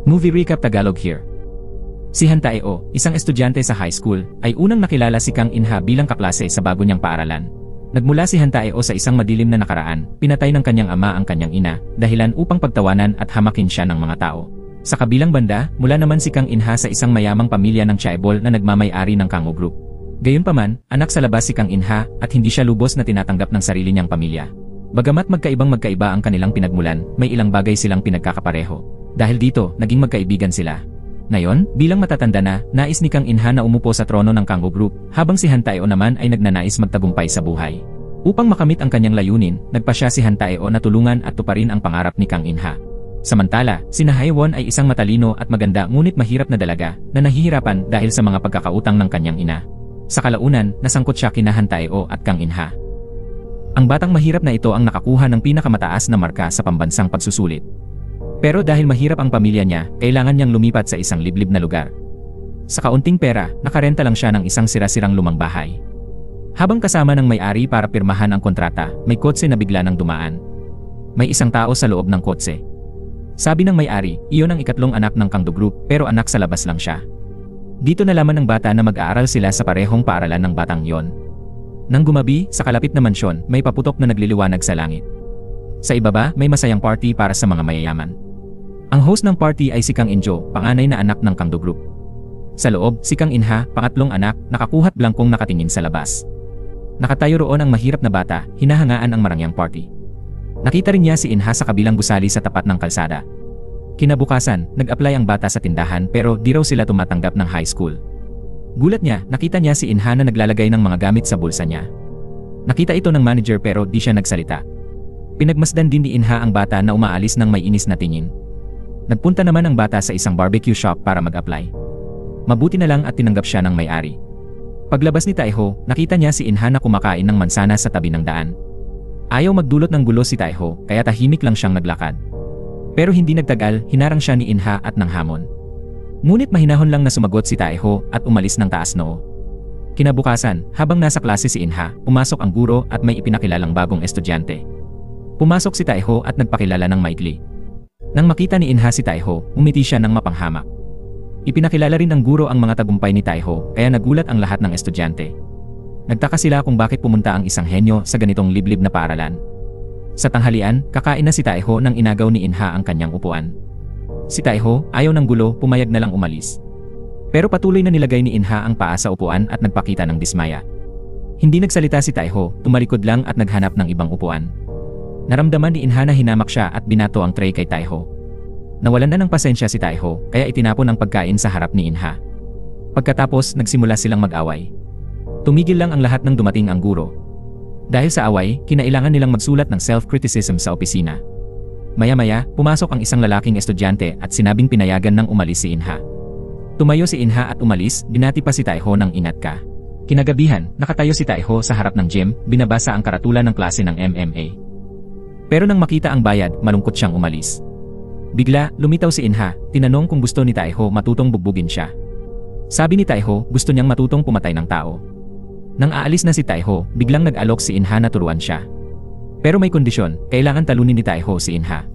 Movie Recap Tagalog here. Si Han Tae-o, isang estudyante sa high school, ay unang nakilala si Kang In-ha bilang kaklase sa bago niyang paaralan. Nagmula si Han Tae-o sa isang madilim na nakaraan, pinatay ng kanyang ama ang kanyang ina, dahilan upang pagtawanan at hamakin siya ng mga tao. Sa kabilang banda, mula naman si Kang In-ha sa isang mayamang pamilya ng chaebol na nagmamay-ari ng Kangoo Group. Gayunpaman, anak sa labas si Kang In-ha at hindi siya lubos na tinatanggap ng sarili niyang pamilya. Bagamat magkaiba ang kanilang pinagmulan, may ilang bagay silang pinagkakapareho. Dahil dito, naging magkaibigan sila. Ngayon, bilang matatanda na, nais ni Kang In-ha na umupo sa trono ng Kangoo Group, habang si Han Tae-o naman ay nagnanais magtagumpay sa buhay. Upang makamit ang kanyang layunin, nagpasya si Han Tae-o na tulungan at tuparin ang pangarap ni Kang In-ha. Samantala, si Na Hae-won ay isang matalino at maganda ngunit mahirap na dalaga na nahihirapan dahil sa mga pagkakautang ng kanyang ina. Sa kalaunan, nasangkot siya kina Han Tae-o at Kang In-ha. Ang batang mahirap na ito ang nakakuha ng pinakamataas na marka sa pambansang pagsusulit. Pero dahil mahirap ang pamilya niya, kailangan niyang lumipat sa isang liblib na lugar. Sa kaunting pera, nakarenta lang siya ng isang sira-sirang lumang bahay. Habang kasama ng may-ari para pirmahan ang kontrata, may kotse na bigla nang dumaan. May isang tao sa loob ng kotse. Sabi ng may-ari, iyon ang ikatlong anak ng Kangoo Group pero anak sa labas lang siya. Dito nalaman ng bata na mag-aaral sila sa parehong paaralan ng batang yon. Nang gumabi, sa kalapit na mansyon, may paputok na nagliliwanag sa langit. Sa ibaba, may masayang party para sa mga mayayaman. Ang host ng party ay si Kang In-jo, panganay na anak ng Kangoo Group. Sa loob, si Kang In-ha, pangatlong anak, nakakuha't blangkong nakatingin sa labas. Nakatayo roon ang mahirap na bata, hinahangaan ang marangyang party. Nakita rin niya si In-ha sa kabilang gusali sa tapat ng kalsada. Kinabukasan, nag-apply ang bata sa tindahan pero di raw sila tumatanggap ng high school. Gulat niya, nakita niya si In-ha na naglalagay ng mga gamit sa bulsa niya. Nakita ito ng manager pero di siya nagsalita. Pinagmasdan din ni In-ha ang bata na umaalis ng may inis na tingin. Nagpunta naman ang bata sa isang barbecue shop para mag-apply. Mabuti na lang at tinanggap siya ng may-ari. Paglabas ni Tae-ho, nakita niya si In-ha na kumakain ng mansanas sa tabi ng daan. Ayaw magdulot ng gulo si Tae-ho, kaya tahimik lang siyang naglakad. Pero hindi nagtagal, hinarang siya ni In-ha at nanghamon. Ngunit mahinahon lang na sumagot si Tae-ho at umalis ng taas noo. Kinabukasan, habang nasa klase si In-ha, pumasok ang guro at may ipinakilalang bagong estudyante. Pumasok si Tae-ho at nagpakilala ng maikli. Nang makita ni In-ha si Tae-ho, umiti siya ng mapanghamak. Ipinakilala rin ng guro ang mga tagumpay ni Tae-ho, kaya nagulat ang lahat ng estudyante. Nagtaka sila kung bakit pumunta ang isang henyo sa ganitong liblib na paaralan. Sa tanghalian, kakain na si Tae-ho nang inagaw ni In-ha ang kanyang upuan. Si Tae-ho, ayaw ng gulo, pumayag na lang umalis. Pero patuloy na nilagay ni In-ha ang paa sa upuan at nagpakita ng dismaya. Hindi nagsalita si Tae-ho, tumalikod lang at naghanap ng ibang upuan. Naramdaman ni In-ha na hinamak siya at binato ang tray kay Tae-ho. Nawalan na ng pasensya si Tae-ho, kaya itinapon ang pagkain sa harap ni In-ha. Pagkatapos, nagsimula silang mag-away. Tumigil lang ang lahat nang dumating ang guro. Dahil sa away, kinailangan nilang magsulat ng self-criticism sa opisina. Maya-maya, pumasok ang isang lalaking estudyante at sinabing pinayagan nang umalis si In-ha. Tumayo si In-ha at umalis, binati pa si Tae-ho ng ingat ka. Kinagabihan, nakatayo si Tae-ho sa harap ng gym, binabasa ang karatulan ng klase ng MMA. Pero nang makita ang bayad, malungkot siyang umalis. Bigla, lumitaw si In-ha, tinanong kung gusto ni Tae-ho matutong bugbugin siya. Sabi ni Tae-ho, gusto niyang matutong pumatay ng tao. Nang aalis na si Tae-ho, biglang nag-alok si In-ha na turuan siya. Pero may kondisyon, kailangan talunin ni Tae-ho si In-ha.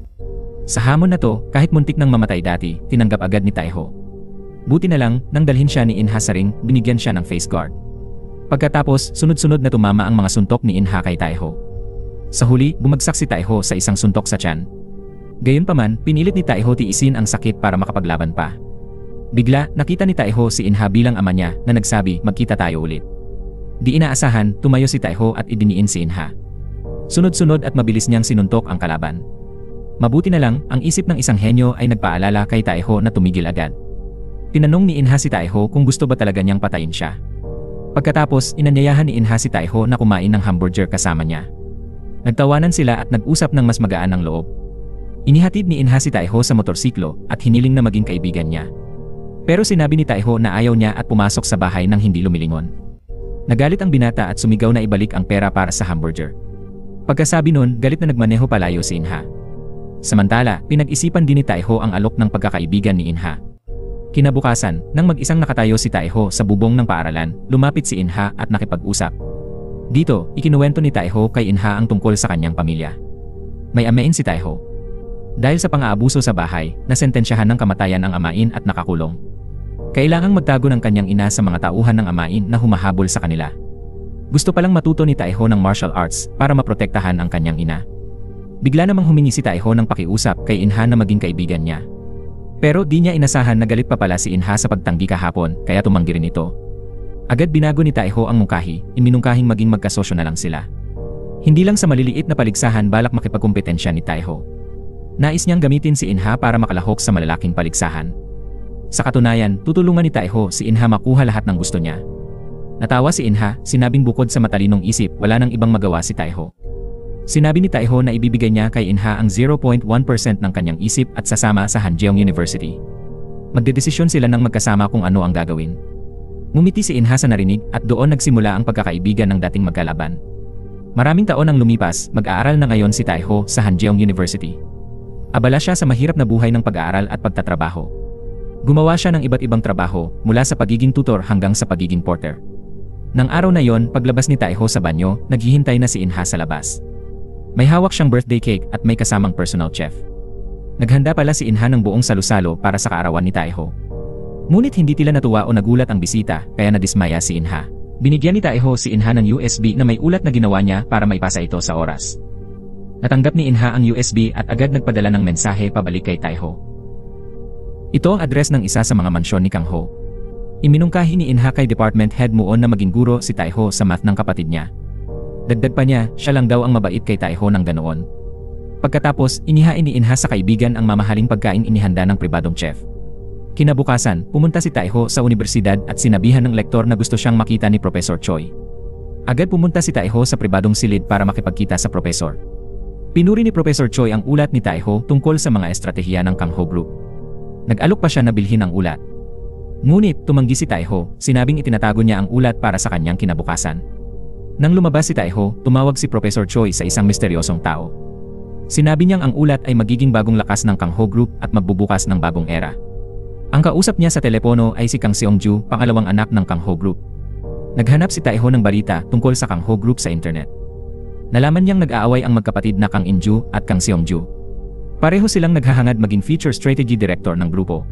Sa hamon na to, kahit muntik nang mamatay dati, tinanggap agad ni Tae-ho. Buti na lang, nang dalhin siya ni In-ha sa ring, binigyan siya ng face guard. Pagkatapos, sunod-sunod na tumama ang mga suntok ni In-ha kay Tae-ho. Sa huli, bumagsak si Tae-ho sa isang suntok sa tiyan. Gayunpaman, pinilit ni Tae-ho tiisin ang sakit para makapaglaban pa. Bigla, nakita ni Tae-ho si In-ha bilang ama niya na nagsabi, magkita tayo ulit. Di inaasahan, tumayo si Tae-ho at idiniin si In-ha. Sunod-sunod at mabilis niyang sinuntok ang kalaban. Mabuti na lang, ang isip ng isang henyo ay nagpaalala kay Tae-ho na tumigil agad. Tinanong ni In-ha si Tae-ho kung gusto ba talaga niyang patayin siya. Pagkatapos, inanyayahan ni In-ha si Tae-ho na kumain ng hamburger kasama niya. Nagtawanan sila at nag-usap ng mas magaan ng loob. Inihatid ni In-ha si Tae-ho sa motorsiklo at hiniling na maging kaibigan niya. Pero sinabi ni Tae-ho na ayaw niya at pumasok sa bahay nang hindi lumilingon. Nagalit ang binata at sumigaw na ibalik ang pera para sa hamburger. Pagkasabi nun, galit na nagmaneho palayo si In-ha. Samantala, pinag-isipan din ni Tae-ho ang alok ng pagkakaibigan ni In-ha. Kinabukasan, nang mag-isang nakatayo si Tae-ho sa bubong ng paaralan, lumapit si In-ha at nakipag-usap. Dito, ikinuwento ni Tae-ho kay In-ha ang tungkol sa kanyang pamilya. May amain si Tae-ho. Dahil sa pang-aabuso sa bahay, nasentensyahan ng kamatayan ang amain at nakakulong. Kailangang magtago ng kanyang ina sa mga tauhan ng amain na humahabol sa kanila. Gusto palang matuto ni Taeho ng martial arts para maprotektahan ang kanyang ina. Bigla namang humingi si Taeho ng pakiusap kay Inha na maging kaibigan niya. Pero di niya inasahan na galit pa pala si Inha sa pagtanggi kahapon, kaya tumanggi rin ito. Agad binago ni Taeho ang mungkahi, iminungkahing maging magkasosyo na lang sila. Hindi lang sa maliliit na paligsahan balak makipagkumpetensya ni Taeho. Nais niyang gamitin si Inha para makalahok sa malalaking paligsahan. Sa katunayan, tutulungan ni Taeho si Inha makuha lahat ng gusto niya. Natawa si Inha, sinabing bukod sa matalinong isip, wala nang ibang magawa si Taeho. Sinabi ni Taeho na ibibigay niya kay Inha ang 0.1% ng kanyang isip at sasama sa Hanjeong University. Magdedesisyon sila ng magkasama kung ano ang gagawin. Ngumiti si Inha sa narinig at doon nagsimula ang pagkakaibigan ng dating magkalaban. Maraming taon ang lumipas, mag-aaral na ngayon si Taeho sa Hanjeong University. Abala siya sa mahirap na buhay ng pag-aaral at pagtatrabaho. Gumawa siya ng iba't ibang trabaho, mula sa pagiging tutor hanggang sa pagiging porter. Nang araw na yon, paglabas ni Taeho sa banyo, naghihintay na si Inha sa labas. May hawak siyang birthday cake at may kasamang personal chef. Naghanda pala si Inha ng buong salusalo para sa kaarawan ni Taeho. Ngunit hindi tila natuwa o nagulat ang bisita, kaya nadismaya si Inha. Binigyan ni Taeho si Inha ng USB na may ulat na ginawa niya para maipasa ito sa oras. Natanggap ni Inha ang USB at agad nagpadala ng mensahe pabalik kay Taeho. Ito ang address ng isa sa mga mansyon ni Kang Ho. Iminungkahi ni Inha kay department head Muon na maging guro si Taeho sa math ng kapatid niya. Dagdag pa niya, siya lang daw ang mabait kay Taeho ng ganoon. Pagkatapos, inihain ni Inha sa kaibigan ang mamahaling pagkain inihanda ng pribadong chef. Kinabukasan, pumunta si Taeho sa universidad at sinabihan ng lektor na gusto siyang makita ni Professor Choi. Agad pumunta si Taeho sa pribadong silid para makipagkita sa professor. Pinuri ni Professor Choi ang ulat ni Taeho tungkol sa mga estratehiya ng Kang Ho Group. Nag-alok pa siya na bilhin ang ulat. Ngunit tumanggi si Taeho, sinabing itinatago niya ang ulat para sa kanyang kinabukasan. Nang lumabas si Taeho, tumawag si Professor Choi sa isang misteryosong tao. Sinabi niyang ang ulat ay magiging bagong lakas ng Kang Ho Group at magbubukas ng bagong era. Ang kausap niya sa telepono ay si Kang Seong-ju, pangalawang anak ng Kang Ho Group. Naghanap si Taeho ng balita tungkol sa Kang Ho Group sa internet. Nalaman niyang nag-aaway ang magkapatid na Kang In-ju at Kang Seong-ju. Pareho silang naghahangad maging Future Strategy Director ng grupo.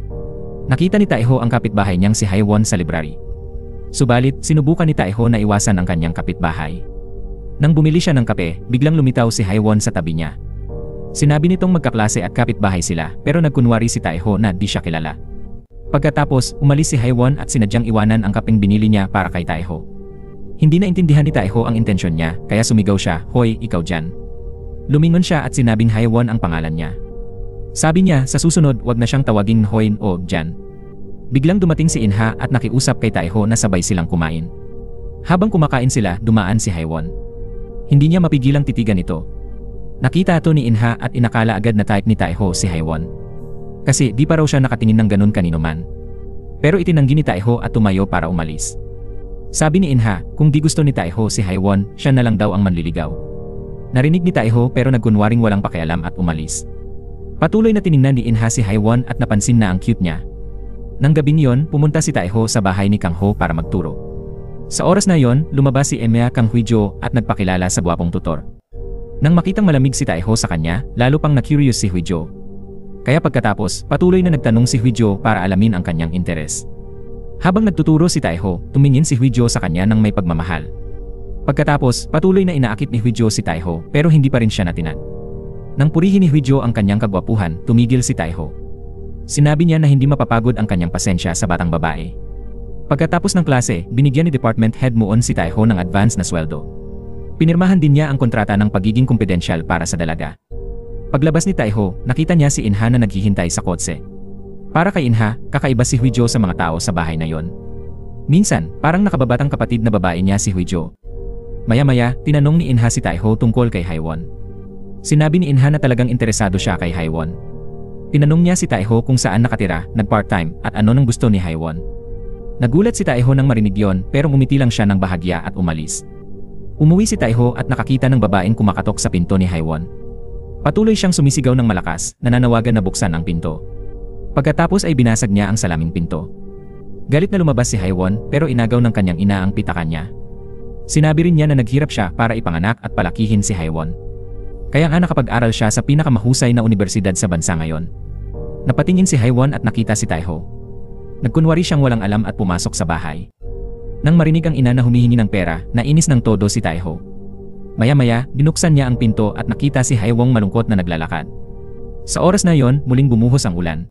Nakita ni Taeho ang kapitbahay niyang si Haewon sa library. Subalit, sinubukan ni Taeho na iwasan ang kanyang kapitbahay. Nang bumili siya ng kape, biglang lumitaw si Haewon sa tabi niya. Sinabi nitong magkaklase at kapitbahay sila, pero nagkunwari si Taeho na di siya kilala. Pagkatapos, umalis si Haewon at sinadyang iwanan ang kapeng binili niya para kay Taeho. Hindi naintindihan ni Taeho ang intensyon niya, kaya sumigaw siya, "Hoy, ikaw dyan." Lumingon siya at sinabing Haewon ang pangalan niya. Sabi niya, sa susunod, wag na siyang tawaging Hoy o dyan. Biglang dumating si Inha at nakiusap kay Taeho na sabay silang kumain. Habang kumakain sila, dumaan si Haewon. Hindi niya mapigilang titigan ito. Nakita ito ni Inha at inakala agad na type ni Taeho si Haewon. Kasi di pa raw siya nakatingin ng ganun kanino man. Pero itinanggi ni Taeho at tumayo para umalis. Sabi ni Inha, kung di gusto ni Taeho si Haewon, siya na lang daw ang manliligaw. Narinig ni Taeho pero nagkunwaring walang pakialam at umalis. Patuloy na tiningnan ni Inha si Haewon at napansin na ang cute niya. Nang gabing yon, pumunta si Taeho sa bahay ni Kang Ho para magturo. Sa oras na yon, lumabas si Emea Kang Huijo at nagpakilala sa gwapong tutor. Nang makitang malamig si Taeho sa kanya, lalo pang na-curious si Huijo. Kaya pagkatapos, patuloy na nagtanong si Huijo para alamin ang kanyang interes. Habang nagtuturo si Taeho, tumingin si Huijo sa kanya ng may pagmamahal. Pagkatapos, patuloy na inaakit ni Huijo si Taeho pero hindi pa rin siya natinag. Nang purihin ni Huijo ang kanyang kagwapuhan, tumigil si Taeho. Sinabi niya na hindi mapapagod ang kanyang pasensya sa batang babae. Pagkatapos ng klase, binigyan ni Department Head Muon si Taeho ng advance na sweldo. Pinirmahan din niya ang kontrata ng pagiging kumpidensyal para sa dalaga. Paglabas ni Taeho, nakita niya si Inha na naghihintay sa kotse. Para kay Inha, kakaiba si Huijo sa mga tao sa bahay na yon. Minsan, parang nakababatang kapatid na babae niya si Huijo. Maya-maya, tinanong ni Inha si Taeho tungkol kay Haewon. Sinabi ni Inha na talagang interesado siya kay Haewon. Tinanong niya si Taeho kung saan nakatira, nag-part-time, at ano nang gusto ni Haewon. Nagulat si Taeho nang marinig yon pero ngumiti lang siya ng bahagya at umalis. Umuwi si Taeho at nakakita ng babaeng kumakatok sa pinto ni Haewon. Patuloy siyang sumisigaw ng malakas, nananawagan na buksan ang pinto. Pagkatapos ay binasag niya ang salaming pinto. Galit na lumabas si Haewon pero inagaw ng kanyang ina ang pitakan niya. Sinabi rin niya na naghirap siya para ipanganak at palakihin si Haewon. Kaya nga nakapag-aral siya sa pinakamahusay na universidad sa bansa ngayon. Napatingin si Haiwon at nakita si Taiho. Nagkunwari siyang walang alam at pumasok sa bahay. Nang marinig ang ina na humihingi ng pera, nainis ng todo si Taiho. Maya-maya, binuksan niya ang pinto at nakita si Haiwon malungkot na naglalakad. Sa oras na yon, muling bumuhos ang ulan.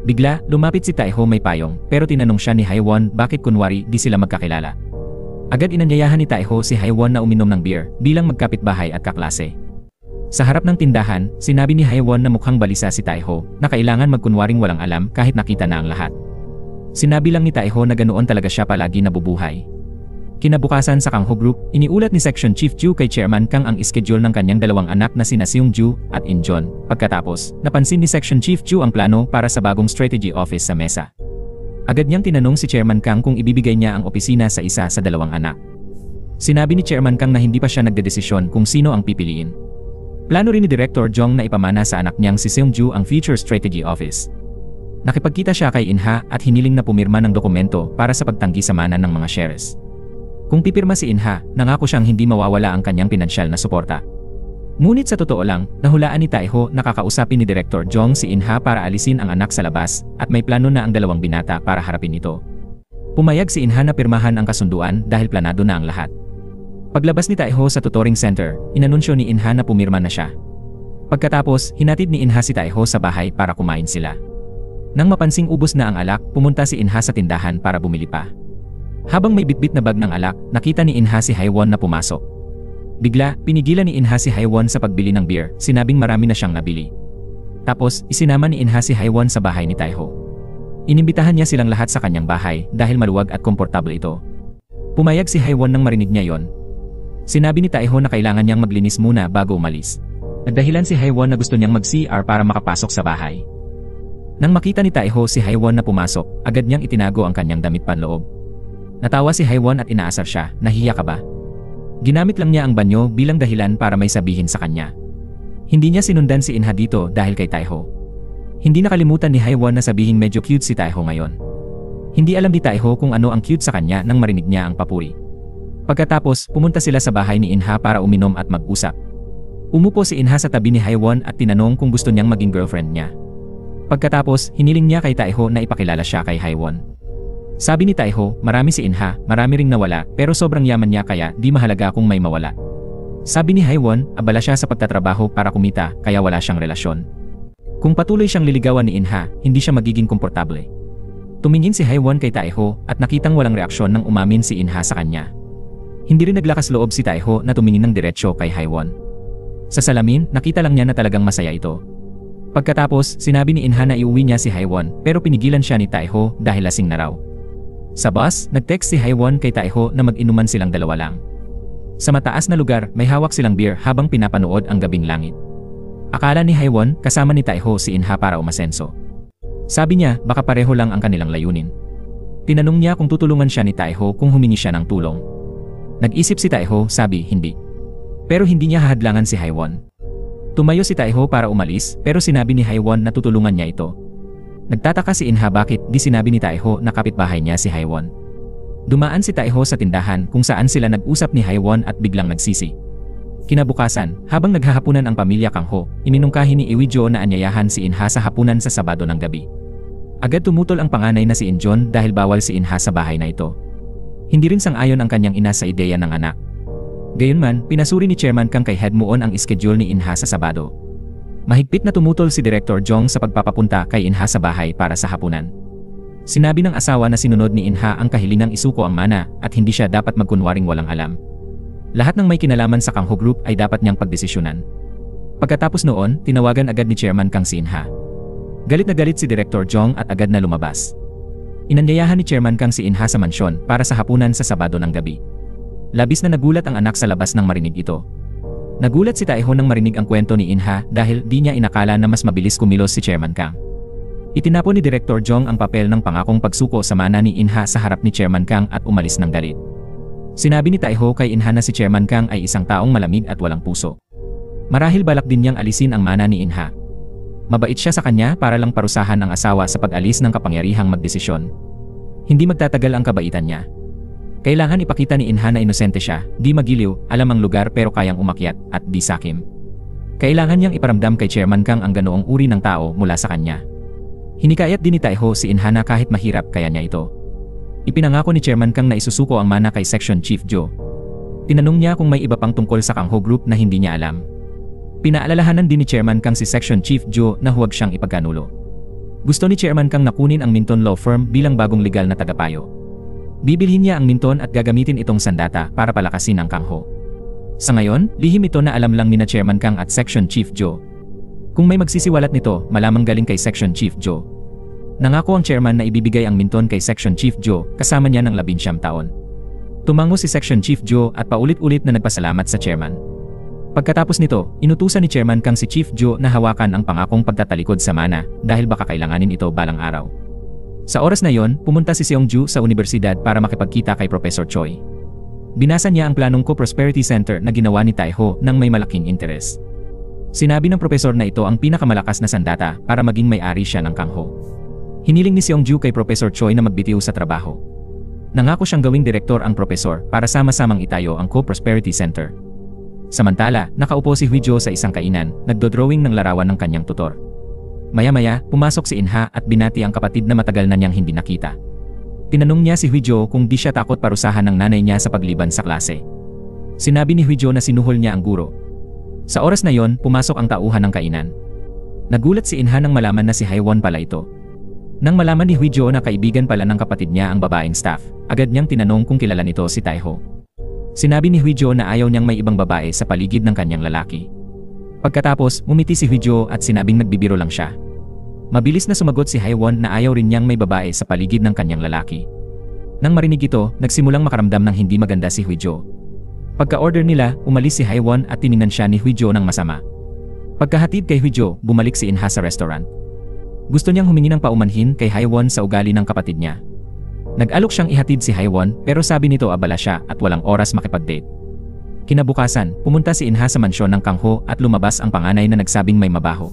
Bigla, lumapit si Taiho may payong, pero tinanong siya ni Haiwon bakit kunwari di sila magkakilala. Agad inanyayahan ni Taiho si Haiwon na uminom ng beer bilang magkapitbahay at kaklase. Sa harap ng tindahan, sinabi ni Haiwon na mukhang balisa si Taiho na kailangan magkunwaring walang alam kahit nakita na ang lahat. Sinabi lang ni Taiho na ganoon talaga siya palagi nabubuhay. Kinabukasan sa Kangho Group, iniulat ni Section Chief Ju kay Chairman Kang ang schedule ng kanyang dalawang anak na sina Seung Ju at In Jon. Pagkatapos, napansin ni Section Chief Ju ang plano para sa bagong strategy office sa mesa. Agad niyang tinanong si Chairman Kang kung ibibigay niya ang opisina sa isa sa dalawang anak. Sinabi ni Chairman Kang na hindi pa siya nagdedesisyon kung sino ang pipiliin. Plano rin ni Director Jong na ipamana sa anak niyang si Seung Ju ang Future Strategy Office. Nakipagkita siya kay Inha at hiniling na pumirma ng dokumento para sa pagtanggi sa mana ng mga shares. Kung pipirma si Inha, nangako siyang hindi mawawala ang kanyang pinansyal na suporta. Ngunit sa totoo lang, nahulaan ni Taiho na kakausapin ni Director Jong si Inha para alisin ang anak sa labas at may plano na ang dalawang binata para harapin ito. Pumayag si Inha na pirmahan ang kasunduan dahil planado na ang lahat. Paglabas ni Taiho sa tutoring center, inanunsyo ni Inha na pumirma na siya. Pagkatapos, hinatid ni Inha si Taiho sa bahay para kumain sila. Nang mapansing ubos na ang alak, pumunta si Inha sa tindahan para bumili pa. Habang may bitbit na bag ng alak, nakita ni Inha si Haiwon na pumasok. Bigla, pinigilan ni Inha si Haiwon sa pagbili ng beer, sinabing marami na siyang nabili. Tapos, isinama ni Inha si Haiwon sa bahay ni Taiho. Inimbitahan niya silang lahat sa kanyang bahay dahil maluwag at komportable ito. Pumayag si Haiwon nang marinig niya yon. Sinabi ni Taiho na kailangan niyang maglinis muna bago umalis. Nagdahilan si Haiwon na gusto niyang mag-CR para makapasok sa bahay. Nang makita ni Taiho si Haiwon na pumasok, agad niyang itinago ang kanyang damit panloob. Natawa si Haiwon at inaasar siya, nahiya ka ba? Ginamit lang niya ang banyo bilang dahilan para may sabihin sa kanya. Hindi niya sinundan si Inha dito dahil kay Taiho. Hindi nakalimutan ni Haiwon na sabihin medyo cute si Taiho ngayon. Hindi alam ni Taiho kung ano ang cute sa kanya nang marinig niya ang papuri. Pagkatapos, pumunta sila sa bahay ni Inha para uminom at mag-usap. Umupo si Inha sa tabi ni Haiwon at tinanong kung gusto niyang maging girlfriend niya. Pagkatapos, hiniling niya kay Taiho na ipakilala siya kay Haiwon. Sabi ni Taiho, marami si Inha, marami ring nawala, pero sobrang yaman niya kaya di mahalaga kung may mawala. Sabi ni Haiwon, abala siya sa pagtatrabaho para kumita, kaya wala siyang relasyon. Kung patuloy siyang liligawan ni Inha, hindi siya magiging komportable. Tumingin si Haiwon kay Taiho at nakitang walang reaksyon nang umamin si Inha sa kanya. Hindi rin naglakas loob si Taiho na tumingin ng diretsyo kay Haiwon. Sa salamin, nakita lang niya na talagang masaya ito. Pagkatapos, sinabi ni Inha na iuwi niya si Haiwon pero pinigilan siya ni Taiho dahil lasing na raw. Sa bus, nag-text si Haiwon kay Taiho na mag-inuman silang dalawa lang. Sa mataas na lugar, may hawak silang beer habang pinapanood ang gabing langit. Akala ni Haiwon kasama ni Taiho si Inha para umasenso. Sabi niya baka pareho lang ang kanilang layunin. Tinanong niya kung tutulungan siya ni Taiho kung humingi siya ng tulong. Nag-isip si Taiho, sabi hindi. Pero hindi niya hahadlangan si Haiwon. Tumayo si Taiho para umalis pero sinabi ni Haiwon na tutulungan niya ito. Nagtataka si Inha bakit di sinabi ni Taiho na kapitbahay niya si Haiwon. Dumaan si Taiho sa tindahan kung saan sila nag-usap ni Haiwon at biglang nagsisi. Kinabukasan, habang naghahapunan ang pamilya Kangho, iminungkahi ni Iwijo na anyayahan si Inha sa hapunan sa Sabado ng gabi. Agad tumutol ang panganay na si Injon dahil bawal si Inha sa bahay na ito. Hindi rin sang-ayon ang kanyang ina sa ideya ng anak. Gayunman, pinasuri ni Chairman Kang kay Head Muon ang schedule ni Inha sa Sabado. Mahigpit na tumutol si Director Jong sa pagpapapunta kay Inha sa bahay para sa hapunan. Sinabi ng asawa na sinunod ni Inha ang kahilingang isuko ang mana at hindi siya dapat magkunwaring walang alam. Lahat ng may kinalaman sa Kangho Group ay dapat niyang pagdesisyonan. Pagkatapos noon, tinawagan agad ni Chairman Kang si Inha. Galit na galit si Director Jong at agad na lumabas. Inanyayahan ni Chairman Kang si Inha sa mansyon para sa hapunan sa Sabado ng gabi. Labis na nagulat ang anak sa labas nang marinig ito. Nagulat si Taiho nang marinig ang kwento ni Inha dahil di niya inakala na mas mabilis kumilos si Chairman Kang. Itinapon ni Director Jong ang papel ng pangakong pagsuko sa mana ni Inha sa harap ni Chairman Kang at umalis ng galit. Sinabi ni Taiho kay Inha na si Chairman Kang ay isang taong malamig at walang puso. Marahil balak din niyang alisin ang mana ni Inha. Mabait siya sa kanya para lang parusahan ang asawa sa pag-alis ng kapangyarihang magdesisyon. Hindi magtatagal ang kabaitan niya. Kailangan ipakita ni Inha na inosente siya, di magiliw, alam ang lugar pero kayang umakyat, at di sakim. Kailangan niyang iparamdam kay Chairman Kang ang ganoong uri ng tao mula sa kanya. Hinikayat din ni Taiho si Inha na kahit mahirap kaya niya ito. Ipinangako ni Chairman Kang na isusuko ang mana kay Section Chief Joe. Tinanong niya kung may iba pang tungkol sa Kangho Group na hindi niya alam. Pinaalalahanan din ni Chairman Kang si Section Chief Joe na huwag siyang ipagkanulo. Gusto ni Chairman Kang na kunin ang Minton Law Firm bilang bagong legal na tagapayo. Bibilhin niya ang Minton at gagamitin itong sandata para palakasin ang Kangho. Sa ngayon, lihim ito na alam lang ni na Chairman Kang at Section Chief Joe. Kung may magsisiwalat nito, malamang galing kay Section Chief Joe. Nangako ang chairman na ibibigay ang Minton kay Section Chief Joe kasama niya ng 19 taon. Tumango si Section Chief Joe at paulit-ulit na nagpasalamat sa chairman. Pagkatapos nito, inutusan ni Chairman Kang si Chief Joe na hawakan ang pangakong pagtatalikod sa mana dahil baka kailanganin ito balang araw. Sa oras na yon, pumunta si Seongju sa universidad para makipagkita kay Professor Choi. Binasa niya ang planong Co-Prosperity Center na ginawa ni Taiho nang may malaking interes. Sinabi ng profesor na ito ang pinakamalakas na sandata para maging may-ari siya ng Kangho. Hiniling ni Seongju kay Professor Choi na magbitiw sa trabaho. Nangako siyang gawing direktor ang profesor para sama-samang itayo ang Co-Prosperity Center. Samantala, nakaupo si Huijo sa isang kainan, nagdodrawing ng larawan ng kanyang tutor. Maya-maya, pumasok si Inha at binati ang kapatid na matagal na niyang hindi nakita. Tinanong niya si Huijo kung di siya takot parusahan ng nanay niya sa pagliban sa klase. Sinabi ni Huijo na sinuhol niya ang guro. Sa oras na yon, pumasok ang tauhan ng kainan. Nagulat si Inha nang malaman na si Haiwon pala ito. Nang malaman ni Huijo na kaibigan pala ng kapatid niya ang babaeng staff, agad niyang tinanong kung kilala nito si Taiho. Sinabi ni Huijo na ayaw niyang may ibang babae sa paligid ng kanyang lalaki. Pagkatapos, umiti si Huijo at sinabing nagbibiro lang siya. Mabilis na sumagot si Haiwon na ayaw rin niyang may babae sa paligid ng kanyang lalaki. Nang marinig ito, nagsimulang makaramdam ng hindi maganda si Huijo. Pagka-order nila, umalis si Haiwon at tiningnan siya ni Huijo ng masama. Pagkahatid kay Huijo, bumalik si Inha sa restaurant. Gusto niyang humingi ng paumanhin kay Haiwon sa ugali ng kapatid niya. Nag-alok siyang ihatid si Haiwon pero sabi nito abala siya at walang oras makipag-date. Kinabukasan, pumunta si Inha sa mansyon ng Kangho at lumabas ang panganay na nagsabing may mabaho.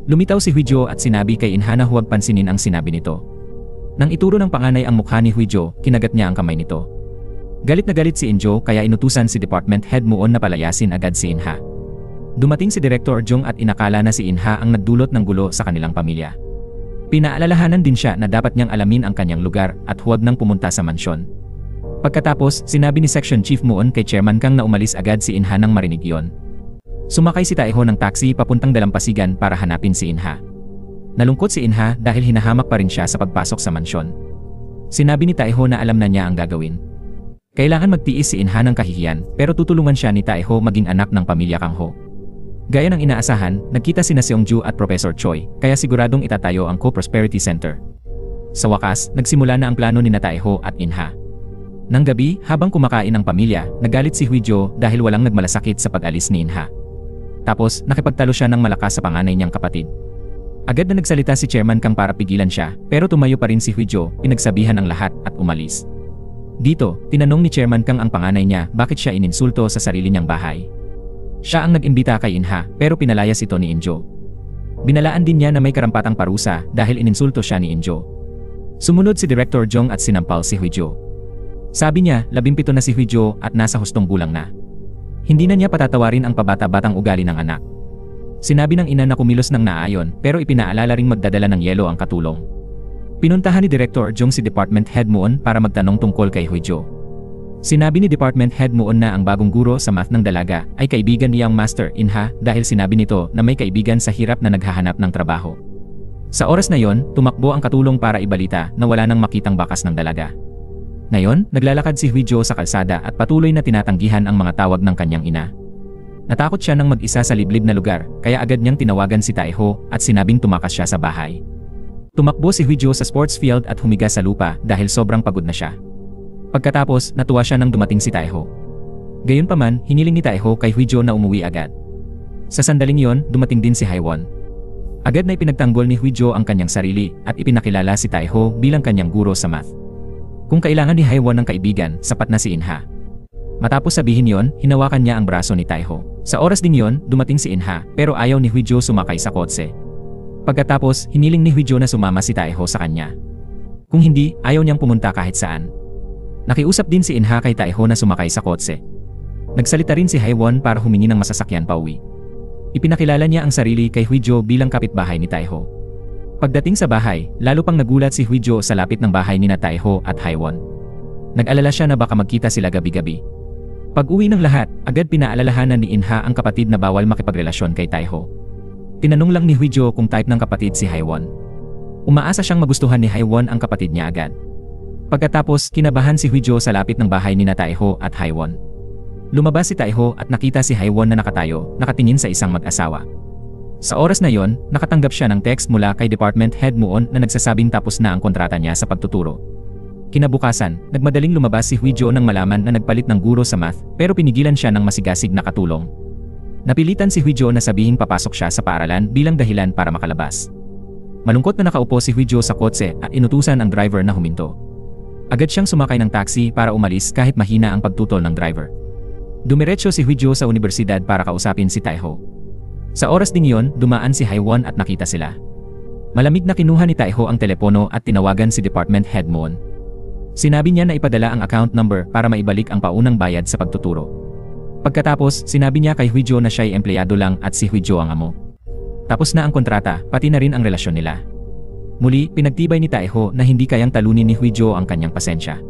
Lumitaw si Huijo at sinabi kay Inha na huwag pansinin ang sinabi nito. Nang ituro ng panganay ang mukha ni Huijo, kinagat niya ang kamay nito. Galit na galit si Injo kaya inutusan si Department Head Muon na palayasin agad si Inha. Dumating si Director Jung at inakala na si Inha ang nagdulot ng gulo sa kanilang pamilya. Pinaalalahanan din siya na dapat niyang alamin ang kanyang lugar at huwag nang pumunta sa mansyon. Pagkatapos, sinabi ni Section Chief Muon kay Chairman Kang na umalis agad si Inha nang marinig yon. Sumakay si Taiho ng taxi papuntang Dalampasigan para hanapin si Inha. Nalungkot si Inha dahil hinahamak pa rin siya sa pagpasok sa mansyon. Sinabi ni Taiho na alam na niya ang gagawin. Kailangan magtiis si Inha ng kahihiyan pero tutulungan siya ni Taiho maging anak ng pamilya Kangho. Gaya ng inaasahan, nagkita sina Seongju at Professor Choi kaya siguradong itatayo ang Co-Prosperity Center. Sa wakas, nagsimula na ang plano ni Taiho at Inha. Nang gabi, habang kumakain ang pamilya, nagalit si Huijo dahil walang nagmalasakit sa pag-alis ni Inha. Tapos, nakipagtalo siya ng malakas sa panganay niyang kapatid. Agad na nagsalita si Chairman Kang para pigilan siya pero tumayo pa rin si Huijo, pinagsabihan ang lahat at umalis. Dito, tinanong ni Chairman Kang ang panganay niya bakit siya ininsulto sa sarili niyang bahay. Siya ang nag-imbita kay Inha pero pinalayas ito ni Injo. Binalaan din niya na may karampatang parusa dahil ininsulto siya ni Injo. Sumunod si Director Jong at sinampal si Huijo. Sabi niya, 17 na si Huijo at nasa hustong gulang na. Hindi na niya patatawarin ang pabata-batang ugali ng anak. Sinabi ng ina na kumilos ng naayon pero ipinaalala ring magdadala ng yelo ang katulong. Pinuntahan ni Director Jong si Department Head Muon para magtanong tungkol kay Huijo. Sinabi ni Department Head Muon na ang bagong guro sa math ng dalaga ay kaibigan niyang Master Inha dahil sinabi nito na may kaibigan sa hirap na naghahanap ng trabaho. Sa oras na yon, tumakbo ang katulong para ibalita na wala nang makitang bakas ng dalaga. Ngayon, naglalakad si Huijo sa kalsada at patuloy na tinatanggihan ang mga tawag ng kanyang ina. Natakot siya nang mag-isa sa liblib na lugar kaya agad niyang tinawagan si Taiho at sinabing tumakas siya sa bahay. Tumakbo si Huijo sa sports field at humiga sa lupa dahil sobrang pagod na siya. Pagkatapos, natuwa siya nang dumating si Taiho. Gayunpaman, hiniling ni Taiho kay Huijo na umuwi agad. Sa sandaling yon, dumating din si Haiwon. Agad na ipinagtanggol ni Huijo ang kanyang sarili at ipinakilala si Taiho bilang kanyang guro sa math. Kung kailangan ni Haiwon ng kaibigan, sapat na si Inha. Matapos sabihin yon, hinawakan niya ang braso ni Taiho. Sa oras ding yon, dumating si Inha pero ayaw ni Huijo sumakay sa kotse. Pagkatapos, hiniling ni Huijo na sumama si Taiho sa kanya. Kung hindi, ayaw niyang pumunta kahit saan. Nakiusap din si Inha kay Taiho na sumakay sa kotse. Nagsalita rin si Haiwon para humingi ng masasakyan pauwi. Ipinakilala niya ang sarili kay Huijo bilang kapitbahay ni Taiho. Pagdating sa bahay, lalo pang nagulat si Huijo sa lapit ng bahay nina Taiho at Haiwon. Nag-alala siya na baka magkita sila gabi-gabi. Pag-uwi ng lahat, agad pinaalalahanan ni Inha ang kapatid na bawal makipagrelasyon kay Taiho. Tinanong lang ni Huijo kung type ng kapatid si Haiwon. Umaasa siyang magustuhan ni Haiwon ang kapatid niya agad. Pagkatapos, kinabahan si Huijo sa lapit ng bahay nina Taiho at Haiwon. Lumabas si Taiho at nakita si Haiwon na nakatayo, nakatingin sa isang mag-asawa. Sa oras na yon, nakatanggap siya ng text mula kay Department Head Muon na nagsasabing tapos na ang kontrata niya sa pagtuturo. Kinabukasan, nagmadaling lumabas si Huijo nang malaman na nagpalit ng guro sa math pero pinigilan siya ng masigasig na katulong. Napilitan si Huijo na sabihing papasok siya sa paaralan bilang dahilan para makalabas. Malungkot na nakaupo si Huijo sa kotse at inutusan ang driver na huminto. Agad siyang sumakay ng taxi para umalis kahit mahina ang pagtutol ng driver. Dumiretso si Huijo sa universidad para kausapin si Taiho. Sa oras ding yon, dumaan si Haiwon at nakita sila. Malamig na kinuha ni Taiho ang telepono at tinawagan si Department Head Moon. Sinabi niya na ipadala ang account number para maibalik ang paunang bayad sa pagtuturo. Pagkatapos, sinabi niya kay Huijo na siya'y empleyado lang at si Huijo ang amo. Tapos na ang kontrata, pati na rin ang relasyon nila. Muli, pinagtibay ni Taiho na hindi kayang talunin ni Huijo ang kanyang pasensya.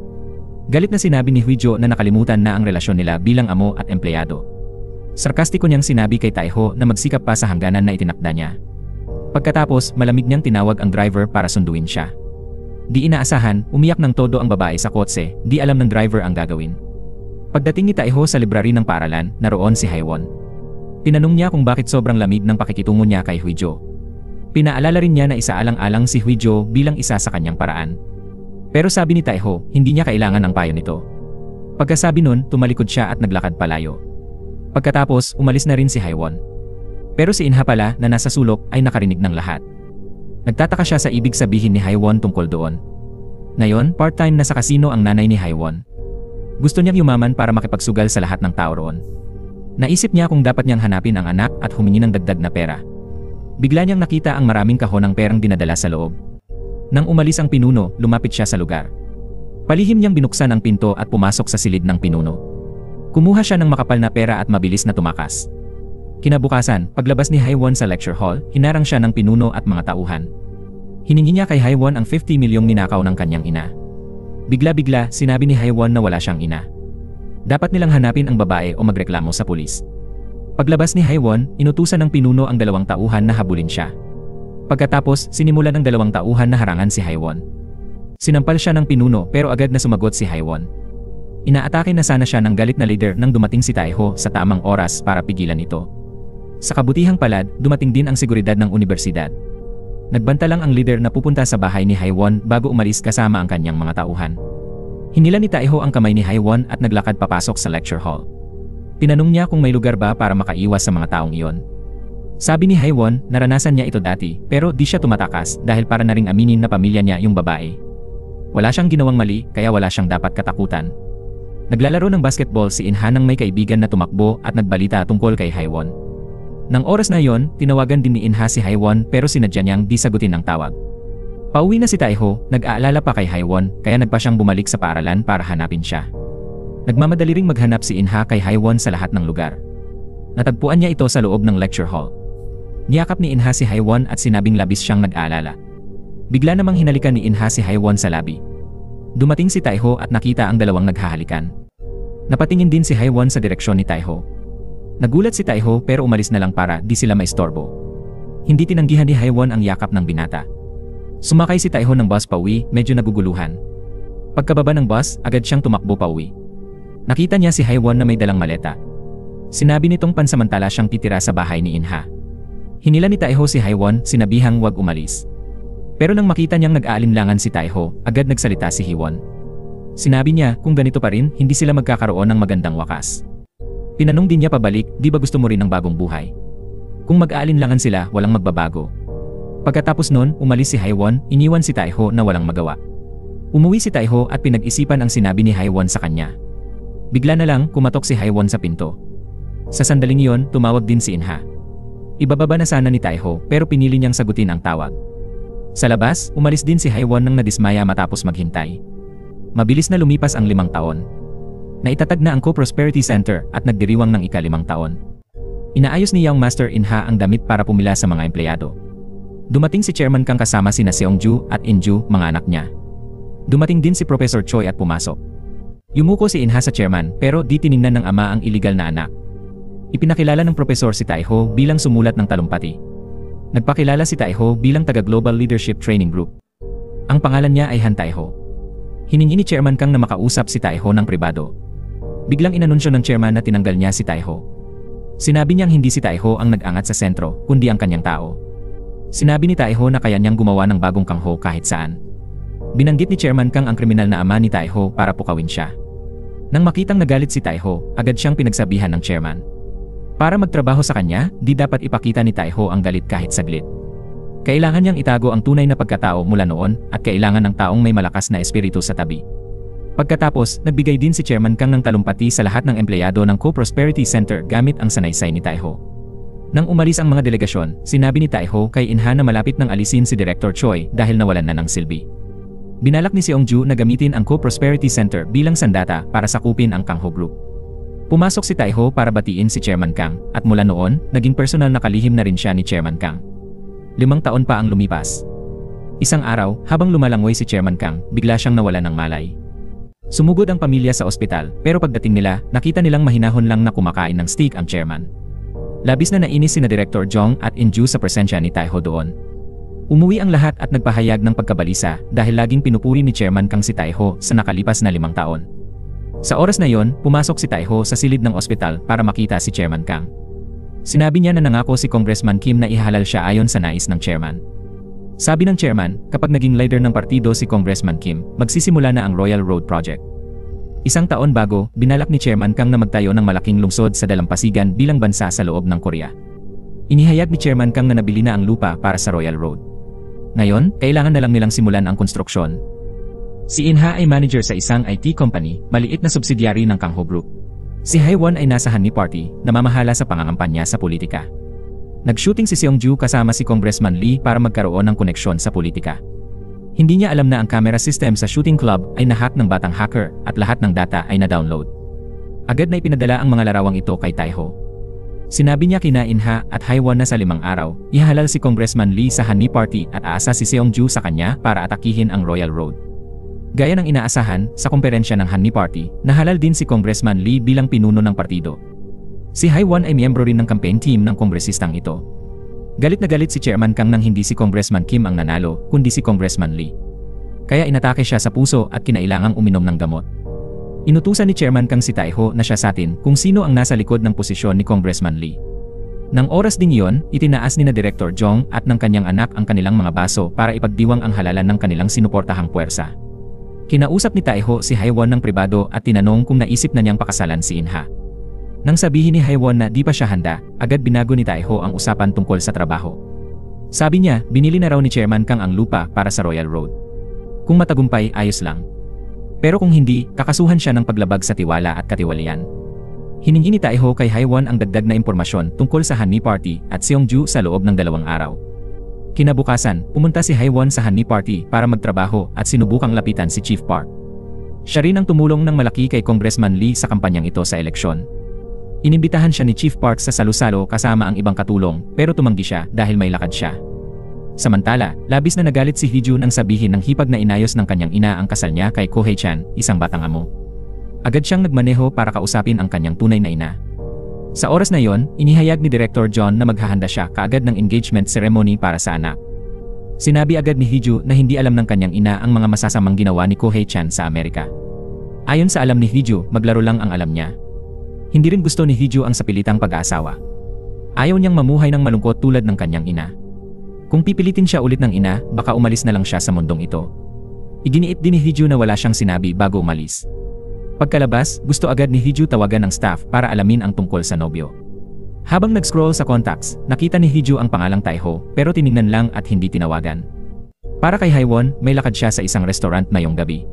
Galit na sinabi ni Huijo na nakalimutan na ang relasyon nila bilang amo at empleyado. Sarkastiko niyang sinabi kay Taiho na magsikap pa sa hangganan na itinakda niya. Pagkatapos, malamig niyang tinawag ang driver para sunduin siya. Di inaasahan, umiyak ng todo ang babae sa kotse, di alam ng driver ang gagawin. Pagdating ni Taiho sa library ng paaralan, naroon si Haiwon. Tinanong niya kung bakit sobrang lamig ng pakikitungo niya kay Huijo. Pinaalala rin niya na isaalang-alang si Huijo bilang isa sa kanyang paraan. Pero sabi ni Taiho, hindi niya kailangan ang payo nito. Pagkasabi nun, tumalikod siya at naglakad palayo. Pagkatapos, umalis na rin si Haiwon. Pero si Inha pala na nasa sulok ay nakarinig ng lahat. Nagtataka siya sa ibig sabihin ni Haiwon tungkol doon. Ngayon, part-time na sa kasino ang nanay ni Haiwon. Gusto niyang yumaman para makipagsugal sa lahat ng tao roon. Naisip niya kung dapat niyang hanapin ang anak at humingi ng dagdag na pera. Bigla niyang nakita ang maraming kahon ng perang dinadala sa loob. Nang umalis ang pinuno, lumapit siya sa lugar. Palihim niyang binuksan ang pinto at pumasok sa silid ng pinuno. Kumuha siya ng makapal na pera at mabilis na tumakas. Kinabukasan, paglabas ni Haiwon sa lecture hall, hinarang siya ng pinuno at mga tauhan. Hiningi niya kay Haiwon ang 50 milyong ninakaw ng kanyang ina. Bigla-bigla, sinabi ni Haiwon na wala siyang ina. Dapat nilang hanapin ang babae o magreklamo sa pulis. Paglabas ni Haiwon, inutusan ng pinuno ang dalawang tauhan na habulin siya. Pagkatapos, sinimulan ng dalawang tauhan na harangan si Haiwon. Sinampal siya ng pinuno pero agad na sumagot si Haiwon. Inaatake na sana siya ng galit na leader nang dumating si Taiho sa tamang oras para pigilan ito. Sa kabutihang palad, dumating din ang seguridad ng universidad. Nagbanta lang ang leader na pupunta sa bahay ni Haiwon bago umalis kasama ang kanyang mga tauhan. Hinila ni Taiho ang kamay ni Haiwon at naglakad papasok sa lecture hall. Tinanong niya kung may lugar ba para makaiwas sa mga taong iyon. Sabi ni Haiwon, naranasan niya ito dati pero di siya tumatakas dahil para na ring aminin na pamilya niya yung babae. Wala siyang ginawang mali kaya wala siyang dapat katakutan. Naglalaro ng basketball si Inha nang may kaibigan na tumakbo at nagbalita tungkol kay Haiwon. Nang oras na yon, tinawagan din ni Inha si Haiwon pero sinadya niyang di sagutin ang tawag. Pauwi na si Taiho, nag-aalala pa kay Haiwon kaya nagpa siyang bumalik sa paaralan para hanapin siya. Nagmamadali ring maghanap si Inha kay Haiwon sa lahat ng lugar. Natagpuan niya ito sa loob ng lecture hall. Niyakap ni Inha si Haiwon at sinabing labis siyang nag-aalala. Bigla namang hinalikan ni Inha si Haiwon sa labi. Dumating si Taiho at nakita ang dalawang naghahalikan. Napatingin din si Haiwon sa direksyon ni Taiho. Nagulat si Taiho pero umalis na lang para di sila maistorbo. Hindi tinanggihan ni Haiwon ang yakap ng binata. Sumakay si Taiho ng bus pauwi, medyo naguguluhan. Pagkababa ng bus, agad siyang tumakbo pauwi. Nakita niya si Haiwon na may dalang maleta. Sinabi nitong pansamantala siyang titira sa bahay ni Inha. Hinila ni Taiho si Haiwon, sinabihang wag umalis. Pero nang makita niyang nag-aalinlangan si Taiho, agad nagsalita si Haiwon. Sinabi niya kung ganito pa rin, hindi sila magkakaroon ng magandang wakas. Tinanong din niya pabalik, di ba gusto mo rin ng bagong buhay? Kung mag-aalinlangan sila, walang magbabago. Pagkatapos nun, umalis si Haiwon, iniwan si Taiho na walang magawa. Umuwi si Taiho at pinag-isipan ang sinabi ni Haiwon sa kanya. Bigla na lang, kumatok si Haiwon sa pinto. Sa sandaling iyon, tumawag din si Inha. Ibababa na sana ni Taiho pero pinili niyang sagutin ang tawag. Sa labas, umalis din si Haiwon nang nadismaya matapos maghintay. Mabilis na lumipas ang 5 taon. Naitatag na ang Co-Prosperity Center at nagdiriwang ng ika-5 taon. Inaayos ni Young Master Inha ang damit para pumila sa mga empleyado. Dumating si Chairman Kang kasama sina Seongju at Inju, mga anak niya. Dumating din si Professor Choi at pumasok. Yumuko si Inha sa chairman pero di tiningnan ng ama ang iligal na anak. Ipinakilala ng profesor si Taiho bilang sumulat ng talumpati. Nagpakilala si Taiho bilang taga-Global Leadership Training Group. Ang pangalan niya ay Han Taiho. Hiningi ni Chairman Kang na makausap si Taiho ng pribado. Biglang inanunsyo ng chairman na tinanggal niya si Taiho. Sinabi niyang hindi si Taiho ang nag-angat sa sentro, kundi ang kanyang tao. Sinabi ni Taiho na kaya niyang gumawa ng bagong Kangho kahit saan. Binanggit ni Chairman Kang ang kriminal na ama ni Taiho para pukawin siya. Nang makitang nagalit si Taiho, agad siyang pinagsabihan ng chairman. Para magtrabaho sa kanya, di dapat ipakita ni Taiho ang galit kahit saglit. Kailangan niyang itago ang tunay na pagkatao mula noon at kailangan ng taong may malakas na espiritu sa tabi. Pagkatapos, nagbigay din si Chairman Kang ng talumpati sa lahat ng empleyado ng Co-Prosperity Center gamit ang sanaysay ni Taiho. Nang umalis ang mga delegasyon, sinabi ni Taiho kay Inha na malapit nang alisin si Director Choi dahil nawalan na ng silbi. Binalak ni Seongju na gamitin ang Co-Prosperity Center bilang sandata para sakupin ang Kangho Group. Pumasok si Taiho para batiin si Chairman Kang at mula noon, naging personal na kalihim na rin siya ni Chairman Kang. 5 taon pa ang lumipas. Isang araw, habang lumalangoy si Chairman Kang, bigla siyang nawalan ng malay. Sumugod ang pamilya sa ospital pero pagdating nila, nakita nilang mahinahon lang na kumakain ng steak ang chairman. Labis na nainis sina Director Jong at Inju sa presensya ni Taiho doon. Umuwi ang lahat at nagpahayag ng pagkabalisa dahil laging pinupuri ni Chairman Kang si Taiho sa nakalipas na 5 taon. Sa oras na yon, pumasok si Taiho sa silid ng ospital para makita si Chairman Kang. Sinabi niya na nangako si Congressman Kim na ihalal siya ayon sa nais ng chairman. Sabi ng chairman, kapag naging leader ng partido si Congressman Kim, magsisimula na ang Royal Road Project. 1 taon bago, binalak ni Chairman Kang na magtayo ng malaking lungsod sa dalampasigan bilang bansa sa loob ng Korea. Inihayag ni Chairman Kang na nabili na ang lupa para sa Royal Road. Ngayon, kailangan na lang nilang simulan ang konstruksyon. Si Inha ay manager sa isang IT company, maliit na subsidiary ng Kangho Group. Si Haewon ay nasa Hanmi Party, namamahala sa pangangampanya sa politika. Nag-shooting si Seongju kasama si Congressman Lee para magkaroon ng koneksyon sa politika. Hindi niya alam na ang camera system sa shooting club ay nahack ng batang hacker at lahat ng data ay na-download. Agad na ipinadala ang mga larawang ito kay Taiho. Sinabi niya kina Inha at Haewon na sa 5 araw, ihahalal si Congressman Lee sa Hanmi Party at aasa si Seongju sa kanya para atakihin ang Royal Road. Gaya ng inaasahan, sa komperensya ng Hanmi Party, nahalal din si Congressman Lee bilang pinuno ng partido. Si Haewon ay miyembro rin ng campaign team ng kongresistang ito. Galit na galit si Chairman Kang nang hindi si Congressman Kim ang nanalo, kundi si Congressman Lee. Kaya inatake siya sa puso at kinailangang uminom ng gamot. Inutusan ni Chairman Kang si Taiho na siya satin kung sino ang nasa likod ng posisyon ni Congressman Lee. Nang oras ding iyon, itinaas ni na Director Jong at ng kanyang anak ang kanilang mga baso para ipagdiwang ang halalan ng kanilang sinuportahang puwersa. Kinausap ni Taiho si Haewon ng pribado at tinanong kung naisip na niyang pakasalan si Inha. Nang sabihin ni Haewon na di pa siya handa, agad binago ni Taiho ang usapan tungkol sa trabaho. Sabi niya, binili na raw ni Chairman Kang ang lupa para sa Royal Road. Kung matagumpay, ayos lang. Pero kung hindi, kakasuhan siya ng paglabag sa tiwala at katiwalian. Hiningi ni Taiho kay Haewon ang dagdag na impormasyon tungkol sa Hanmi Party at Seongju sa loob ng 2 araw. Kinabukasan, pumunta si Haewon sa Hanmi Party para magtrabaho at sinubukang lapitan si Chief Park. Siya rin ang tumulong ng malaki kay Congressman Lee sa kampanyang ito sa eleksyon. Inimbitahan siya ni Chief Park sa salo-salo kasama ang ibang katulong pero tumanggi siya dahil may lakad siya. Samantala, labis na nagalit si Hee-ju nang sabihin ng hipag na inayos ng kanyang ina ang kasal niya kay Ko Hae-chan, isang batang amo. Agad siyang nagmaneho para kausapin ang kanyang tunay na ina. Sa oras na yon, inihayag ni Director John na maghahanda siya kaagad ng engagement ceremony para sa anak. Sinabi agad ni Hee-ju na hindi alam ng kanyang ina ang mga masasamang ginawa ni Ko Hae-chan sa Amerika. Ayon sa alam ni Hee-ju, maglaro lang ang alam niya. Hindi rin gusto ni Hee-ju ang sapilitang pag-aasawa. Ayaw niyang mamuhay ng malungkot tulad ng kanyang ina. Kung pipilitin siya ulit ng ina, baka umalis na lang siya sa mundong ito. Iginiit din ni Hee-ju na wala siyang sinabi bago umalis. Pagkalabas, gusto agad ni Hee-ju tawagan ng staff para alamin ang tungkol sa nobyo. Habang nag-scroll sa contacts, nakita ni Hee-ju ang pangalang Taiho pero tinignan lang at hindi tinawagan. Para kay Haewon, may lakad siya sa isang restaurant ngayong gabi.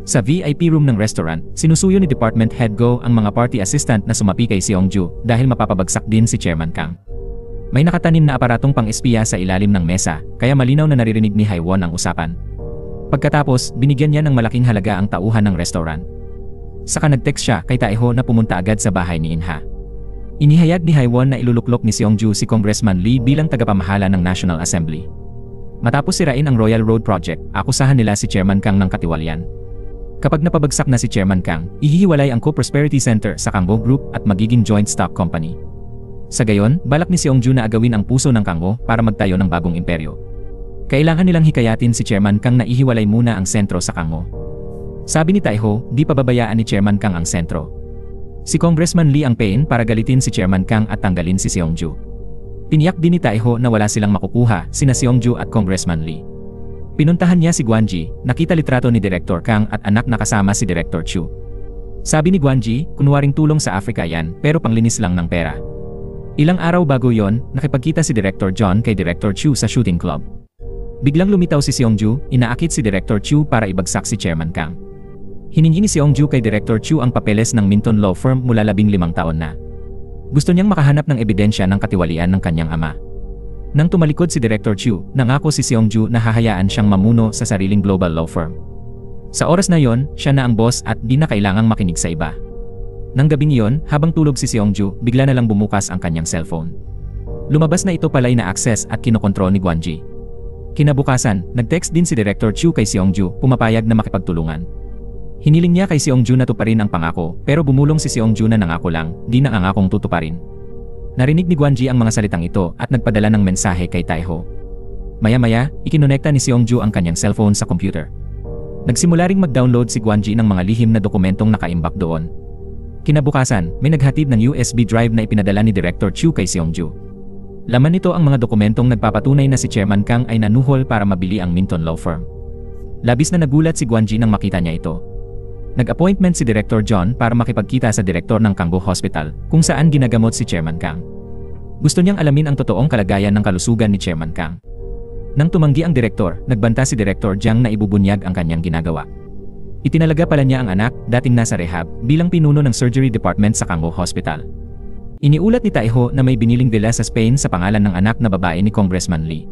Sa VIP room ng restaurant, sinusuyo ni Department Head Go ang mga party assistant na sumapi kay Seongju dahil mapapabagsak din si Chairman Kang. May nakatanim na aparatong pang-espiya sa ilalim ng mesa, kaya malinaw na naririnig ni Haewon ang usapan. Pagkatapos, binigyan niya ng malaking halaga ang tauhan ng restaurant. Saka nag-text siya kay Taiho na pumunta agad sa bahay ni Inha. Inihayag ni Haiwon na iluluklok ni Seongju si Congressman Lee bilang tagapamahala ng National Assembly. Matapos sirain ang Royal Road Project, akusahan nila si Chairman Kang ng katiwalian. Kapag napabagsak na si Chairman Kang, ihihiwalay ang Co-Prosperity Center sa Kangho Group at magiging joint stock company. Sa gayon, balak ni Seongju na agawin ang puso ng Kangho para magtayo ng bagong imperyo. Kailangan nilang hikayatin si Chairman Kang na ihiwalay muna ang sentro sa Kangho. Sabi ni Taiho, di pababayaan ni Chairman Kang ang sentro. Si Congressman Lee ang pain para galitin si Chairman Kang at tanggalin si Seongju. Tiniyak din ni Taiho na wala silang makukuha sina Seongju at Congressman Lee. Pinuntahan niya si Gwanji, nakita litrato ni Director Kang at anak na kasama si Director Chu. Sabi ni Gwanji, kunwaring tulong sa Africa yan pero panglinis lang ng pera. Ilang araw bago yon, nakipagkita si Director John kay Director Chu sa shooting club. Biglang lumitaw si Seongju, inaakit si Director Chu para ibagsak si Chairman Kang. Hiningi ni Seongju kay Director Chu ang papeles ng Minton Law Firm mula 15 taon na. Gusto niyang makahanap ng ebidensya ng katiwalian ng kanyang ama. Nang tumalikod si Director Chu, nangako si Seongju na hahayaan siyang mamuno sa sariling global law firm. Sa oras na yon, siya na ang boss at di na kailangang makinig sa iba. Nang gabing yon, habang tulog si Seongju, bigla na lang bumukas ang kanyang cellphone. Lumabas na ito pala'y na access at kinokontrol ni Gwanji. Kinabukasan, nag-text din si Director Chu kay Seongju, pumapayag na makipagtulungan. Hiniling niya kay Seongju na tuparin ang pangako, pero bumulong si Seongju na nangako lang, di na angakong tutuparin. Narinig ni Gwanji ang mga salitang ito at nagpadala ng mensahe kay Taiho. Maya-maya, ikinonekta ni Seongju ang kanyang cellphone sa computer. Nagsimula ring mag-download si Gwanji ng mga lihim na dokumentong nakaimbak doon. Kinabukasan, may naghatid ng USB drive na ipinadala ni Director Chu kay Seongju. Laman nito ang mga dokumentong nagpapatunay na si Chairman Kang ay nanuhol para mabili ang Minton Law Firm. Labis na nagulat si Gwanji nang makita niya ito. Nag-appointment si Director John para makipagkita sa direktor ng Kangho Hospital, kung saan ginagamot si Chairman Kang. Gusto niyang alamin ang totoong kalagayan ng kalusugan ni Chairman Kang. Nang tumanggi ang direktor, nagbanta si Director Jiang na ibubunyag ang kanyang ginagawa. Itinalaga pala niya ang anak, dating nasa rehab, bilang pinuno ng surgery department sa Kangho Hospital. Iniulat ni Taiho na may biniling villa sa Spain sa pangalan ng anak na babae ni Congressman Lee.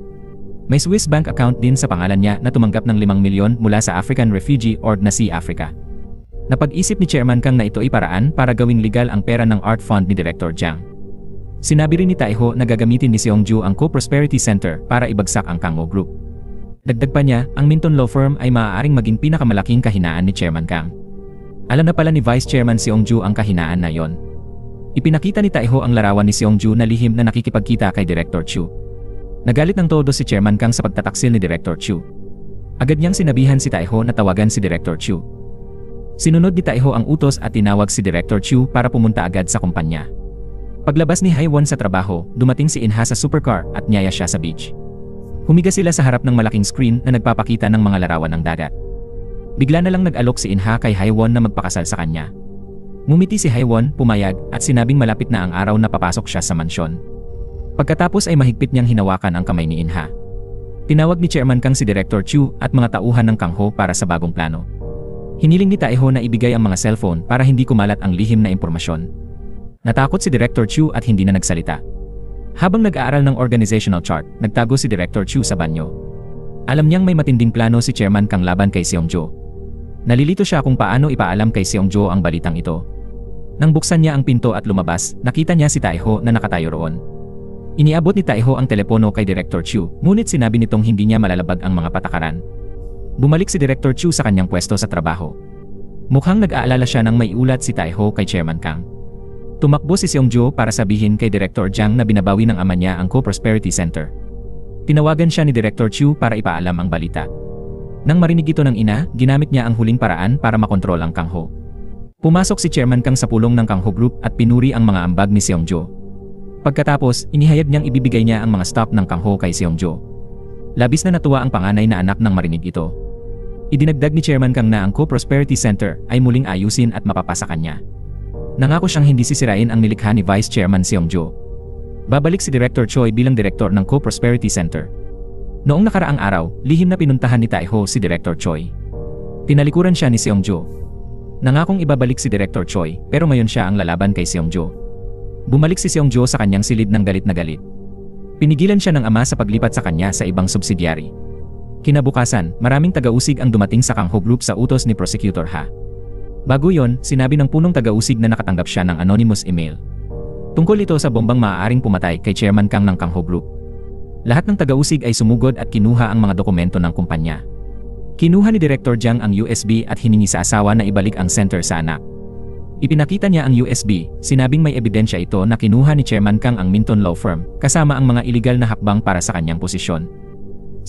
May Swiss bank account din sa pangalan niya na tumanggap ng 5 milyon mula sa African Refugee Org na Sea Africa. Napag-isip ni Chairman Kang na ito ay paraan para gawing legal ang pera ng art fund ni Director Jiang. Sinabi rin ni Taiho na gagamitin ni Seongju ang Co-Prosperity Center para ibagsak ang Kangho Group. Dagdag pa niya, ang Minton Law Firm ay maaaring maging pinakamalaking kahinaan ni Chairman Kang. Alam na pala ni Vice Chairman Seongju ang kahinaan na yon. Ipinakita ni Taiho ang larawan ni Seongju na lihim na nakikipagkita kay Director Chu. Nagalit ng todo si Chairman Kang sa pagtataksil ni Director Chu. Agad niyang sinabihan si Taiho na tawagan si Director Chu. Sinunod ni Taiho ang utos at tinawag si Director Chu para pumunta agad sa kumpanya. Paglabas ni Haiwon sa trabaho, dumating si Inha sa supercar at niyaya siya sa beach. Humiga sila sa harap ng malaking screen na nagpapakita ng mga larawan ng dagat. Bigla na lang nag-alok si Inha kay Haiwon na magpakasal sa kanya. Ngumiti si Haiwon, pumayag, at sinabing malapit na ang araw na papasok siya sa mansyon. Pagkatapos ay mahigpit niyang hinawakan ang kamay ni Inha. Tinawag ni Chairman Kang si Director Chu at mga tauhan ng Kangho para sa bagong plano. Hiniling ni Taiho na ibigay ang mga cellphone para hindi kumalat ang lihim na impormasyon. Natakot si Director Chu at hindi na nagsalita. Habang nag-aaral ng organizational chart, nagtago si Director Chu sa banyo. Alam niyang may matinding plano si Chairman Kang laban kay Seongjo. Nalilito siya kung paano ipaalam kay Seongjo ang balitang ito. Nang buksan niya ang pinto at lumabas, nakita niya si Taiho na nakatayo roon. Iniabot ni Taiho ang telepono kay Director Chu, ngunit sinabi nitong hindi niya malalabag ang mga patakaran. Bumalik si Director Chu sa kanyang pwesto sa trabaho. Mukhang nag-aalala siya nang may ulat si Taiho kay Chairman Kang. Tumakbo si Seongjo para sabihin kay Director Jiang na binabawi ng ama niya ang Co-Prosperity Center. Tinawagan siya ni Director Chu para ipaalam ang balita. Nang marinig ito ng ina, ginamit niya ang huling paraan para makontrol ang Kangho. Pumasok si Chairman Kang sa pulong ng Kangho Group at pinuri ang mga ambag ni Seongjo. Pagkatapos, inihayag niyang ibibigay niya ang mga stock ng Kangho kay Seongjo. Labis na natuwa ang panganay na anak nang marinig ito. Idinagdag ni Chairman Kang na ang Co-Prosperity Center ay muling ayusin at mapapasa kanya. Nangako siyang hindi sisirain ang nilikha ni Vice Chairman Seongjo. Babalik si Director Choi bilang direktor ng Co-Prosperity Center. Noong nakaraang araw, lihim na pinuntahan ni Taiho si Director Choi. Tinalikuran siya ni Seongjo. Nangakong ibabalik si Director Choi, pero ngayon siya ang lalaban kay Seongjo. Bumalik si Seongjo sa kanyang silid ng galit na galit. Pinigilan siya ng ama sa paglipat sa kanya sa ibang subsidiary. Kinabukasan, maraming taga-usig ang dumating sa Kangho Group sa utos ni Prosecutor Ha. Bago yon, sinabi ng punong taga-usig na nakatanggap siya ng anonymous email. Tungkol ito sa bombang maaaring pumatay kay Chairman Kang ng Kangho Group. Lahat ng taga-usig ay sumugod at kinuha ang mga dokumento ng kumpanya. Kinuha ni Director Jiang ang USB at hiningi sa asawa na ibalik ang center sa anak. Ipinakita niya ang USB, sinabing may ebidensya ito na kinuha ni Chairman Kang ang Minton Law Firm, kasama ang mga iligal na hakbang para sa kanyang posisyon.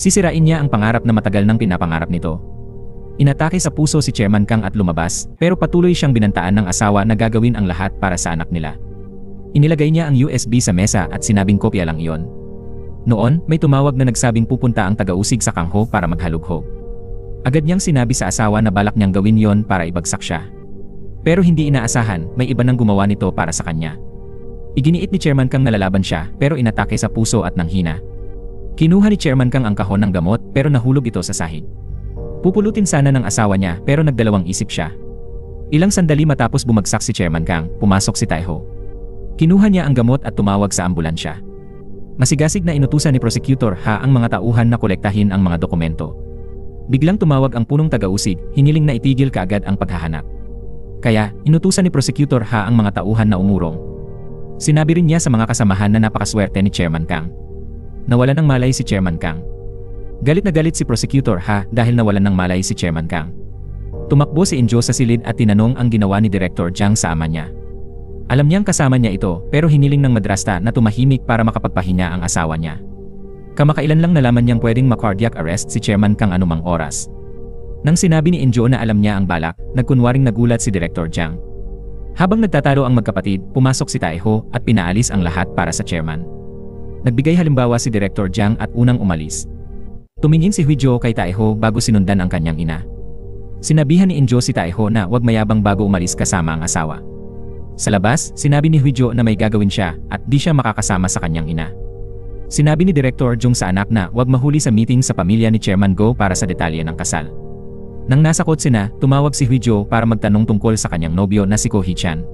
Sisirain niya ang pangarap na matagal nang pinapangarap nito. Inatake sa puso si Chairman Kang at lumabas, pero patuloy siyang binantaan ng asawa na gagawin ang lahat para sa anak nila. Inilagay niya ang USB sa mesa at sinabing kopya lang iyon. Noon, may tumawag na nagsabing pupunta ang taga-usig sa Kangho para maghalughog. Agad niyang sinabi sa asawa na balak niyang gawin yon para ibagsak siya. Pero hindi inaasahan, may iba nang gumawa nito para sa kanya. Iginiit ni Chairman Kang na lalaban siya, pero inatake sa puso at nanghina. Kinuha ni Chairman Kang ang kahon ng gamot, pero nahulog ito sa sahig. Pupulutin sana ng asawa niya, pero nagdalawang isip siya. Ilang sandali matapos bumagsak si Chairman Kang, pumasok si Taiho. Kinuha niya ang gamot at tumawag sa ambulansya. Masigasig na inutusan ni Prosecutor Ha ang mga tauhan na kolektahin ang mga dokumento. Biglang tumawag ang punong taga-usig, hiniling na itigil kaagad ang paghahanap. Kaya, inutusan ni Prosecutor Ha ang mga tauhan na umurong. Sinabi rin niya sa mga kasamahan na napakaswerte ni Chairman Kang. Nawalan ng malay si Chairman Kang. Galit na galit si Prosecutor Ha dahil nawalan ng malay si Chairman Kang. Tumakbo si Injo sa silid at tinanong ang ginawa ni Director Jiang sa ama niya. Alam niyang kasama niya ito, pero hiniling ng madrasta na tumahimik para makapagpahinga ang asawa niya. Kamakailan lang nalaman niyang pwedeng ma-cardiac arrest si Chairman Kang anumang oras. Nang sinabi ni Injo na alam niya ang balak, nagkunwaring nagulat si Director Jiang. Habang nagtatalo ang magkapatid, pumasok si Taiho at pinaalis ang lahat para sa chairman. Nagbigay halimbawa si Director Jiang at unang umalis. Tumingin si Huijo kay Taiho bago sinundan ang kanyang ina. Sinabihan ni Injo si Taiho na huwag mayabang bago umalis kasama ang asawa. Sa labas, sinabi ni Huijo na may gagawin siya at di siya makakasama sa kanyang ina. Sinabi ni Director Jung sa anak na huwag mahuli sa meeting sa pamilya ni Chairman Go para sa detalye ng kasal. Nang nasa kotse na, tumawag si Huijo para magtanong tungkol sa kanyang nobyo na si Ko Hee-chan.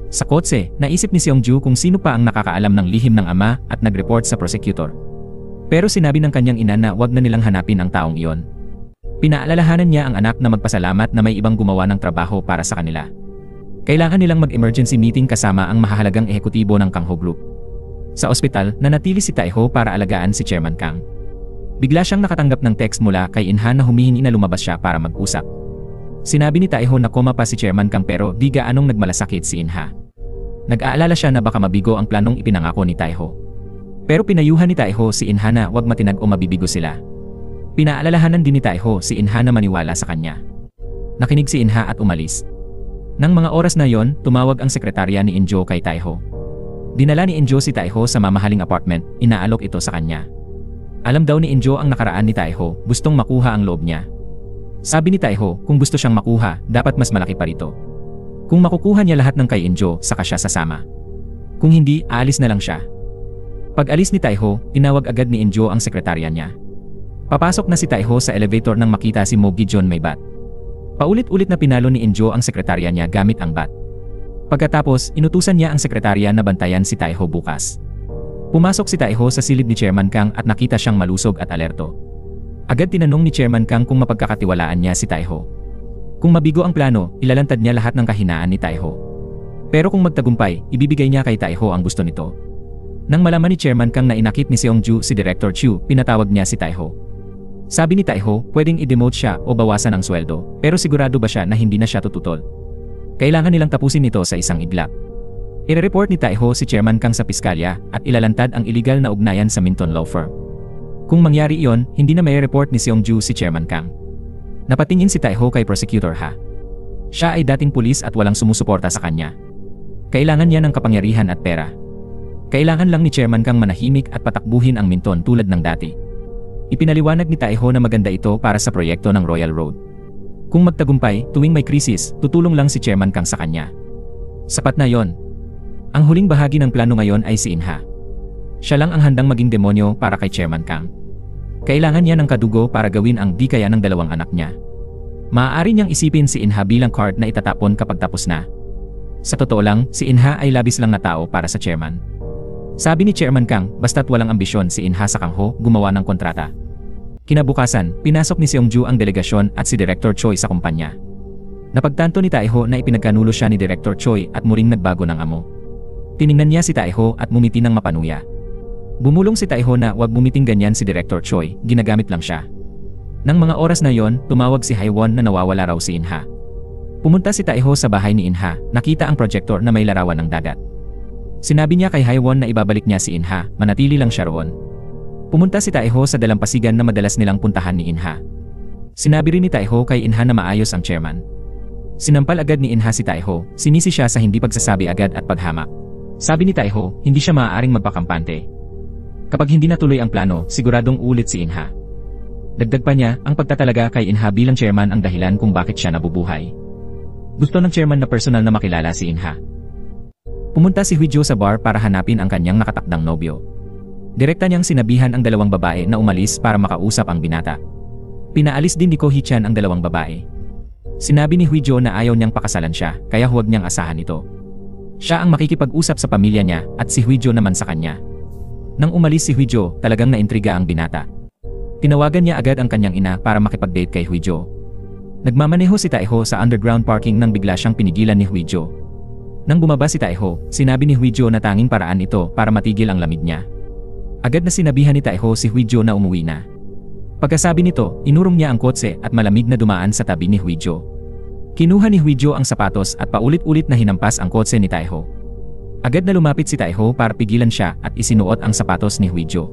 Sa kotse, naisip ni Seongju kung sino pa ang nakakaalam ng lihim ng ama at nag-report sa prosecutor. Pero sinabi ng kanyang ina na huwag na nilang hanapin ang taong iyon. Pinaalalahanan niya ang anak na magpasalamat na may ibang gumawa ng trabaho para sa kanila. Kailangan nilang mag-emergency meeting kasama ang mahahalagang ehekutibo ng Kangho Group. Sa ospital, nanatili si Taiho para alagaan si Chairman Kang. Bigla siyang nakatanggap ng text mula kay Inha na humihingi na lumabas siya para mag-usap. Sinabi ni Taiho na koma pa si Chairman Kang pero di gaanong nagmalasakit si Inha. Nag-aalala siya na baka mabigo ang planong ipinangako ni Taiho. Pero pinayuhan ni Taiho si Inha na huwag matinag o mabibigo sila. Pinaalalahanan din ni Taiho si Inha na maniwala sa kanya. Nakinig si Inha at umalis. Nang mga oras na yon, tumawag ang sekretarya ni Injo kay Taiho. Dinala ni Injo si Taiho sa mamahaling apartment, inaalok ito sa kanya. Alam daw ni Injo ang nakaraan ni Taiho, gustong makuha ang loob niya. Sabi ni Taiho, kung gusto siyang makuha, dapat mas malaki pa rito. Kung makukuha niya lahat ng kay Injo, saka siya sasama. Kung hindi, aalis na lang siya. Pag alis ni Taiho, tinawag agad ni Injo ang sekretarya niya. Papasok na si Taiho sa elevator nang makita si Mo Gi-jeon may bat. Paulit-ulit na pinalo ni Injo ang sekretarya niya gamit ang bat. Pagkatapos, inutusan niya ang sekretarya na bantayan si Taiho bukas. Pumasok si Taiho sa silid ni Chairman Kang at nakita siyang malusog at alerto. Agad tinanong ni Chairman Kang kung mapagkakatiwalaan niya si Taiho. Kung mabigo ang plano, ilalantad niya lahat ng kahinaan ni Taiho. Pero kung magtagumpay, ibibigay niya kay Taiho ang gusto nito. Nang malaman ni Chairman Kang na inakit ni Seongju si Director Chu, pinatawag niya si Taiho. Sabi ni Taiho, pwedeng i-demote siya o bawasan ang sweldo, pero sigurado ba siya na hindi na siya tututol? Kailangan nilang tapusin ito sa isang iglap. I-report ni Taiho si Chairman Kang sa piskalya at ilalantad ang illegal na ugnayan sa Minton Law Firm. Kung mangyari iyon, hindi na may report ni Seongju si Chairman Kang. Napatingin si Taiho kay Prosecutor Ha. Siya ay dating pulis at walang sumusuporta sa kanya. Kailangan niya ng kapangyarihan at pera. Kailangan lang ni Chairman Kang manahimik at patakbuhin ang Minton tulad ng dati. Ipinaliwanag ni Taiho na maganda ito para sa proyekto ng Royal Road. Kung magtagumpay, tuwing may krisis, tutulong lang si Chairman Kang sa kanya. Sapat na yon. Ang huling bahagi ng plano ngayon ay si Inha. Siya lang ang handang maging demonyo para kay Chairman Kang. Kailangan niya ng kadugo para gawin ang di kaya ng dalawang anak niya. Maaari niyang isipin si Inha bilang card na itatapon kapag tapos na. Sa totoo lang, si Inha ay labis lang na tao para sa chairman. Sabi ni Chairman Kang, basta't walang ambisyon si Inha sa Kangho, gumawa ng kontrata. Kinabukasan, pinasok ni Seongju ang delegasyon at si Director Choi sa kumpanya. Napagtanto ni Taiho na ipinagkanulo siya ni Director Choi at muring nagbago ng amo. Tiningnan niya si Taeho at ngumiti ng mapanuya. Bumulong si Taeho na wag mumiting ganyan si Director Choi, ginagamit lang siya. Nang mga oras na yon, tumawag si Haiwon na nawawala raw si Inha. Pumunta si Taeho sa bahay ni Inha, nakita ang projector na may larawan ng dagat. Sinabi niya kay Haiwon na ibabalik niya si Inha, manatili lang siya roon. Pumunta si Taeho sa dalampasigan na madalas nilang puntahan ni Inha. Sinabi rin ni Taeho kay Inha na maayos ang chairman. Sinampal agad ni Inha si Taeho, sinisi siya sa hindi pagsasabi agad at paghamak. Sabi ni Taeho, hindi siya maaaring magpakampante. Kapag hindi natuloy ang plano, siguradong ulit si Inha. Dagdag pa niya, ang pagtatalaga kay Inha bilang chairman ang dahilan kung bakit siya nabubuhay. Gusto ng chairman na personal na makilala si Inha. Pumunta si Huijo sa bar para hanapin ang kanyang nakatakdang nobyo. Direkta niyang sinabihan ang dalawang babae na umalis para makausap ang binata. Pinaalis din ni Ko Hee-chan ang dalawang babae. Sinabi ni Huijo na ayaw niyang pakasalan siya, kaya huwag niyang asahan ito. Siya ang makikipag-usap sa pamilya niya at si Huijo naman sa kanya. Nang umalis si Huijo, talagang naintriga ang binata. Tinawagan niya agad ang kanyang ina para makipag-date kay Huijo. Nagmamaneho si Taeho sa underground parking nang bigla siyang pinigilan ni Huijo. Nang bumaba si Taeho, sinabi ni Huijo na tanging paraan ito para matigil ang lamig niya. Agad na sinabihan ni Taeho si Huijo na umuwi na. Pagkasabi nito, inurong niya ang kotse at malamig na dumaan sa tabi ni Huijo. Kinuha ni Huijo ang sapatos at paulit-ulit na hinampas ang kotse ni Taeho. Agad na lumapit si Taeho para pigilan siya at isinuot ang sapatos ni Huijo.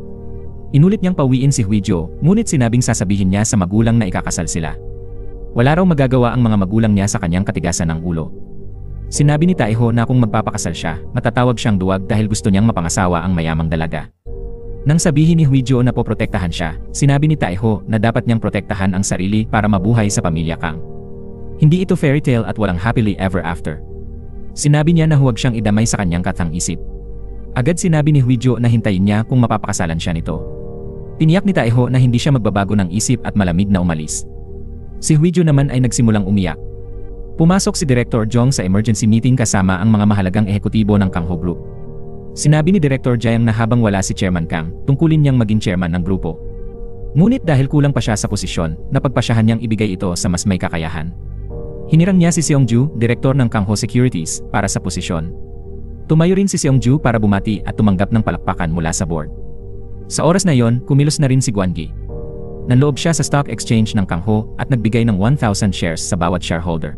Inulit niyang pauwiin si Huijo, ngunit sinabing sasabihin niya sa magulang na ikakasal sila. Wala raw magagawa ang mga magulang niya sa kanyang katigasan ng ulo. Sinabi ni Taeho na kung magpapakasal siya, matatawag siyang duwag dahil gusto niyang mapangasawa ang mayamang dalaga. Nang sabihin ni Huijo na poprotektahan siya, sinabi ni Taeho na dapat niyang protektahan ang sarili para mabuhay sa pamilya Kang. Hindi ito fairy tale at walang happily ever after. Sinabi niya na huwag siyang idamay sa kanyang katang-isip. Agad sinabi ni Huijo na hintayin niya kung mapapakasalan siya nito. Tiniyak ni Taeho na hindi siya magbabago ng isip at malamig na umalis. Si Huijo naman ay nagsimulang umiyak. Pumasok si Director Jong sa emergency meeting kasama ang mga mahalagang ehekutibo ng Kangho Group. Sinabi ni Director Jayang na habang wala si Chairman Kang, tungkulin niyang maging chairman ng grupo. Ngunit dahil kulang pa siya sa posisyon, napagpasyahan niyang ibigay ito sa mas may kakayahan. Hinirang niya si Seongju, Direktor ng Kangho Securities, para sa posisyon. Tumayo rin si Seongju para bumati at tumanggap ng palakpakan mula sa board. Sa oras na yon, kumilos na rin si Gwangi. Nanloob siya sa stock exchange ng Kangho at nagbigay ng 1,000 shares sa bawat shareholder.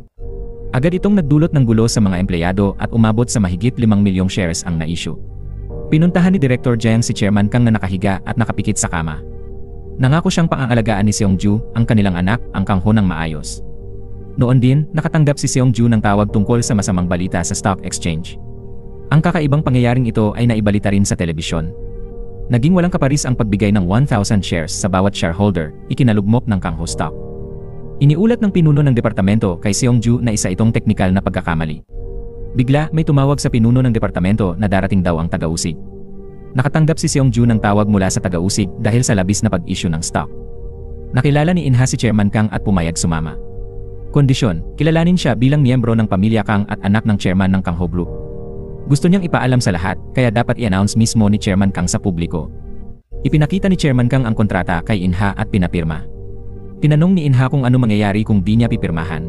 Agad itong nagdulot ng gulo sa mga empleyado at umabot sa mahigit 5 milyong shares ang na-issue. Pinuntahan ni Director Jayang si Chairman Kang na nakahiga at nakapikit sa kama. Nangako siyang pangangalagaan ni Seongju, ang kanilang anak, ang Kangho ng maayos. Noon din, nakatanggap si Seongju ng tawag tungkol sa masamang balita sa stock exchange. Ang kakaibang pangyayaring ito ay naibalita rin sa telebisyon. Naging walang kaparis ang pagbigay ng 1,000 shares sa bawat shareholder, ikinalugmok ng Kangho stock. Iniulat ng pinuno ng departamento kay Seongju na isa itong teknikal na pagkakamali. Bigla, may tumawag sa pinuno ng departamento na darating daw ang taga-usig. Nakatanggap si Seongju ng tawag mula sa taga-usig dahil sa labis na pag-issue ng stock. Nakilala ni Inha si Chairman Kang at pumayag sumama. Kondisyon, kilalanin siya bilang miyembro ng pamilya Kang at anak ng chairman ng Kangho Group. Gusto niyang ipaalam sa lahat, kaya dapat i-announce mismo ni Chairman Kang sa publiko. Ipinakita ni Chairman Kang ang kontrata kay Inha at pinapirma. Tinanong ni Inha kung ano mangyayari kung di niya pipirmahan.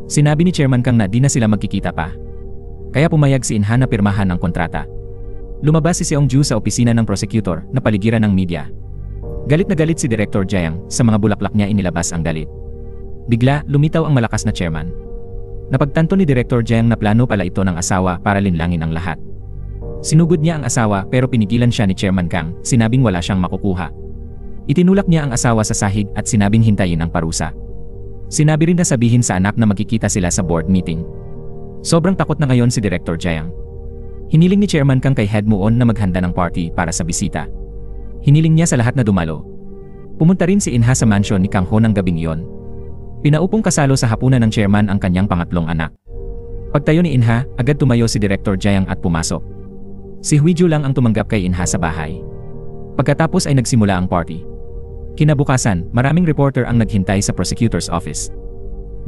Sinabi ni Chairman Kang na di na sila magkikita pa. Kaya pumayag si Inha na pirmahan ang kontrata. Lumabas si Seongju sa opisina ng prosecutor na paligiran ng media. Galit na galit si Director Jayang, sa mga bulaklak niya inilabas ang galit. Bigla, lumitaw ang malakas na chairman. Napagtanto ni Director Jayang na plano pala ito ng asawa para linlangin ang lahat. Sinugod niya ang asawa pero pinigilan siya ni Chairman Kang, sinabing wala siyang makukuha. Itinulak niya ang asawa sa sahig at sinabing hintayin ang parusa. Sinabi rin na sabihin sa anak na magkikita sila sa board meeting. Sobrang takot na ngayon si Director Jayang. Hiniling ni Chairman Kang kay Head Muon na maghanda ng party para sa bisita. Hiniling niya sa lahat na dumalo. Pumunta rin si Inha sa mansion ni Kangho ng gabing iyon. Pinaupong kasalo sa hapunan ng chairman ang kanyang pangatlong anak. Pagtayo ni Inha, agad tumayo si Director Jayang at pumasok. Si Huijo lang ang tumanggap kay Inha sa bahay. Pagkatapos ay nagsimula ang party. Kinabukasan, maraming reporter ang naghintay sa prosecutor's office.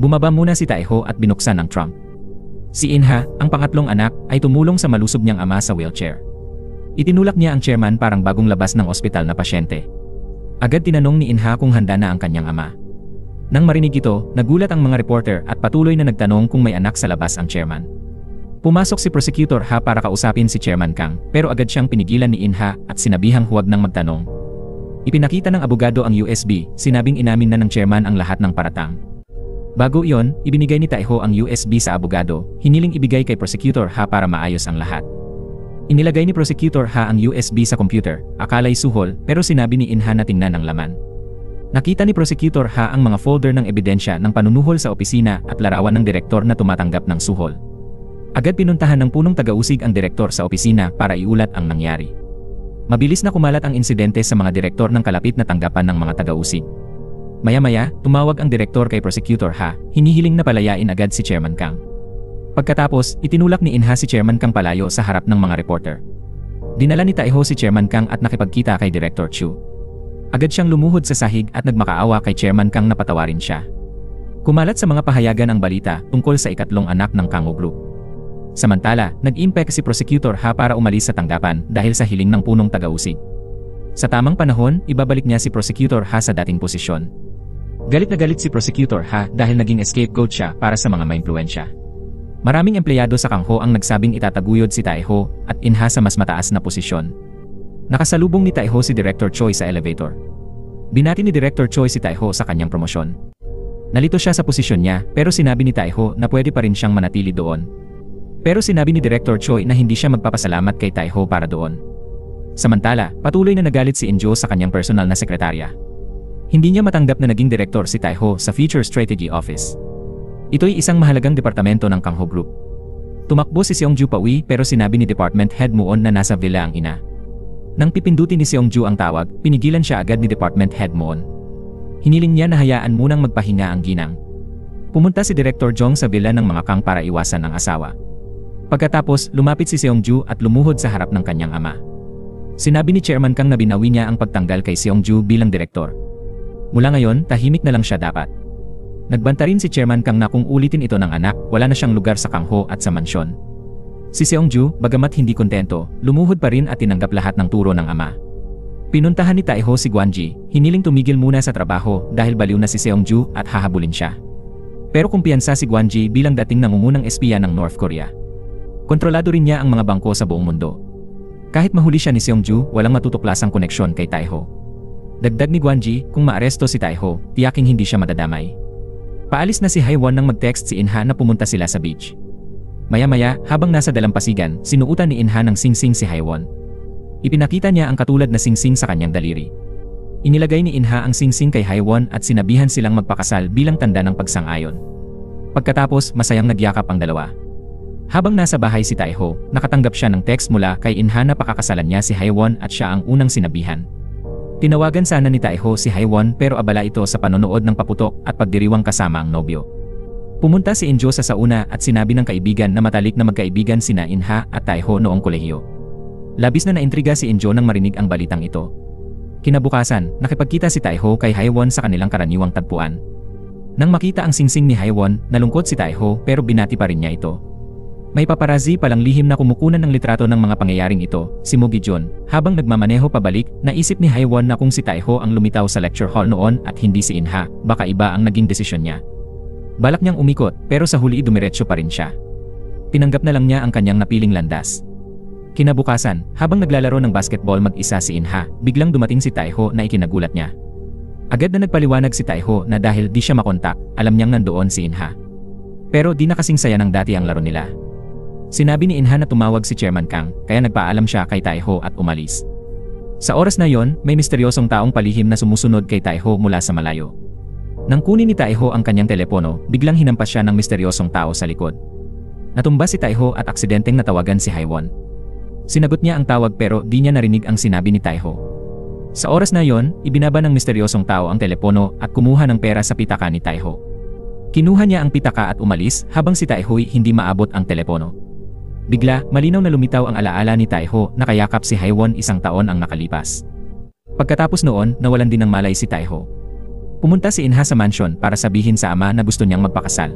Bumaba muna si Taeho at binuksan ang trunk. Si Inha, ang pangatlong anak, ay tumulong sa malusob niyang ama sa wheelchair. Itinulak niya ang chairman parang bagong labas ng ospital na pasyente. Agad tinanong ni Inha kung handa na ang kanyang ama. Nang marinig ito, nagulat ang mga reporter at patuloy na nagtanong kung may anak sa labas ang chairman. Pumasok si Prosecutor Ha para kausapin si Chairman Kang, pero agad siyang pinigilan ni In-ha at sinabihang huwag nang magtanong. Ipinakita ng abogado ang USB, sinabing inamin na ng chairman ang lahat ng paratang. Bago iyon, ibinigay ni Tae-ho ang USB sa abogado, hiniling ibigay kay Prosecutor Ha para maayos ang lahat. Inilagay ni Prosecutor Ha ang USB sa computer, akala'y suhol, pero sinabi ni In-ha na tingnan ang laman. Nakita ni Prosecutor Ha ang mga folder ng ebidensya ng panunuhol sa opisina at larawan ng direktor na tumatanggap ng suhol. Agad pinuntahan ng punong taga-usig ang direktor sa opisina para iulat ang nangyari. Mabilis na kumalat ang insidente sa mga direktor ng kalapit na tanggapan ng mga taga-usig. Maya-maya, tumawag ang direktor kay Prosecutor Ha, hinihiling na palayain agad si Chairman Kang. Pagkatapos, itinulak ni In-ha si Chairman Kang palayo sa harap ng mga reporter. Dinala ni Tae-ho si Chairman Kang at nakipagkita kay Director Chu. Agad siyang lumuhod sa sahig at nagmakaawa kay Chairman Kang na patawarin siya. Kumalat sa mga pahayagan ang balita tungkol sa ikatlong anak ng Kangho Group. Samantala, nag-impek si Prosecutor Ha para umalis sa tanggapan dahil sa hiling ng punong taga-usig. Sa tamang panahon, ibabalik niya si Prosecutor Ha sa dating posisyon. Galit na galit si Prosecutor Ha dahil naging scapegoat siya para sa mga maimpluwensya. Maraming empleyado sa Kangho ang nagsabing itataguyod si Tae-ho at In-ha sa mas mataas na posisyon. Nakasalubong ni Tae-ho si Director Choi sa elevator. Binati ni Director Choi si Tae-ho sa kanyang promosyon. Nalito siya sa posisyon niya pero sinabi ni Tae-ho na pwede pa rin siyang manatili doon. Pero sinabi ni Director Choi na hindi siya magpapasalamat kay Tae-ho para doon. Samantala, patuloy na nagalit si In-jo sa kanyang personal na sekretarya. Hindi niya matanggap na naging direktor si Tae-ho sa Future Strategy Office. Ito'y isang mahalagang departamento ng Kangho Group. Tumakbo si Seong-ju pauwi pero sinabi ni Department Head Moon na nasa villa ang ina. Nang pipindutin ni Seong-ju ang tawag, pinigilan siya agad ni Department Head Moon. Hiniling niya na hayaan munang magpahinga ang ginang. Pumunta si Director Jong sa villa ng mga Kang para iwasan ang asawa. Pagkatapos, lumapit si Seong-ju at lumuhod sa harap ng kanyang ama. Sinabi ni Chairman Kang na binawi niya ang pagtanggal kay Seong-ju bilang direktor. Mula ngayon, tahimik na lang siya dapat. Nagbanta rin si Chairman Kang na kung ulitin ito ng anak, wala na siyang lugar sa Kangho at sa mansyon. Si Seong-ju, bagamat hindi kontento, lumuhod pa rin at tinanggap lahat ng turo ng ama. Pinuntahan ni Tae-ho si Gwan-ji, hiniling tumigil muna sa trabaho dahil baliw na si Seong-ju at hahabulin siya. Pero kumpiyansa si Gwan-ji bilang dating nangungunang espiya ng North Korea. Kontrolado rin niya ang mga bangko sa buong mundo. Kahit mahuli siya ni Seong-ju, walang matutuklasang koneksyon kay Tae-ho. Dagdag ni Gwan-ji, kung maaresto si Tae-ho, tiyaking hindi siya madadamay. Paalis na si Hae-won nang mag-text si In-ha na pumunta sila sa beach. Maya-maya, habang nasa dalampasigan, sinuutan ni In-ha ng singsing si Hae-won. Ipinakita niya ang katulad na singsing sa kanyang daliri. Inilagay ni In-ha ang singsing kay Hae-won at sinabihan silang magpakasal bilang tanda ng pagsang-ayon. Pagkatapos, masayang nagyakap ang dalawa. Habang nasa bahay si Tae-ho, nakatanggap siya ng text mula kay In-ha na pakakasalan niya si Hae-won at siya ang unang sinabihan. Tinawagan sana ni Tae-ho si Hae-won pero abala ito sa panonood ng paputok at pagdiriwang kasama ang nobyo. Pumunta si In-jo sa sauna at sinabi ng kaibigan na matalik na magkaibigan sina In-ha at Tae-ho noong kolehiyo. Labis na naintriga si In-jo nang marinig ang balitang ito. Kinabukasan, nakipagkita si Tae-ho kay Hae-won sa kanilang karaniwang tagpuan. Nang makita ang singsing ni Hae-won, nalungkot si Tae-ho pero binati pa rin niya ito. May paparazzi palang lihim na kumukunan ng litrato ng mga pangyayaring ito, si Moo Gi-jun. Habang nagmamaneho pabalik, naisip ni Hae-won na kung si Tae-ho ang lumitaw sa lecture hall noon at hindi si In-ha, baka iba ang naging desisyon niya. Balak niyang umikot, pero sa huli dumiretso pa rin siya. Tinanggap na lang niya ang kanyang napiling landas. Kinabukasan, habang naglalaro ng basketball mag-isa si In-ha, biglang dumating si Tae-ho na ikinagulat niya. Agad na nagpaliwanag si Tae-ho na dahil di siya makontak, alam niyang nandoon si In-ha. Pero di na kasing saya ng dati ang laro nila. Sinabi ni In-ha na tumawag si Chairman Kang, kaya nagpaalam siya kay Tae-ho at umalis. Sa oras na yon, may misteryosong taong palihim na sumusunod kay Tae-ho mula sa malayo. Nang kunin ni Tae-ho ang kanyang telepono, biglang hinampas siya ng misteryosong tao sa likod. Natumba si Tae-ho at aksidenteng natawagan si Hae-won. Sinagot niya ang tawag pero di niya narinig ang sinabi ni Tae-ho. Sa oras na yon, ibinaba ng misteryosong tao ang telepono at kumuha ng pera sa pitaka ni Tae-ho. Kinuha niya ang pitaka at umalis habang si Tae-ho'y hindi maabot ang telepono. Bigla, malinaw na lumitaw ang alaala ni Tae-ho na kayakap si Hae-won 1 taon ang nakalipas. Pagkatapos noon, nawalan din ng malay si Tae-ho. Pumunta si In-ha sa mansion para sabihin sa ama na gusto niyang magpakasal.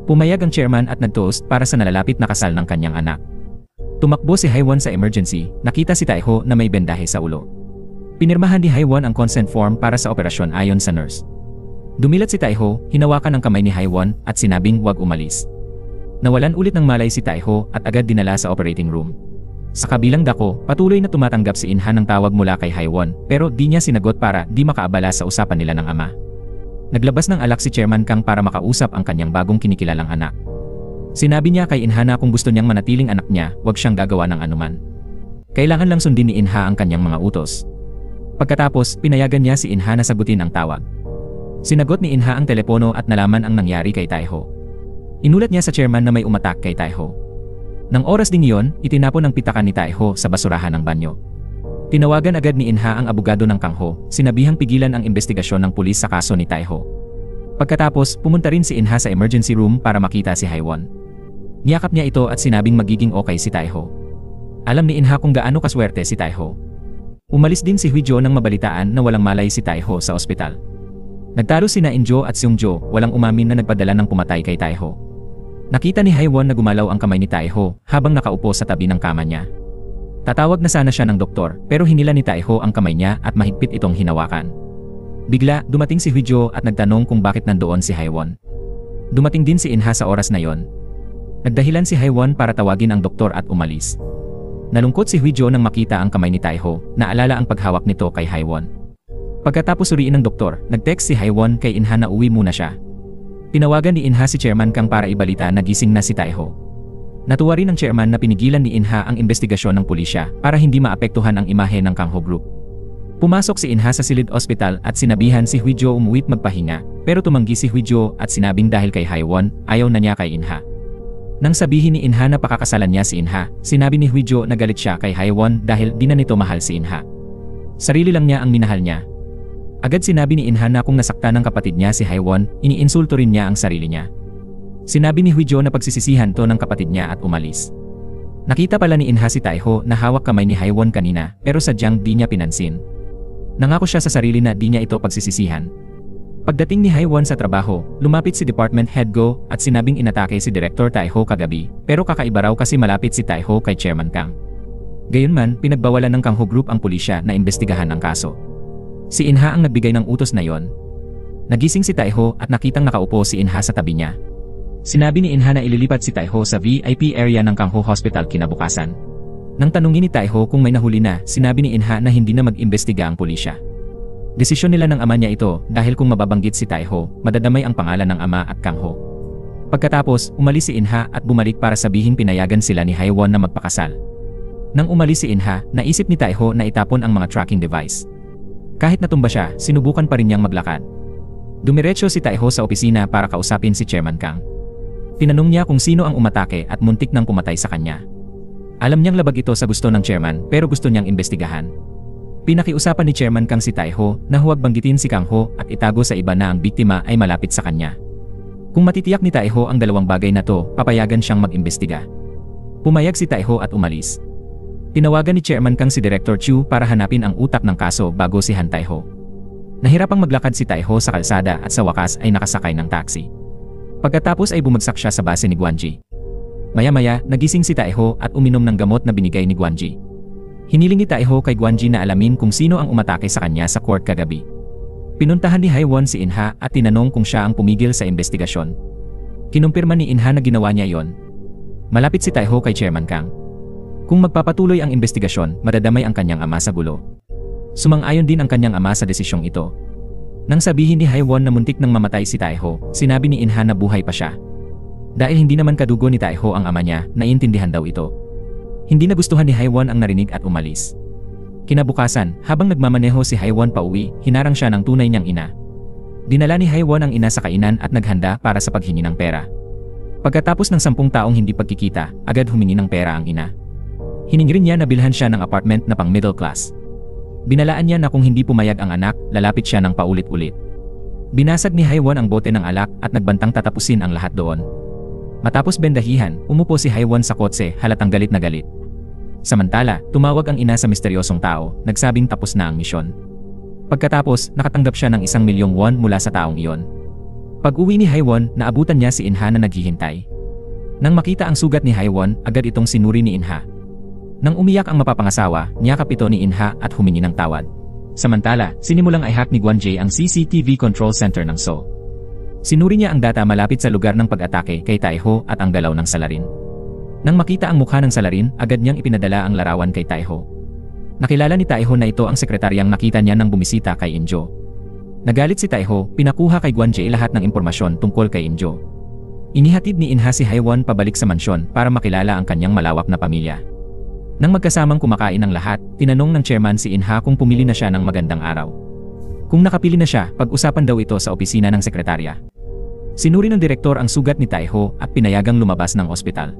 Pumayag ang chairman at nag-toast para sa nalalapit na kasal ng kanyang anak. Tumakbo si Hae-won sa emergency, nakita si Tae-ho na may bendahe sa ulo. Pinirmahan ni Hae-won ang consent form para sa operasyon ayon sa nurse. Dumilat si Tae-ho, hinawakan ang kamay ni Hae-won at sinabing huwag umalis. Nawalan ulit ng malay si Taiho at agad dinala sa operating room. Sa kabilang dako, patuloy na tumatanggap si Inha ng tawag mula kay Haiwon pero di niya sinagot para di makaabala sa usapan nila ng ama. Naglabas ng alak si Chairman Kang para makausap ang kanyang bagong kinikilalang anak. Sinabi niya kay Inha na kung gusto niyang manatiling anak niya, huwag siyang gagawa ng anuman. Kailangan lang sundin ni Inha ang kanyang mga utos. Pagkatapos, pinayagan niya si Inha na sagutin ang tawag. Sinagot ni Inha ang telepono at nalaman ang nangyari kay Taiho. Inulat niya sa chairman na may umatak kay Taiho. Nang oras ding iyon, itinapon ang pitakan ni Taiho sa basurahan ng banyo. Tinawagan agad ni Inha ang abogado ng Kangho, sinabihang pigilan ang investigasyon ng pulis sa kaso ni Taiho. Pagkatapos, pumunta rin si Inha sa emergency room para makita si Haiwon. Niyakap niya ito at sinabing magiging okay si Taiho. Alam ni Inha kung gaano kaswerte si Taiho. Umalis din si Huijo nang mabalitaan na walang malay si Taiho sa ospital. Nagtalo sina Injo at Seungjo, walang umamin na nagpadala ng pumatay kay Taiho. Nakita ni Haiwon na gumalaw ang kamay ni Taiho habang nakaupo sa tabi ng kama niya. Tatawag na sana siya ng doktor pero hinila ni Taiho ang kamay niya at mahigpit itong hinawakan. Bigla, dumating si Huijo at nagtanong kung bakit nandoon si Haiwon. Dumating din si Inha sa oras na yon. Nagdahilan si Haiwon para tawagin ang doktor at umalis. Nalungkot si Huijo nang makita ang kamay ni Taiho, naalala ang paghawak nito kay Haiwon. Pagkatapos suriin ng doktor, nag-text si Haiwon kay Inha na uwi muna siya. Tinawagan ni Inha si Chairman Kang para ibalita na gising na si Taiho. Natuwa rin ang chairman na pinigilan ni Inha ang investigasyon ng pulisya para hindi maapektuhan ang imahe ng Kangho Group. Pumasok si Inha sa silid ospital at sinabihan si Huijo umuwit magpahinga, pero tumanggi si Huijo at sinabing dahil kay Haiwon, ayaw na niya kay Inha. Nang sabihin ni Inha na pakakasalan niya si Inha, sinabi ni Huijo na galit siya kay Haiwon dahil di na nito mahal si Inha. Sarili lang niya ang minahal niya. Agad sinabi ni Inha na kung nasaktan ng kapatid niya si Haiwon, iniinsulto rin niya ang sarili niya. Sinabi ni Huijo na pagsisisihan to ng kapatid niya at umalis. Nakita pala ni Inha si Taiho na hawak kamay ni Haiwon kanina pero sadyang di niya pinansin. Nangako siya sa sarili na di niya ito pagsisisihan. Pagdating ni Haiwon sa trabaho, lumapit si Department Head Go at sinabing inatake si Director Taiho kagabi pero kakaiba raw kasi malapit si Taiho kay Chairman Kang. Gayunman, pinagbawalan ng Kangho Group ang pulisya na imbestigahan ang kaso. Si Inha ang nagbigay ng utos na yon. Nagising si Taiho at nakitang nakaupo si Inha sa tabi niya. Sinabi ni Inha na ililipat si Taiho sa VIP area ng Kangho Hospital kinabukasan. Nang tanungin ni Taiho kung may nahuli na, sinabi ni Inha na hindi na mag-imbestiga ang pulisya. Desisyon nila ng ama niya ito dahil kung mababanggit si Taiho, madadamay ang pangalan ng ama at Kangho. Pagkatapos, umalis si Inha at bumalik para sabihin pinayagan sila ni Haiwon na magpakasal. Nang umalis si Inha, naisip ni Taiho na itapon ang mga tracking device. Kahit natumba siya, sinubukan pa rin niyang maglakad. Dumiretso si Taiho sa opisina para kausapin si Chairman Kang. Tinanong niya kung sino ang umatake at muntik nang pumatay sa kanya. Alam niyang labag ito sa gusto ng chairman pero gusto niyang imbestigahan. Pinakiusapan ni Chairman Kang si Taiho na huwag banggitin si Kangho at itago sa iba na ang biktima ay malapit sa kanya. Kung matitiyak ni Taiho ang dalawang bagay na to, papayagan siyang mag-imbestiga. Pumayag si Taiho at umalis. Tinawagan ni Chairman Kang si Director Chu para hanapin ang utak ng kaso bago si Han Taiho. Nahirapang maglakad si Taiho sa kalsada at sa wakas ay nakasakay ng taxi. Pagkatapos ay bumagsak siya sa base ni Guanji. Maya-maya, nagising si Taiho at uminom ng gamot na binigay ni Guanji. Hiniling ni Taiho kay Guanji na alamin kung sino ang umatake sa kanya sa court kagabi. Pinuntahan ni Haiwon si Inha at tinanong kung siya ang pumigil sa investigasyon. Kinumpirma ni Inha na ginawa niya yon. Malapit si Taiho kay Chairman Kang. Kung magpapatuloy ang investigasyon, madadamay ang kanyang ama sa gulo. Sumang-ayon din ang kanyang ama sa desisyong ito. Nang sabihin ni Haiwon na muntik nang mamatay si Taiho, sinabi ni Inha na buhay pa siya. Dahil hindi naman kadugo ni Taiho ang ama niya, naiintindihan daw ito. Hindi nagustuhan ni Haiwon ang narinig at umalis. Kinabukasan, habang nagmamaneho si Haiwon pauwi, hinarang siya ng tunay niyang ina. Dinala ni Haiwon ang ina sa kainan at naghanda para sa paghingi ng pera. Pagkatapos ng 10 taong hindi pagkikita, agad humingi ng pera ang ina. Hiningi rin niya na bilhan siya ng apartment na pang middle class. Binalaan niya na kung hindi pumayag ang anak, lalapit siya ng paulit-ulit. Binasag ni Haiwon ang bote ng alak at nagbantang tatapusin ang lahat doon. Matapos bendahihan, umupo si Haiwon sa kotse halatang galit na galit. Samantala, tumawag ang ina sa misteryosong tao, nagsabing tapos na ang misyon. Pagkatapos, nakatanggap siya ng 1,000,000 won mula sa taong iyon. Pag-uwi ni Haiwon, naabutan niya si Inha na naghihintay. Nang makita ang sugat ni Haiwon, agad itong sinuri ni Inha. Nang umiyak ang mapapangasawa, niyakap ito ni Inha at humingi ng tawad. Samantala, sinimulang i-hack ni Guanji ang CCTV control center ng Seoul. Sinuri niya ang data malapit sa lugar ng pag-atake kay Taiho at ang galaw ng salarin. Nang makita ang mukha ng salarin, agad niyang ipinadala ang larawan kay Taiho. Nakilala ni Taiho na ito ang sekretaryang nakita niya nang bumisita kay Injo. Nagalit si Taiho, pinakuha kay Guanjie lahat ng impormasyon tungkol kay Injo. Inihatid ni Inha si Haiwon pabalik sa mansyon para makilala ang kanyang malawak na pamilya. Nang magkasamang kumakain ng lahat, tinanong ng chairman si Inha kung pumili na siya ng magandang araw. Kung nakapili na siya, pag-usapan daw ito sa opisina ng sekretarya. Sinuri ng direktor ang sugat ni Taiho at pinayagang lumabas ng ospital.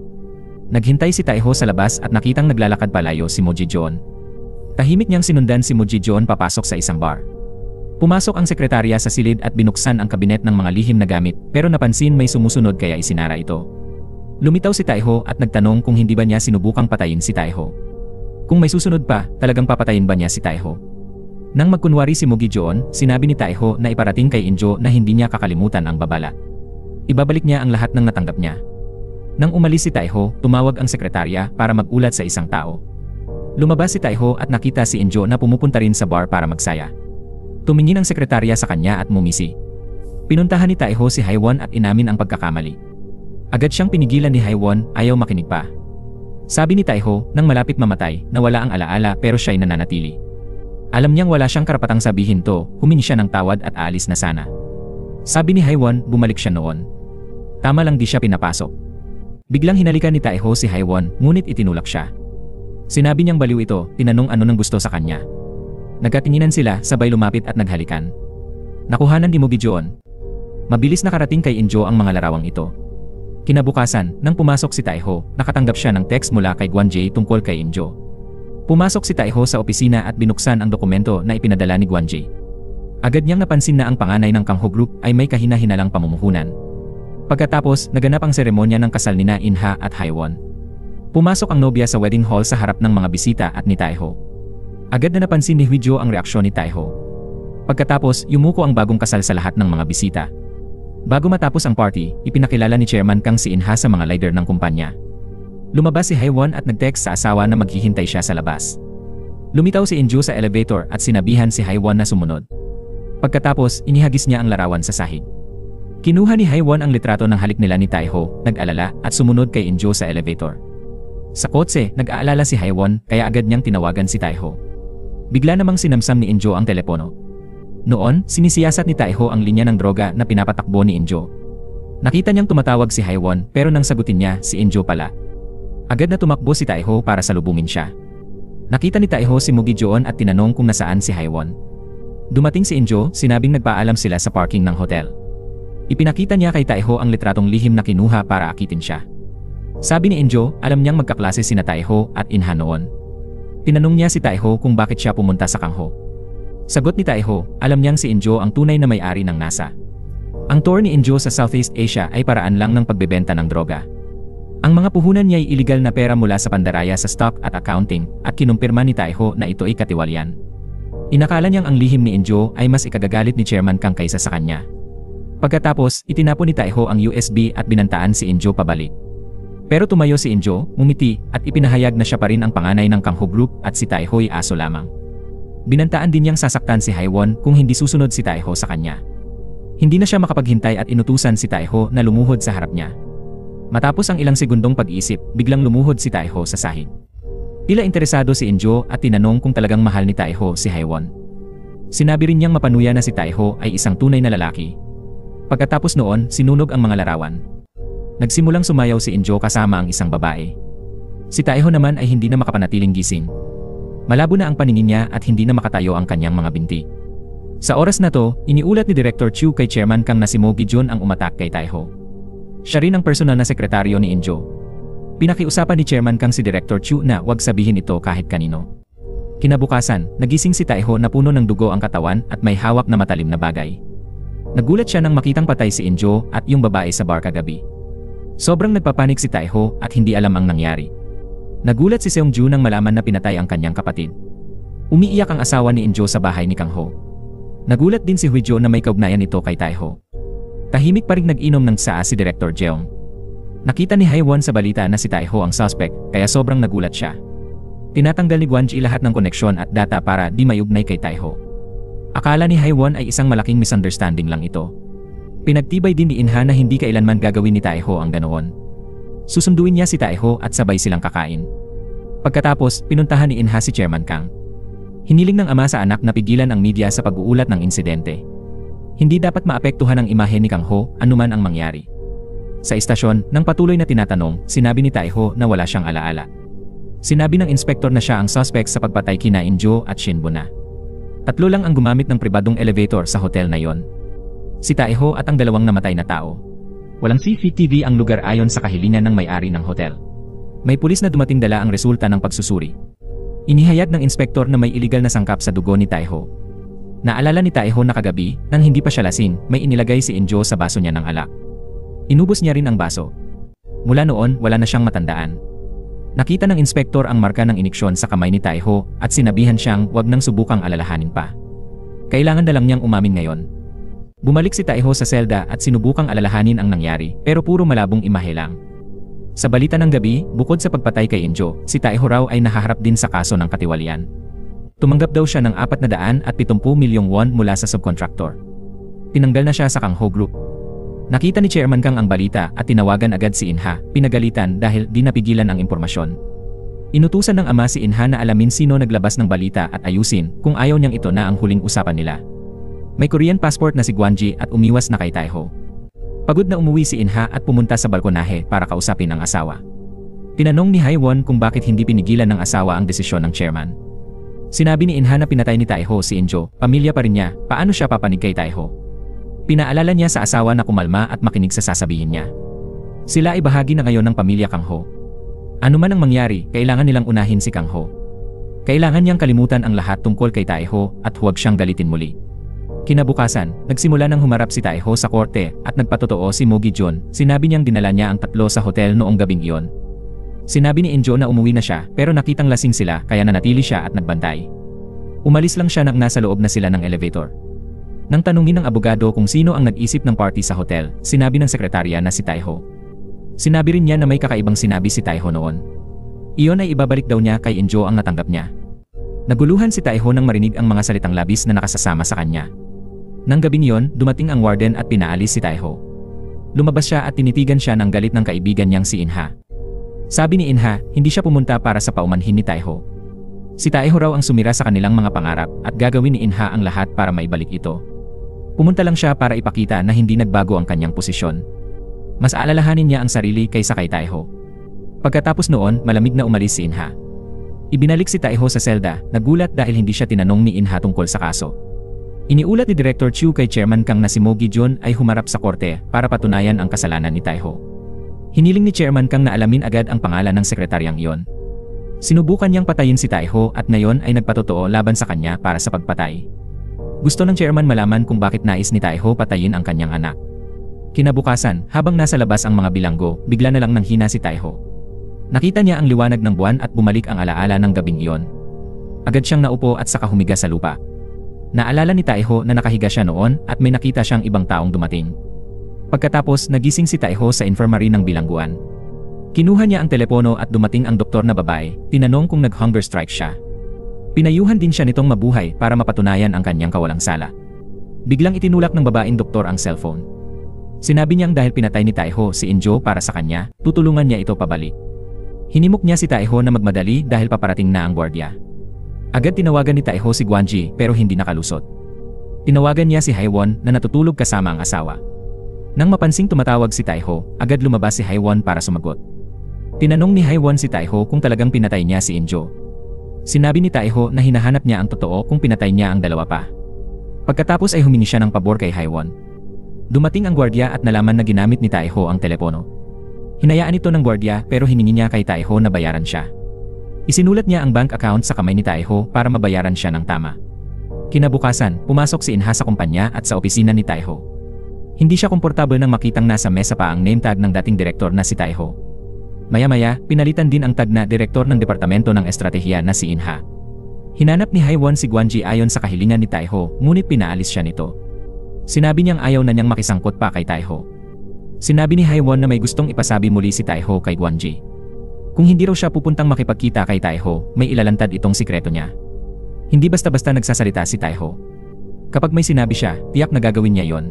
Naghintay si Taiho sa labas at nakitang naglalakad palayo si Mo Ji-jeon. Tahimik niyang sinundan si Mo Ji-jeon papasok sa isang bar. Pumasok ang sekretarya sa silid at binuksan ang kabinet ng mga lihim na gamit, pero napansin may sumusunod kaya isinara ito. Lumitaw si Taiho at nagtanong kung hindi ba niya sinubukang patayin si Taiho. Kung may susunod pa, talagang papatayin ba niya si Taiho? Nang magkunwari si Mo Ji-jeon, sinabi ni Taiho na iparating kay Injo na hindi niya kakalimutan ang babala. Ibabalik niya ang lahat ng natanggap niya. Nang umalis si Taiho, tumawag ang sekretarya para mag-ulat sa isang tao. Lumabas si Taiho at nakita si Injo na pumupunta rin sa bar para magsaya. Tumingin ang sekretarya sa kanya at mumisi. Pinuntahan ni Taiho si Haiwon at inamin ang pagkakamali. Agad siyang pinigilan ni Haiwon, ayaw makinig pa. Sabi ni Taiho, nang malapit mamatay, nawala ang alaala pero siya'y nananatili. Alam niyang wala siyang karapatang sabihin to, humingi siya ng tawad at aalis na sana. Sabi ni Haiwon, bumalik siya noon. Tama lang di siya pinapasok. Biglang hinalikan ni Taiho si Haiwon, ngunit itinulak siya. Sinabi niyang baliw ito, tinanong ano nang gusto sa kanya. Nagkatinginan sila, sabay lumapit at naghalikan. Nakuhanan ni Mo Ji-jeon. Mabilis nakarating kay Injo ang mga larawang ito. Kinabukasan, nang pumasok si Taiho, nakatanggap siya ng text mula kay Guanjie tungkol kay Injo. Pumasok si Taiho sa opisina at binuksan ang dokumento na ipinadala ni Guanjie. Agad niyang napansin na ang panganay ng Kangho Group ay may kahina-hinalang pamumuhunan. Pagkatapos, naganap ang seremonya ng kasal nina Inha at Haiwon. Pumasok ang nobya sa wedding hall sa harap ng mga bisita at ni Taiho. Agad na napansin ni Huijo ang reaksyon ni Taiho. Pagkatapos, yumuko ang bagong kasal sa lahat ng mga bisita. Bago matapos ang party, ipinakilala ni Chairman Kang si Inha sa mga leader ng kumpanya. Lumabas si Haiwon at nag-text sa asawa na maghihintay siya sa labas. Lumitaw si Injo sa elevator at sinabihan si Haiwon na sumunod. Pagkatapos, inihagis niya ang larawan sa sahig. Kinuha ni Haiwon ang litrato ng halik nila ni Taiho, nag-alala at sumunod kay Injo sa elevator. Sa kotse, nag-aalala si Haiwon kaya agad niyang tinawagan si Taiho. Bigla namang sinamsam ni Injo ang telepono. Noon, sinisiyasat ni Taiho ang linya ng droga na pinapatakbo ni Injo. Nakita niyang tumatawag si Haiwon pero nang sagutin niya, si Injo pala. Agad na tumakbo si Taiho para salubungin siya. Nakita ni Taiho si Mo Ji-jeon at tinanong kung nasaan si Haiwon. Dumating si Injo, sinabing nagpaalam sila sa parking ng hotel. Ipinakita niya kay Taiho ang litratong lihim na kinuha para akitin siya. Sabi ni Injo, alam niyang magkaklase sina Taiho at Inha noon. Tinanong niya si Taiho kung bakit siya pumunta sa Kangho. Sagot ni Taiho, alam niyang si Injo ang tunay na may-ari ng NASA. Ang tour ni Injo sa Southeast Asia ay paraan lang ng pagbebenta ng droga. Ang mga puhunan niya ay iligal na pera mula sa pandaraya sa stock at accounting at kinumpirma ni Taiho na ito ay katiwalian. Inakala niyang ang lihim ni Injo ay mas ikagagalit ni Chairman Kang kaysa sa kanya. Pagkatapos, itinapon ni Taiho ang USB at binantaan si Injo pabalik. Pero tumayo si Injo, ngumiti at ipinahayag na siya pa rin ang panganay ng Kangho Group at si Taiho ay aso lamang. Binantaan din niyang sasaktan si Haiwon kung hindi susunod si Taiho sa kanya. Hindi na siya makapaghintay at inutusan si Taiho na lumuhod sa harap niya. Matapos ang ilang segundong pag-iisip, biglang lumuhod si Taiho sa sahig. Tila interesado si Injo at tinanong kung talagang mahal ni Taiho si Haiwon. Sinabi rin niyang mapanuya na si Taiho ay isang tunay na lalaki. Pagkatapos noon, sinunog ang mga larawan. Nagsimulang sumayaw si Injo kasama ang isang babae. Si Taiho naman ay hindi na makapanatiling gising. Malabo na ang paningin niya at hindi na makatayo ang kanyang mga binti. Sa oras na to, iniulat ni Director Chu kay Chairman Kang na si Mo Ji-jeon ang umatak kay Taiho. Siya rin ang personal na sekretaryo ni Injo. Pinakiusapan ni Chairman Kang si Director Chu na wag sabihin ito kahit kanino. Kinabukasan, nagising si Taiho na puno ng dugo ang katawan at may hawak na matalim na bagay. Nagulat siya nang makitang patay si Injo at yung babae sa bar kagabi. Sobrang nagpapanik si Taiho at hindi alam ang nangyari. Nagulat si Seongju nang malaman na pinatay ang kanyang kapatid. Umiiyak ang asawa ni Injo sa bahay ni Kang Ho. Nagulat din si Huijo na may kaugnayan ito kay Taiho. Tahimik pa rin nag-inom ng tsaa si Director Jeong. Nakita ni Haiwon sa balita na si Taiho ang suspect kaya sobrang nagulat siya. Tinatanggal ni Guanjie lahat ng koneksyon at data para di mayugnay kay Taiho. Akala ni Haiwon ay isang malaking misunderstanding lang ito. Pinagtibay din ni Inha na hindi kailanman gagawin ni Taeho ang ganoon. Susunduin niya si Taeho at sabay silang kakain. Pagkatapos, pinuntahan ni Inha si Chairman Kang. Hiniling ng ama sa anak na pigilan ang media sa pag-uulat ng insidente. Hindi dapat maapektuhan ang imahe ni Kang Ho anuman ang mangyari. Sa istasyon, nang patuloy na tinatanong, sinabi ni Taeho na wala siyang alaala. Sinabi ng inspektor na siya ang suspect sa pagpatay kina Injo at Shinbuna. 3 lang ang gumamit ng pribadong elevator sa hotel na yon. Si Taeho at ang 2 namatay na tao. Walang CCTV ang lugar ayon sa kahilingan ng may-ari ng hotel. May pulis na dumating dala ang resulta ng pagsusuri. Inihayag ng inspektor na may iligal na sangkap sa dugo ni Taeho. Naalala ni Taeho na kagabi, nang hindi pa siya lasing, may inilagay si Injo sa baso niya ng alak. Inubos niya rin ang baso. Mula noon, wala na siyang matandaan. Nakita ng inspektor ang marka ng iniksyon sa kamay ni Taeho at sinabihan siyang wag nang subukang alalahanin pa. Kailangan na lang niyang umamin ngayon. Bumalik si Taeho sa selda at sinubukang alalahanin ang nangyari pero puro malabong imahe lang. Sa balita ng gabi, bukod sa pagpatay kay Injo, si Taeho raw ay nahaharap din sa kaso ng katiwalian. Tumanggap daw siya ng 470 milyong won mula sa subcontractor. Tinanggal na siya sa Kang Ho Group. Nakita ni Chairman Kang ang balita at tinawagan agad si Inha, pinagalitan dahil di napigilan ang impormasyon. Inutusan ng ama si Inha na alamin sino naglabas ng balita at ayusin kung ayaw niyang ito na ang huling usapan nila. May Korean passport na si Gwanji at umiwas na kay Taeho. Pagod na umuwi si Inha at pumunta sa balkonahe para kausapin ang asawa. Tinanong ni Haewon kung bakit hindi pinigilan ng asawa ang desisyon ng chairman. Sinabi ni Inha na pinatay ni Taeho si Injo, pamilya pa rin niya, paano siya papanig kay Taeho? Pinaalala niya sa asawa na kumalma at makinig sa sasabihin niya. Sila ay bahagi na ngayon ng pamilya Kang Ho. Ano man ang mangyari, kailangan nilang unahin si Kang Ho. Kailangan niyang kalimutan ang lahat tungkol kay Taeho at huwag siyang galitin muli. Kinabukasan, nagsimula nang humarap si Taeho sa korte at nagpatotoo si Mo Gi-jeon. Sinabi niyang dinala niya ang 3 sa hotel noong gabing iyon. Sinabi ni Injo na umuwi na siya pero nakitang lasing sila kaya nanatili siya at nagbantay. Umalis lang siya nang nasa loob na sila ng elevator. Nang tanungin ng abogado kung sino ang nag-isip ng party sa hotel, sinabi ng sekretarya na si Taeho. Sinabi rin niya na may kakaibang sinabi si Taeho noon. Iyon ay ibabalik daw niya kay Injo ang natanggap niya. Naguluhan si Taeho nang marinig ang mga salitang labis na nakasasama sa kanya. Nang gabing iyon, dumating ang warden at pinaalis si Taeho. Lumabas siya at tinitigan siya ng galit ng kaibigan niyang si Inha. Sabi ni Inha, hindi siya pumunta para sa paumanhin ni Taeho. Si Taeho raw ang sumira sa kanilang mga pangarap at gagawin ni Inha ang lahat para maibalik ito. Pumunta lang siya para ipakita na hindi nagbago ang kanyang posisyon. Mas aalalahanin niya ang sarili kaysa kay Taeho. Pagkatapos noon, malamig na umalis si Inha. Ibinalik si Taeho sa selda, nagulat dahil hindi siya tinanong ni Inha tungkol sa kaso. Iniulat ni Director Chu kay Chairman Kang na si Mo Gi-jeon ay humarap sa korte para patunayan ang kasalanan ni Taeho. Hiniling ni Chairman Kang na alamin agad ang pangalan ng sekretaryang iyon. Sinubukan niyang patayin si Taeho at ngayon ay nagpatotoo laban sa kanya para sa pagpatay. Gusto ng chairman malaman kung bakit nais ni Taeho patayin ang kanyang anak. Kinabukasan, habang nasa labas ang mga bilanggo, bigla na lang nanghina si Taeho. Nakita niya ang liwanag ng buwan at bumalik ang alaala ng gabing iyon. Agad siyang naupo at saka humiga sa lupa. Naalala ni Taeho na nakahiga siya noon at may nakita siyang ibang taong dumating. Pagkatapos, nagising si Taeho sa infirmary ng bilangguan. Kinuha niya ang telepono at dumating ang doktor na babae, tinanong kung nag-hunger strike siya. Pinayuhan din siya nitong mabuhay para mapatunayan ang kanyang kawalang sala. Biglang itinulak ng babaeng doktor ang cellphone. Sinabi niyang dahil pinatay ni Taeho si Injo para sa kanya, tutulungan niya ito pabalik. Hinimok niya si Taeho na magmadali dahil paparating na ang gwardiya. Agad tinawagan ni Taeho si Gwanji pero hindi nakalusot. Tinawagan niya si Haewon na natutulog kasama ang asawa. Nang mapansing tumatawag si Taeho, agad lumabas si Haewon para sumagot. Tinanong ni Haewon si Taeho kung talagang pinatay niya si Injo. Sinabi ni Taeho na hinahanap niya ang totoo kung pinatay niya ang 2 pa. Pagkatapos ay humingi siya ng pabor kay Haewon. Dumating ang gwardiya at nalaman na ginamit ni Taeho ang telepono. Hinayaan ito ng gwardiya pero hiningi niya kay Taeho na bayaran siya. Isinulat niya ang bank account sa kamay ni Taeho para mabayaran siya ng tama. Kinabukasan, pumasok si Inha sa kumpanya at sa opisina ni Taeho. Hindi siya komportable nang makitang nasa mesa pa ang name tag ng dating direktor na si Taeho. Maya-maya, pinalitan din ang tag na direktor ng Departamento ng Estratehiya na si Inha. Hinanap ni Haewon si Gwanji ayon sa kahilingan ni Taeho, ngunit pinaalis siya nito. Sinabi niyang ayaw na niyang makisangkot pa kay Taeho. Sinabi ni Haewon na may gustong ipasabi muli si Taeho kay Gwanji. Kung hindi raw siya pupuntang makipagkita kay Taeho, may ilalantad itong sikreto niya. Hindi basta-basta nagsasalita si Taeho. Kapag may sinabi siya, tiyak na gagawin niya yon.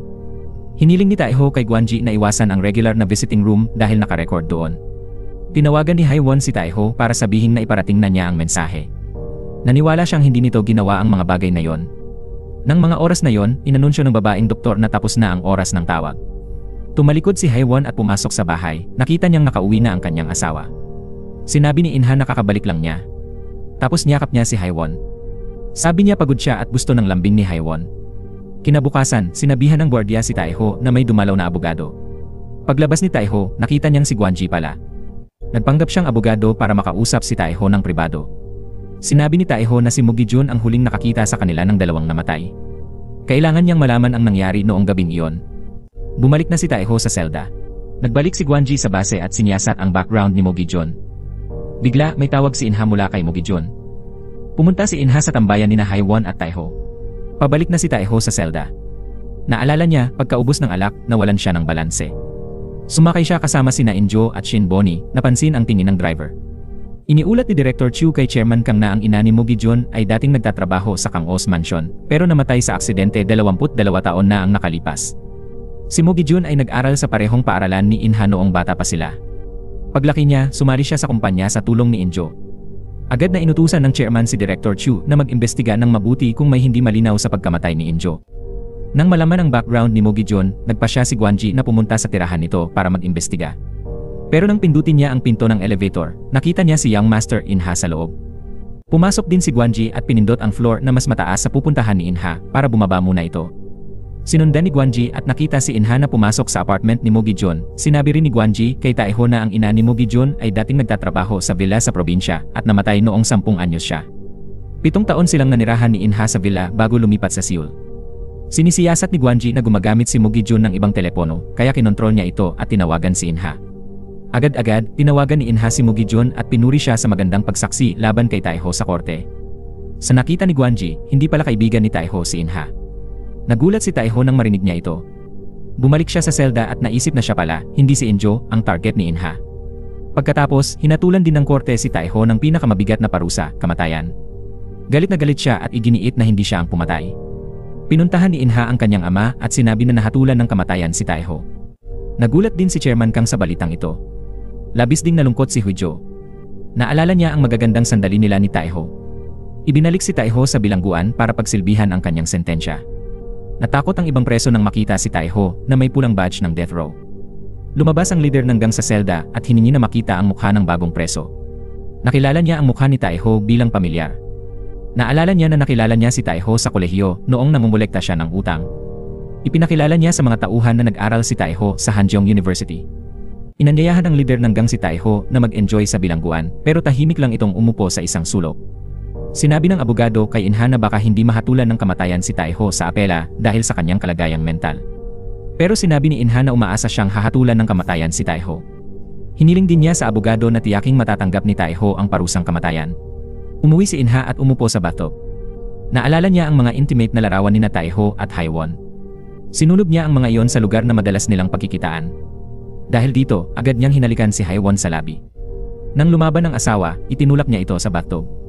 Hiniling ni Taeho kay Gwanji na iwasan ang regular na visiting room dahil nakarecord doon. Tinawagan ni Haiwon si Taeho para sabihin na iparating na niya ang mensahe. Naniwala siyang hindi nito ginawa ang mga bagay na yon. Nang mga oras na yon, inanunsyo ng babaeng doktor na tapos na ang oras ng tawag. Tumalikod si Haiwon at pumasok sa bahay, nakita niyang nakauwi na ang kanyang asawa. Sinabi ni Inha na kakabalik lang niya. Tapos niyakap niya si Haiwon. Sabi niya pagod siya at gusto ng lambing ni Haiwon. Kinabukasan, sinabihan ng gwardiya si Taeho na may dumalaw na abogado. Paglabas ni Taeho, nakita niyang si Gwanji pala. Nagpanggap siyang abogado para makausap si Taeho ng pribado. Sinabi ni Taeho na si Mugi-jun ang huling nakakita sa kanila ng dalawang namatay. Kailangan niyang malaman ang nangyari noong gabing iyon. Bumalik na si Taeho sa selda. Nagbalik si Gwanji sa base at sinyasat ang background ni Mugi-jun. Bigla may tawag si Inha mula kay Mugi-jun. Pumunta si Inha sa tambayan ni Haiwon at Taeho. Pabalik na si Taeho sa selda. Naalala niya pagkaubos ng alak nawalan siya ng balanse. Sumakay siya kasama sina Injo at Shin Bonnie, napansin ang tingin ng driver. Iniulat ni Director Chu kay Chairman Kang na ang ina ni Mugi-jun ay dating nagtatrabaho sa Kang-o's Mansion, pero namatay sa aksidente 22 taon na ang nakalipas. Si Mugi-jun ay nag-aral sa parehong paaralan ni Inha noong bata pa sila. Paglaki niya, sumali siya sa kumpanya sa tulong ni Injo. Agad na inutusan ng chairman si Director Chu na mag-imbestiga ng mabuti kung may hindi malinaw sa pagkamatay ni Injo. Nang malaman ang background ni Mugi-jun, nagpasya si Gwanji na pumunta sa tirahan nito para mag-imbestiga. Pero nang pindutin niya ang pinto ng elevator, nakita niya si Young Master Inha sa loob. Pumasok din si Gwanji at pinindot ang floor na mas mataas sa pupuntahan ni Inha para bumaba muna ito. Sinundan ni Gwanji at nakita si Inha na pumasok sa apartment ni Mugi-jun. Sinabi rin ni Gwanji kay Taeho na ang ina ni Mugi-jun ay dating nagtatrabaho sa villa sa probinsya at namatay noong 10 anyos siya. 7 taon silang nanirahan ni Inha sa villa bago lumipat sa Seoul. Sinisiyasat ni Gwanji na gumagamit si Mugi-jun ng ibang telepono, kaya kinontrol niya ito at tinawagan si Inha. Agad-agad, tinawagan ni Inha si Mugi-jun at pinuri siya sa magandang pagsaksi laban kay Taeho sa korte. Sa nakita ni Gwanji, hindi pala kaibigan ni Taeho si Inha. Nagulat si Taeho nang marinig niya ito. Bumalik siya sa selda at naisip na siya pala, hindi si Injo, ang target ni Inha. Pagkatapos, hinatulan din ng korte si Taeho ng pinakamabigat na parusa, kamatayan. Galit na galit siya at iginiit na hindi siya ang pumatay. Pinuntahan ni Inha ang kanyang ama at sinabi na nahatulan ng kamatayan si Taeho. Nagulat din si Chairman Kang sa balitang ito. Labis ding nalungkot si Huijo. Naalala niya ang magagandang sandali nila ni Taeho. Ibinalik si Taeho sa bilangguan para pagsilbihan ang kanyang sentensya. Natakot ang ibang preso nang makita si Taeho na may pulang badge ng death row. Lumabas ang leader ng gang sa selda at hiningi na makita ang mukha ng bagong preso. Nakilala niya ang mukha ni Taeho bilang pamilyar. Naalala niya na nakilala niya si Taeho sa kolehiyo noong namumulekta siya ng utang. Ipinakilala niya sa mga tauhan na nag-aral si Taeho sa Hanjeong University. Inanyayahan ang leader ng gang si Taeho na mag-enjoy sa bilangguan, pero tahimik lang itong umupo sa isang sulok. Sinabi ng abogado kay Inha na baka hindi mahatulan ng kamatayan si Taeho sa apela dahil sa kanyang kalagayang mental. Pero sinabi ni Inha na umaasa siyang hahatulan ng kamatayan si Taeho. Hiniling din niya sa abogado na tiyaking matatanggap ni Taeho ang parusang kamatayan. Umuwi si Inha at umupo sa bathtub. Naalala niya ang mga intimate na larawan ni Taeho at Haiwon. Sinunog niya ang mga iyon sa lugar na madalas nilang pagkikitaan. Dahil dito, agad niyang hinalikan si Haiwon sa labi. Nang lumaban ang asawa, itinulak niya ito sa bathtub.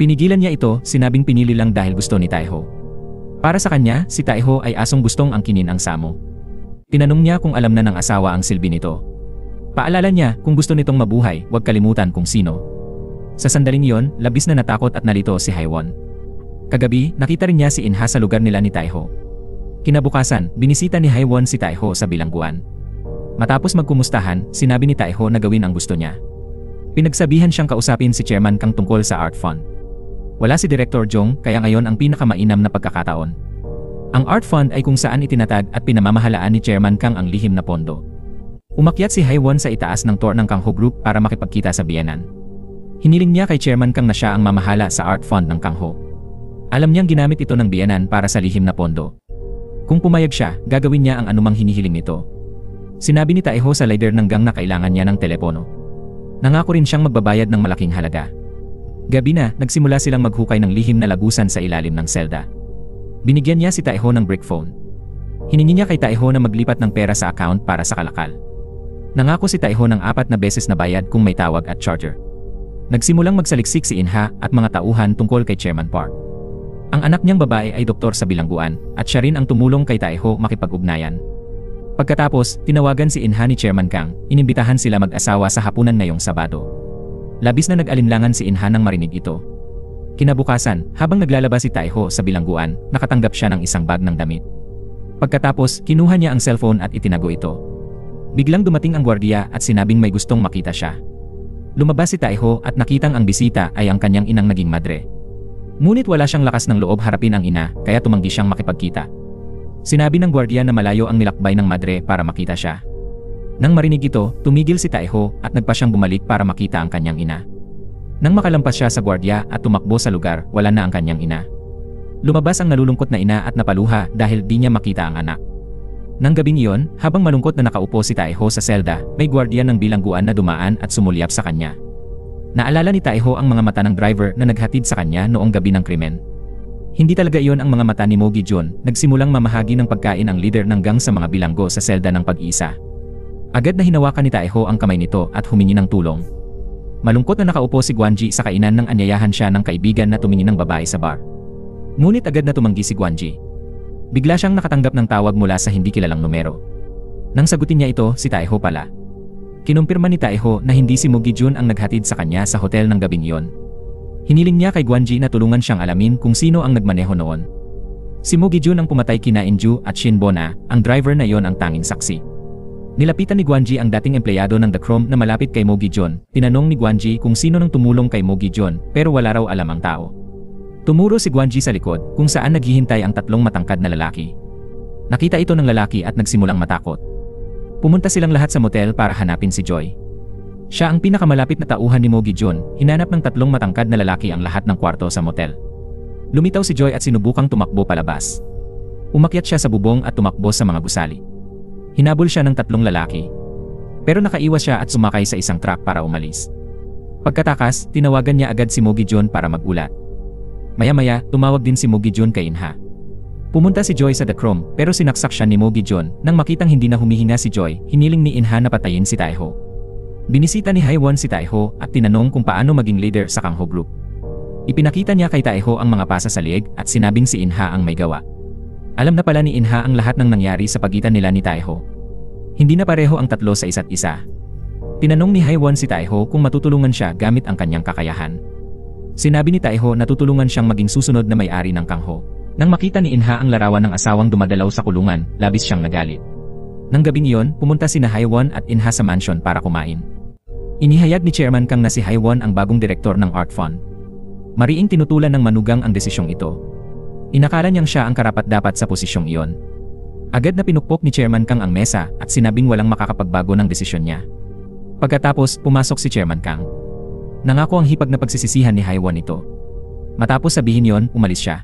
Pinigilan niya ito, sinabing pinili lang dahil gusto ni Taeho. Para sa kanya, si Taeho ay asong gustong angkinin ang samo. Tinanong niya kung alam na ng asawa ang silbi nito. Paalala niya, kung gusto nitong mabuhay, huwag kalimutan kung sino. Sa sandaling iyon, labis na natakot at nalito si Haiwon. Kagabi, nakita rin niya si Inha sa lugar nila ni Taeho. Kinabukasan, binisita ni Haiwon si Taeho sa bilangguan. Matapos magkumustahan, sinabi ni Taeho na gawin ang gusto niya. Pinagsabihan siyang kausapin si Chairman Kang tungkol sa art fund. Wala si Director Jong, kaya ngayon ang pinakamainam na pagkakataon. Ang art fund ay kung saan itinatag at pinamamahalaan ni Chairman Kang ang lihim na pondo. Umakyat si Haiwon sa itaas ng tour ng Kangho Group para makipagkita sa biyenan. Hiniling niya kay Chairman Kang na siya ang mamahala sa art fund ng Kangho. Alam niyang ginamit ito ng biyenan para sa lihim na pondo. Kung pumayag siya, gagawin niya ang anumang hinihiling nito. Sinabi ni Taeho sa leader ng gang na kailangan niya ng telepono. Nangako rin siyang magbabayad ng malaking halaga. Gabi na, nagsimula silang maghukay ng lihim na lagusan sa ilalim ng selda. Binigyan niya si Taeho ng brick phone. Hiningi niya kay Taeho na maglipat ng pera sa account para sa kalakal. Nangako si Taeho ng 4 na beses na bayad kung may tawag at charger. Nagsimulang magsaliksik si Inha at mga tauhan tungkol kay Chairman Park. Ang anak niyang babae ay doktor sa bilangguan at siya rin ang tumulong kay Taeho makipag-ugnayan. Pagkatapos, tinawagan si Inha ni Chairman Kang, inimbitahan sila mag-asawa sa hapunan ngayong Sabado. Labis na nag-alinlangan si Inha nang marinig ito. Kinabukasan, habang naglalabas si Taiho sa bilangguan, nakatanggap siya ng isang bag ng damit. Pagkatapos, kinuha niya ang cellphone at itinago ito. Biglang dumating ang gwardiya at sinabing may gustong makita siya. Lumabas si Taiho at nakitang ang bisita ay ang kanyang inang naging madre. Ngunit wala siyang lakas ng loob harapin ang ina, kaya tumanggi siyang makipagkita. Sinabi ng gwardiya na malayo ang nilakbay ng madre para makita siya. Nang marinig ito, tumigil si Taiho at nagpa siyang bumalik para makita ang kanyang ina. Nang makalampas siya sa gwardiya at tumakbo sa lugar, wala na ang kanyang ina. Lumabas ang nalulungkot na ina at napaluha dahil di niya makita ang anak. Nang gabing iyon, habang malungkot na nakaupo si Taiho sa selda, may gwardiya ng bilangguan na dumaan at sumulyap sa kanya. Naalala ni Taiho ang mga mata ng driver na naghatid sa kanya noong gabi ng krimen. Hindi talaga iyon ang mga mata ni Mo Gi-jun, nagsimulang mamahagi ng pagkain ang leader ng gang sa mga bilanggo sa selda ng pag-isa. Agad na hinawakan ni Taiho ang kamay nito at humingi ng tulong. Malungkot na nakaupo si Gwanji sa kainan nang anyayahan siya ng kaibigan na tumingin ng babae sa bar. Ngunit agad na tumanggi si Gwanji. Bigla siyang nakatanggap ng tawag mula sa hindi kilalang numero. Nang sagutin niya ito, si Taiho pala. Kinumpirma ni Taiho na hindi si Mo Gi-jun ang naghatid sa kanya sa hotel ng gabing iyon. Hiniling niya kay Gwanji na tulungan siyang alamin kung sino ang nagmaneho noon. Si Mo Gi-jun ang pumatay kina Inju at Shin Bona, ang driver na iyon ang tanging saksi. Nilapitan ni Gwanji ang dating empleyado ng The Chrome na malapit kay Mo Gi-jun. Tinanong ni Gwanji kung sino nang tumulong kay Mo Gi-jun, pero wala raw alam ang tao. Tumuro si Gwanji sa likod kung saan naghihintay ang tatlong matangkad na lalaki. Nakita ito ng lalaki at nagsimulang matakot. Pumunta silang lahat sa motel para hanapin si Joy. Siya ang pinakamalapit na tauhan ni Mo Gi-jun, hinanap ng tatlong matangkad na lalaki ang lahat ng kwarto sa motel. Lumitaw si Joy at sinubukang tumakbo palabas. Umakyat siya sa bubong at tumakbo sa mga gusali. Hinabol siya ng tatlong lalaki. Pero nakaiwas siya at sumakay sa isang truck para umalis. Pagkatakas, tinawagan niya agad si Mo Gi-jun para magulat. Maya-maya, tumawag din si Mo Gi-jun kay Inha. Pumunta si Joy sa The Chrome pero sinaksak siya ni Mo Gi-jun. Nang makitang hindi na humihinga si Joy, hiniling ni Inha na patayin si Taiho. Binisita ni Haewon si Taiho at tinanong kung paano maging leader sa Kangho Group. Ipinakita niya kay Taiho ang mga pasa sa liig at sinabing si Inha ang may gawa. Alam na pala ni Inha ang lahat ng nangyari sa pagitan nila ni Taiho. Hindi na pareho ang tatlo sa isa't isa. Tinanong ni Haewon si Taiho kung matutulungan siya gamit ang kanyang kakayahan. Sinabi ni Taiho na tutulungan siyang maging susunod na may-ari ng Kangho. Nang makita ni Inha ang larawan ng asawang dumadalaw sa kulungan, labis siyang nagalit. Nang gabing iyon, pumunta sina Haewon at Inha sa mansion para kumain. Inihayag ni Chairman Kang na si Haewon ang bagong direktor ng Art Fund. Mariing tinutulan ng manugang ang desisyong ito. Inakala niyang siya ang karapat-dapat sa posisyong iyon. Agad na pinukpok ni Chairman Kang ang mesa at sinabing walang makakapagbago ng desisyon niya. Pagkatapos, pumasok si Chairman Kang. Nangako ang hipag na pagsisisihan ni Haewon ito. Matapos sabihin yon, umalis siya.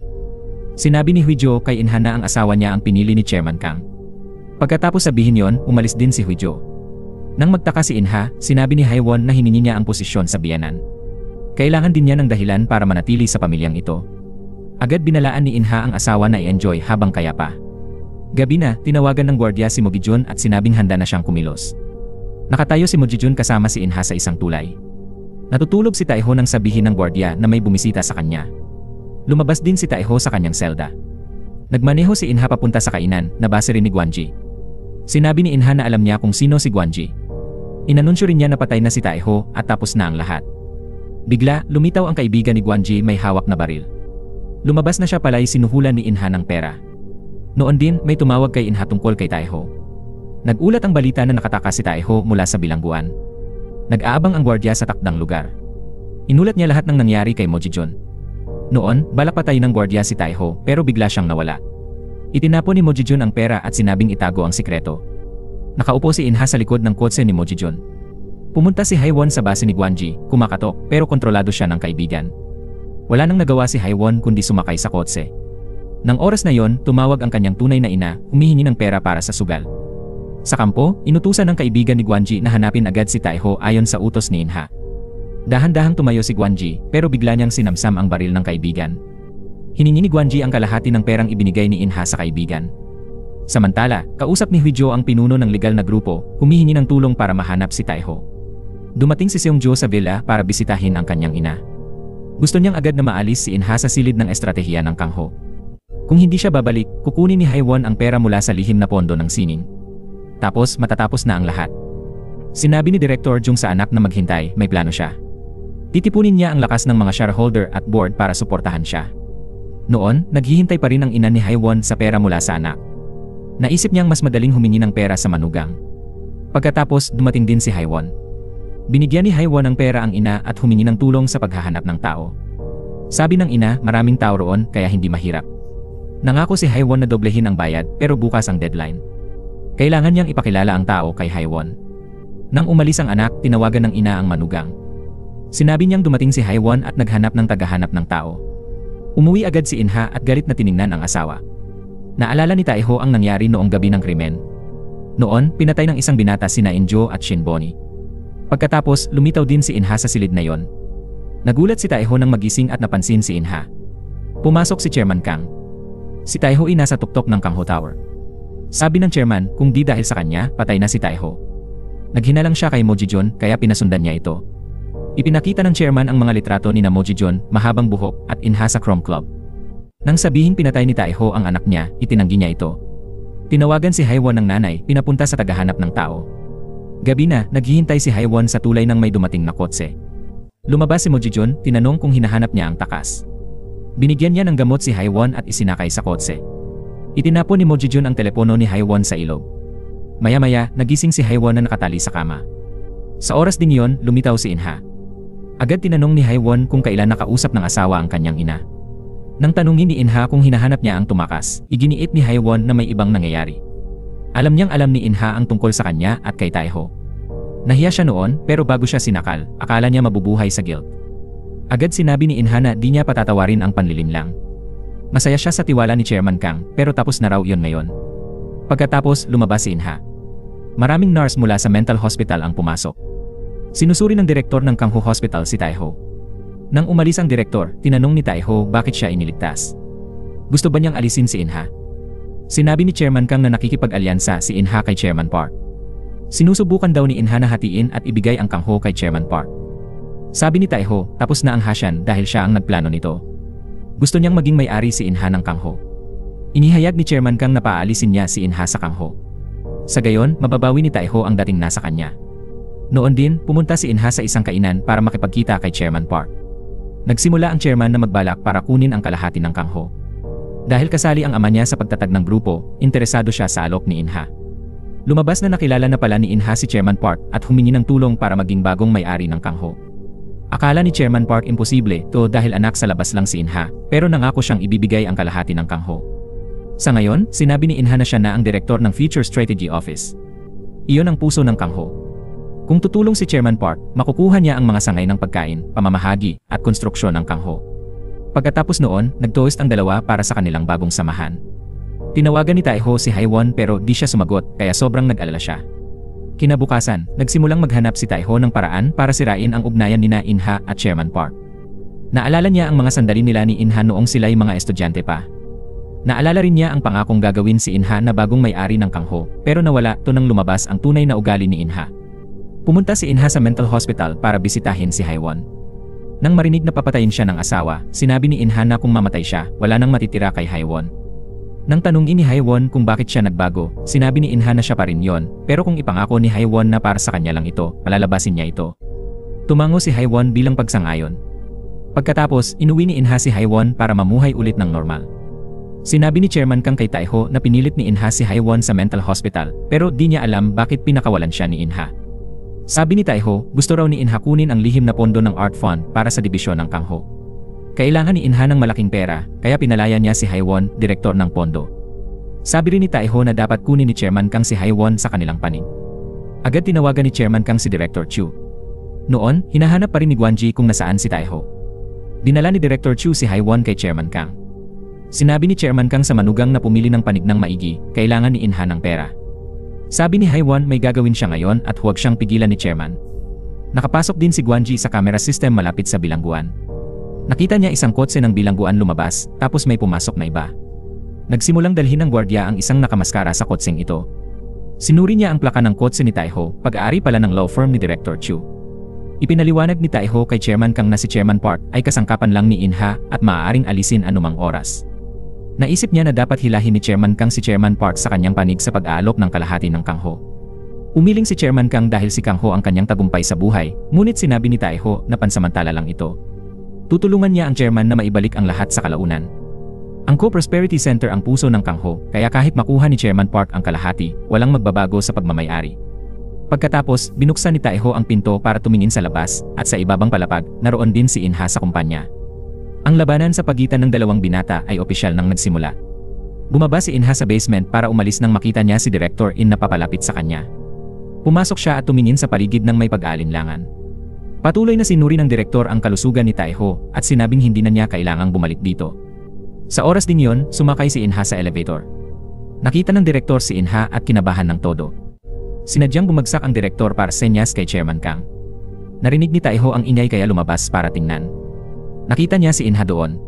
Sinabi ni Huijo kay Inha na ang asawa niya ang pinili ni Chairman Kang. Pagkatapos sabihin yon, umalis din si Huijo. Nang magtaka si Inha, sinabi ni Haewon na hiningi niya ang posisyon sa biyanan. Kailangan din niya ng dahilan para manatili sa pamilyang ito. Agad binalaan ni Inha ang asawa na i-enjoy habang kaya pa. Gabi na, tinawagan ng gwardiya si Mo Gi-jun at sinabing handa na siyang kumilos. Nakatayo si Mo Gi-jun kasama si Inha sa isang tulay. Natutulog si Taiho nang sabihin ng gwardiya na may bumisita sa kanya. Lumabas din si Taiho sa kanyang selda. Nagmaneho si Inha papunta sa kainan na base rin ni Gwanji. Sinabi ni Inha na alam niya kung sino si Gwanji. Inanunsyo rin niya na patay na si Taiho at tapos na ang lahat. Bigla, lumitaw ang kaibigan ni Gwanji may hawak na baril. Lumabas na siya pala'y sinuhulan ni Inha ng pera. Noon din, may tumawag kay Inha tungkol kay Taiho. Nag-ulat ang balita na nakatakas si Taiho mula sa bilangguan. Nag-aabang ang gwardiya sa takdang lugar. Inulat niya lahat ng nangyari kay Mo Gi-jun. Noon, balak patayin ng gwardiya si Taiho pero bigla siyang nawala. Itinapon ni Mo Gi-jun ang pera at sinabing itago ang sikreto. Nakaupo si Inha sa likod ng kotse ni Mo Gi-jun. Pumunta si Haewon sa base ni Gwanji, kumakatok pero kontrolado siya ng kaibigan. Wala nang nagawa si Haewon kundi sumakay sa kotse. Nang oras na yon, tumawag ang kanyang tunay na ina, humihingi ng pera para sa sugal. Sa kampo, inutusan ng kaibigan ni Gwanji na hanapin agad si Taiho ayon sa utos ni Inha. Dahan-dahang tumayo si Gwanji pero bigla niyang sinamsam ang baril ng kaibigan. Hiningi ni Gwanji ang kalahati ng perang ibinigay ni Inha sa kaibigan. Samantala, kausap ni Huijo ang pinuno ng legal na grupo, humihingi ng tulong para mahanap si Taiho. Dumating si Seungjo sa villa para bisitahin ang kanyang ina. Gusto niyang agad na maalis si Inha sa silid ng estratehiya ng Kangho. Kung hindi siya babalik, kukunin ni Haewon ang pera mula sa lihim na pondo ng sining. tapos matatapos na ang lahat. Sinabi ni Director Jung sa anak na maghintay, may plano siya. Titipunin niya ang lakas ng mga shareholder at board para suportahan siya. Noon, naghihintay pa rin ang ina ni Haiwon sa pera mula sa anak. Naisip niyang mas madaling humingi ng pera sa manugang. Pagkatapos, dumating din si Haiwon. Binigyan ni Haiwon ng pera ang ina at humingi ng tulong sa paghahanap ng tao. Sabi ng ina, maraming tao roon kaya hindi mahirap. Nangako si Haiwon na doblehin ang bayad pero bukas ang deadline. Kailangan niyang ipakilala ang tao kay Haiwon. Nang umalis ang anak, tinawagan ng ina ang manugang. Sinabi niyang dumating si Haiwon at naghanap ng tagahanap ng tao. Umuwi agad si Inha at galit na tiningnan ang asawa. Naalala ni Taeho ang nangyari noong gabi ng krimen. Noon, pinatay ng isang binata sina Injo at Shinboni. Pagkatapos, lumitaw din si Inha sa silid na yon. Nagulat si Taeho nang magising at napansin si Inha. Pumasok si Chairman Kang. Si Taeho ay nasa tuktok ng Kangho Tower. Sabi ng chairman, kung di dahil sa kanya, patay na si Taeho. Naghinalang siya kay Mojijon kaya pinasundan niya ito. Ipinakita ng chairman ang mga litrato ni na Mojijon, mahabang buhok at Inha sa Chrome Club. Nang sabihing pinatay ni Taeho ang anak niya, itinanggi niya ito. Tinawagan si Haiwon ng nanay, pinapunta sa tagahanap ng tao. Gabi na, naghihintay si Haiwon sa tulay ng may dumating na kotse. Lumabas si Mojijon, tinanong kung hinahanap niya ang takas. Binigyan niya ng gamot si Haiwon at isinakay sa kotse. Itinapon ni Mojijon ang telepono ni Haiwon sa ilog. Maya-maya, nagising si Haiwon na nakatali sa kama. Sa oras din yon, lumitaw si Inha. Agad tinanong ni Haiwon kung kailan nakausap ng asawa ang kanyang ina. Nang tanungin ni Inha kung hinahanap niya ang tumakas, iginiit ni Haiwon na may ibang nangyayari. Alam niyang alam ni Inha ang tungkol sa kanya at kay Taeho. Nahiya siya noon pero bago siya sinakal, akala niya mabubuhay sa guilt. Agad sinabi ni Inha na di niya patatawarin ang panlilinlang. Masaya siya sa tiwala ni Chairman Kang pero tapos na raw yun ngayon. Pagkatapos, lumabas si Inha. Maraming nurse mula sa mental hospital ang pumasok. Sinusuri ng direktor ng Kangho Hospital si Taeho. Nang umalis ang direktor, tinanong ni Taeho bakit siya iniligtas. Gusto ba niyang alisin si Inha? Sinabi ni Chairman Kang na nakikipag-alyansa si Inha kay Chairman Park. Sinusubukan daw ni Inha na hatiin at ibigay ang Kangho kay Chairman Park. Sabi ni Taeho, tapos na ang Hasyan dahil siya ang nagplano nito. Gusto niyang maging may-ari si Inha ng Kangho. Inihayag ni Chairman Kang na paalisin niya si Inha sa Kangho. Sa gayon, mababawi ni Taeho ang dating nasa kanya. Noon din, pumunta si Inha sa isang kainan para makipagkita kay Chairman Park. Nagsimula ang chairman na magbalak para kunin ang kalahati ng Kangho. Dahil kasali ang ama niya sa pagtatag ng grupo, interesado siya sa alok ni Inha. Lumabas na nakilala na pala ni Inha si Chairman Park at humingi ng tulong para maging bagong may-ari ng Kangho. Akala ni Chairman Park imposible to dahil anak sa labas lang si Inha, pero nangako siyang ibibigay ang kalahati ng Kangho. Sa ngayon, sinabi ni Inha na siya na ang direktor ng Future Strategy Office. Iyon ang puso ng Kangho. Kung tutulong si Chairman Park, makukuha niya ang mga sangay ng pagkain, pamamahagi, at konstruksyon ng Kangho. Pagkatapos noon, nag-toast ang dalawa para sa kanilang bagong samahan. Tinawagan ni Taeho si Haiwon pero di siya sumagot kaya sobrang nag-alala siya. Kinabukasan, nagsimulang maghanap si Taeho ng paraan para sirain ang ugnayan nina Inha at Chairman Park. Naalala niya ang mga sandali nila ni Inha noong sila'y mga estudyante pa. Naalala rin niya ang pangakong gagawin si Inha na bagong may-ari ng Kangho pero nawala to nang lumabas ang tunay na ugali ni Inha. Pumunta si Inha sa mental hospital para bisitahin si Haiwon. Nang marinig na papatayin siya ng asawa, sinabi ni Inha na kung mamatay siya, wala nang matitira kay Haiwon. Nang tanungin ni Haiwon kung bakit siya nagbago, sinabi ni Inha na siya pa rin yon, pero kung ipangako ni Haiwon na para sa kanya lang ito, palalabasin niya ito. Tumango si Haiwon bilang pagsangayon. Pagkatapos, inuwi ni Inha si Haiwon para mamuhay ulit ng normal. Sinabi ni Chairman Kang kay Taeho na pinilit ni Inha si Haiwon sa mental hospital, pero di niya alam bakit pinakawalan siya ni Inha. Sabi ni Taeho, gusto raw ni Inha kunin ang lihim na pondo ng art fund para sa dibisyon ng Kangho. Kailangan ni Inha ng malaking pera, kaya pinalaya niya si Haiwon, direktor ng pondo. Sabi rin ni Taeho na dapat kunin ni Chairman Kang si Haiwon sa kanilang panig. Agad tinawagan ni Chairman Kang si Director Chu. Noon, hinahanap pa rin ni Guanji kung nasaan si Taeho. Dinala ni Director Chu si Haiwon kay Chairman Kang. Sinabi ni Chairman Kang sa manugang na pumili ng panig ng maigi, kailangan ni Inha ng pera. Sabi ni Haiwon may gagawin siya ngayon at huwag siyang pigilan ni Chairman. Nakapasok din si Guanji sa camera system malapit sa bilangguan. Nakita niya isang kotse ng bilangguan lumabas, tapos may pumasok na iba. Nagsimulang dalhin ng gwardiya ang isang nakamaskara sa kotseng ito. Sinuri niya ang plaka ng kotse ni Taeho, pag-aari pala ng law firm ni Director Chu. Ipinaliwanag ni Taeho kay Chairman Kang na si Chairman Park ay kasangkapan lang ni Inha at maaaring alisin anumang oras. Naisip niya na dapat hilahin ni Chairman Kang si Chairman Park sa kanyang panig sa pag-aalok ng kalahati ng Kang Ho. Umiling si Chairman Kang dahil si Kang Ho ang kanyang tagumpay sa buhay, ngunit sinabi ni Tai Ho na pansamantala lang ito. Tutulungan niya ang chairman na maibalik ang lahat sa kalaunan. Ang Co-Prosperity Center ang puso ng Kang Ho, kaya kahit makuha ni Chairman Park ang kalahati, walang magbabago sa pagmamayari. Pagkatapos, binuksan ni Tai Ho ang pinto para tumingin sa labas, at sa ibabang palapag, naroon din si In Ha sa kumpanya. Ang labanan sa pagitan ng dalawang binata ay opisyal nang nagsimula. Bumaba si In Ha sa basement para umalis nang makita niya si Director In na papalapit sa kanya. Pumasok siya at tumingin sa paligid ng may pag-aalinlangan. Patuloy na sinuri ng direktor ang kalusugan ni Tai Ho at sinabing hindi na niya kailangang bumalik dito. Sa oras din yon, sumakay si In Ha sa elevator. Nakita ng direktor si In Ha at kinabahan ng todo. Sinadyang bumagsak ang direktor para senyas kay Chairman Kang. Narinig ni Tai Ho ang ingay kaya lumabas para tingnan. Nakita niya si In Ha doon.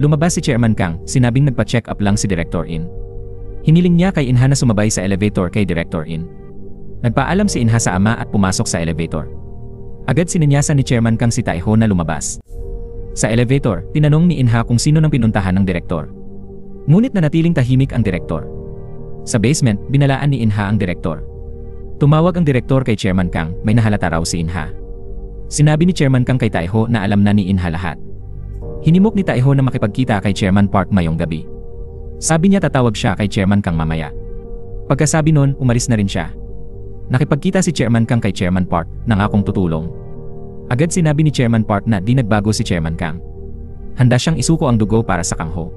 Lumabas si Chairman Kang, sinabing nagpa-check up lang si Director In. Hiniling niya kay In Ha na sumabay sa elevator kay Director In. Nagpaalam si In Ha sa ama at pumasok sa elevator. Agad sinenyasan ni Chairman Kang si Tai Ho na lumabas. Sa elevator, tinanong ni In Ha kung sino nang pinuntahan ng direktor. Ngunit nanatiling tahimik ang direktor. Sa basement, binalaan ni In Ha ang direktor. Tumawag ang direktor kay Chairman Kang, may nahalata raw si In Ha. Sinabi ni Chairman Kang kay Tai Ho na alam na ni In Ha lahat. Hinimok ni Tai Ho na makipagkita kay Chairman Park mayong gabi. Sabi niya tatawag siya kay Chairman Kang mamaya. Pagkasabi nun, umalis na rin siya. Nakipagkita si Chairman Kang kay Chairman Park, nangakong tutulong. Agad sinabi ni Chairman Park na di nagbago si Chairman Kang. Handa siyang isuko ang dugo para sa Kang Ho.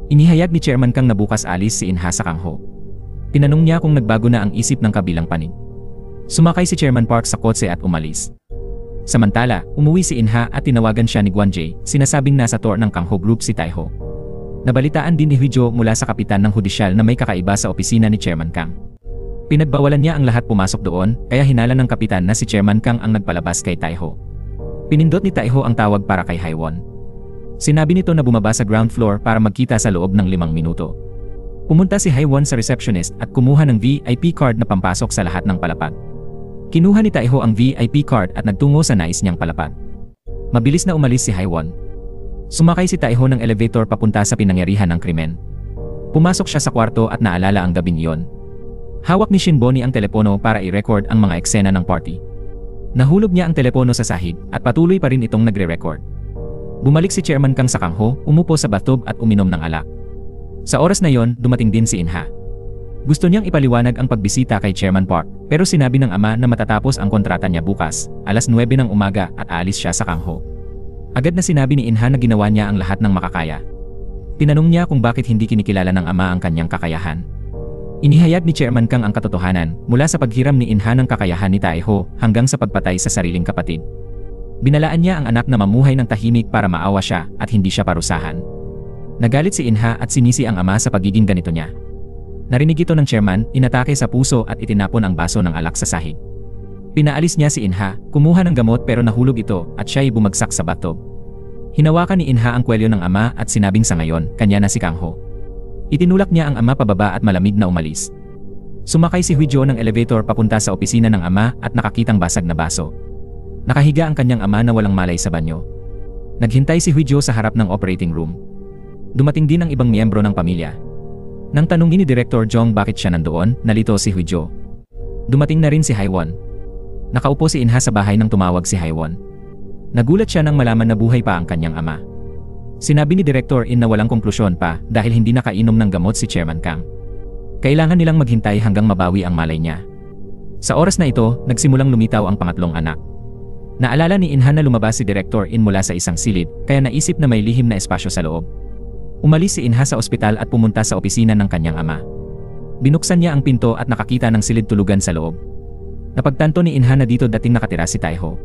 Inihayag ni Chairman Kang na bukas alis si In Ha sa Kang Ho. Tinanong niya kung nagbago na ang isip ng kabilang panig. Sumakay si Chairman Park sa kotse at umalis. Samantala, umuwi si In Ha at tinawagan siya ni Guan Jay, sinasabing nasa tour ng Kang Ho Group si Tai Ho. Nabalitaan din ni Hui Jo mula sa kapitan ng hudisyal na may kakaiba sa opisina ni Chairman Kang. Pinagbawalan niya ang lahat pumasok doon, kaya hinala ng kapitan na si Chairman Kang ang nagpalabas kay Tai Ho. Pinindot ni Tai Ho ang tawag para kay Haiwon. Sinabi nito na bumaba sa ground floor para magkita sa loob ng 5 minuto. Pumunta si Haiwon sa receptionist at kumuha ng VIP card na pampasok sa lahat ng palapag. Kinuha ni Tai Ho ang VIP card at nagtungo sa nais niyang palapag. Mabilis na umalis si Haiwon. Sumakay si Tai Ho ng elevator papunta sa pinangyarihan ng krimen. Pumasok siya sa kwarto at naalala ang gabing iyon. Hawak ni Shinboni ang telepono para i-record ang mga eksena ng party. Nahulog niya ang telepono sa sahig at patuloy pa rin itong nagre-record. Bumalik si Chairman Kang sa Kang Ho, umupo sa bathtub at uminom ng alak. Sa oras na yon, dumating din si In Ha. Gusto niyang ipaliwanag ang pagbisita kay Chairman Park, pero sinabi ng ama na matatapos ang kontrata niya bukas, alas 9 ng umaga at aalis siya sa Kang Ho. Agad na sinabi ni In Ha na ginawa niya ang lahat ng makakaya. Tinanong niya kung bakit hindi kinikilala ng ama ang kanyang kakayahan. Inihayag ni Chairman Kang ang katotohanan, mula sa paghiram ni In Ha ng kakayahan ni Tai Ho hanggang sa pagpatay sa sariling kapatid. Binalaan niya ang anak na mamuhay ng tahimik para maawa siya at hindi siya parusahan. Nagalit si In Ha at sinisi ang ama sa pagiging ganito niya. Narinig ito ng chairman, inatake sa puso at itinapon ang baso ng alak sa sahig. Pinaalis niya si In Ha, kumuha ng gamot pero nahulog ito at siya ay bumagsak sa bathtub. Hinawakan ni In Ha ang kwelyo ng ama at sinabing sa ngayon, kanya na si Kang Ho. Itinulak niya ang ama pababa at malamig na umalis. Sumakay si Hui Jo ng elevator papunta sa opisina ng ama at nakakitang basag na baso. Nakahiga ang kanyang ama na walang malay sa banyo. Naghintay si Hui Jo sa harap ng operating room. Dumating din ang ibang miyembro ng pamilya. Nang tanungin ni Director Jong bakit siya nandoon, nalito si Hui Jo. Dumating na rin si Haiwon. Nakaupo si In Ha sa bahay nang tumawag si Haiwon. Nagulat siya nang malaman na buhay pa ang kanyang ama. Sinabi ni Director In na walang konklusyon pa dahil hindi nakainom ng gamot si Chairman Kang. Kailangan nilang maghintay hanggang mabawi ang malay niya. Sa oras na ito, nagsimulang lumitaw ang pangatlong anak. Naalala ni In Ha na lumabas si Director In mula sa isang silid, kaya naisip na may lihim na espasyo sa loob. Umalis si In Ha sa ospital at pumunta sa opisina ng kanyang ama. Binuksan niya ang pinto at nakakita ng silid tulugan sa loob. Napagtanto ni In Ha na dito dating nakatira si Tai Ho.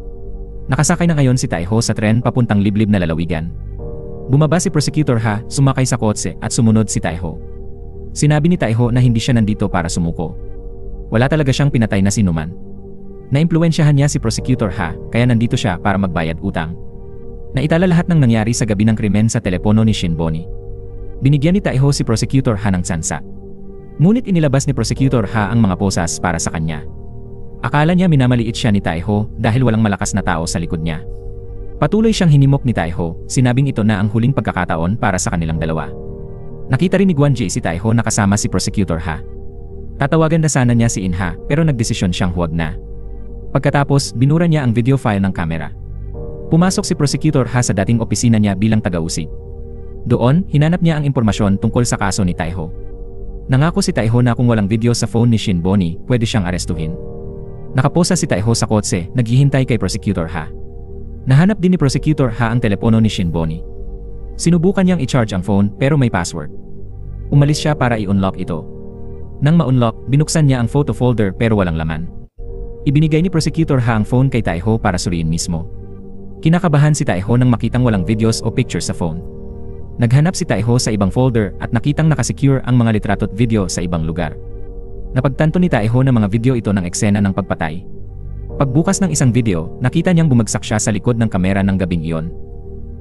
Nakasakay na ngayon si Tai Ho sa tren papuntang liblib na lalawigan. Bumaba si Prosecutor Ha, sumakay sa kotse at sumunod si Tai Ho. Sinabi ni Tai Ho na hindi siya nandito para sumuko. Wala talaga siyang pinatay na sinuman. Naimpluwensyahan niya si Prosecutor Ha, kaya nandito siya para magbayad utang. Naitala lahat ng nangyari sa gabi ng krimen sa telepono ni Shinboni. Binigyan ni Tai Ho si Prosecutor Ha ng tsansa. Ngunit inilabas ni Prosecutor Ha ang mga posas para sa kanya. Akala niya minamaliit siya ni Tai Ho dahil walang malakas na tao sa likod niya. Patuloy siyang hinimok ni Tai Ho, sinabing ito na ang huling pagkakataon para sa kanilang dalawa. Nakita rin ni Guanji si Taiho na kasama si Prosecutor Ha. Tatawagan na sana niya si Inha pero nagdesisyon siyang huwag na. Pagkatapos, binura niya ang video file ng kamera. Pumasok si Prosecutor Ha sa dating opisina niya bilang taga-usig. Doon, hinanap niya ang impormasyon tungkol sa kaso ni Taiho. Nangako si Taiho na kung walang video sa phone ni Shin Bonnie, pwede siyang arestuhin. Nakaposa si Taiho sa kotse, naghihintay kay Prosecutor Ha. Nahanap din ni Prosecutor Ha ang telepono ni Shin Bonnie. Sinubukan niyang i-charge ang phone pero may password. Umalis siya para i-unlock ito. Nang ma-unlock, binuksan niya ang photo folder pero walang laman. Ibinigay ni Prosecutor Ha ang phone kay Taiho para suriin mismo. Kinakabahan si Taiho nang makitang walang videos o pictures sa phone. Naghanap si Taiho sa ibang folder at nakitang nakasecure ang mga litrato at video sa ibang lugar. Napagtanto ni Taiho na mga video ito ng eksena ng pagpatay. Pagbukas ng isang video, nakita niyang bumagsak siya sa likod ng kamera ng gabing iyon.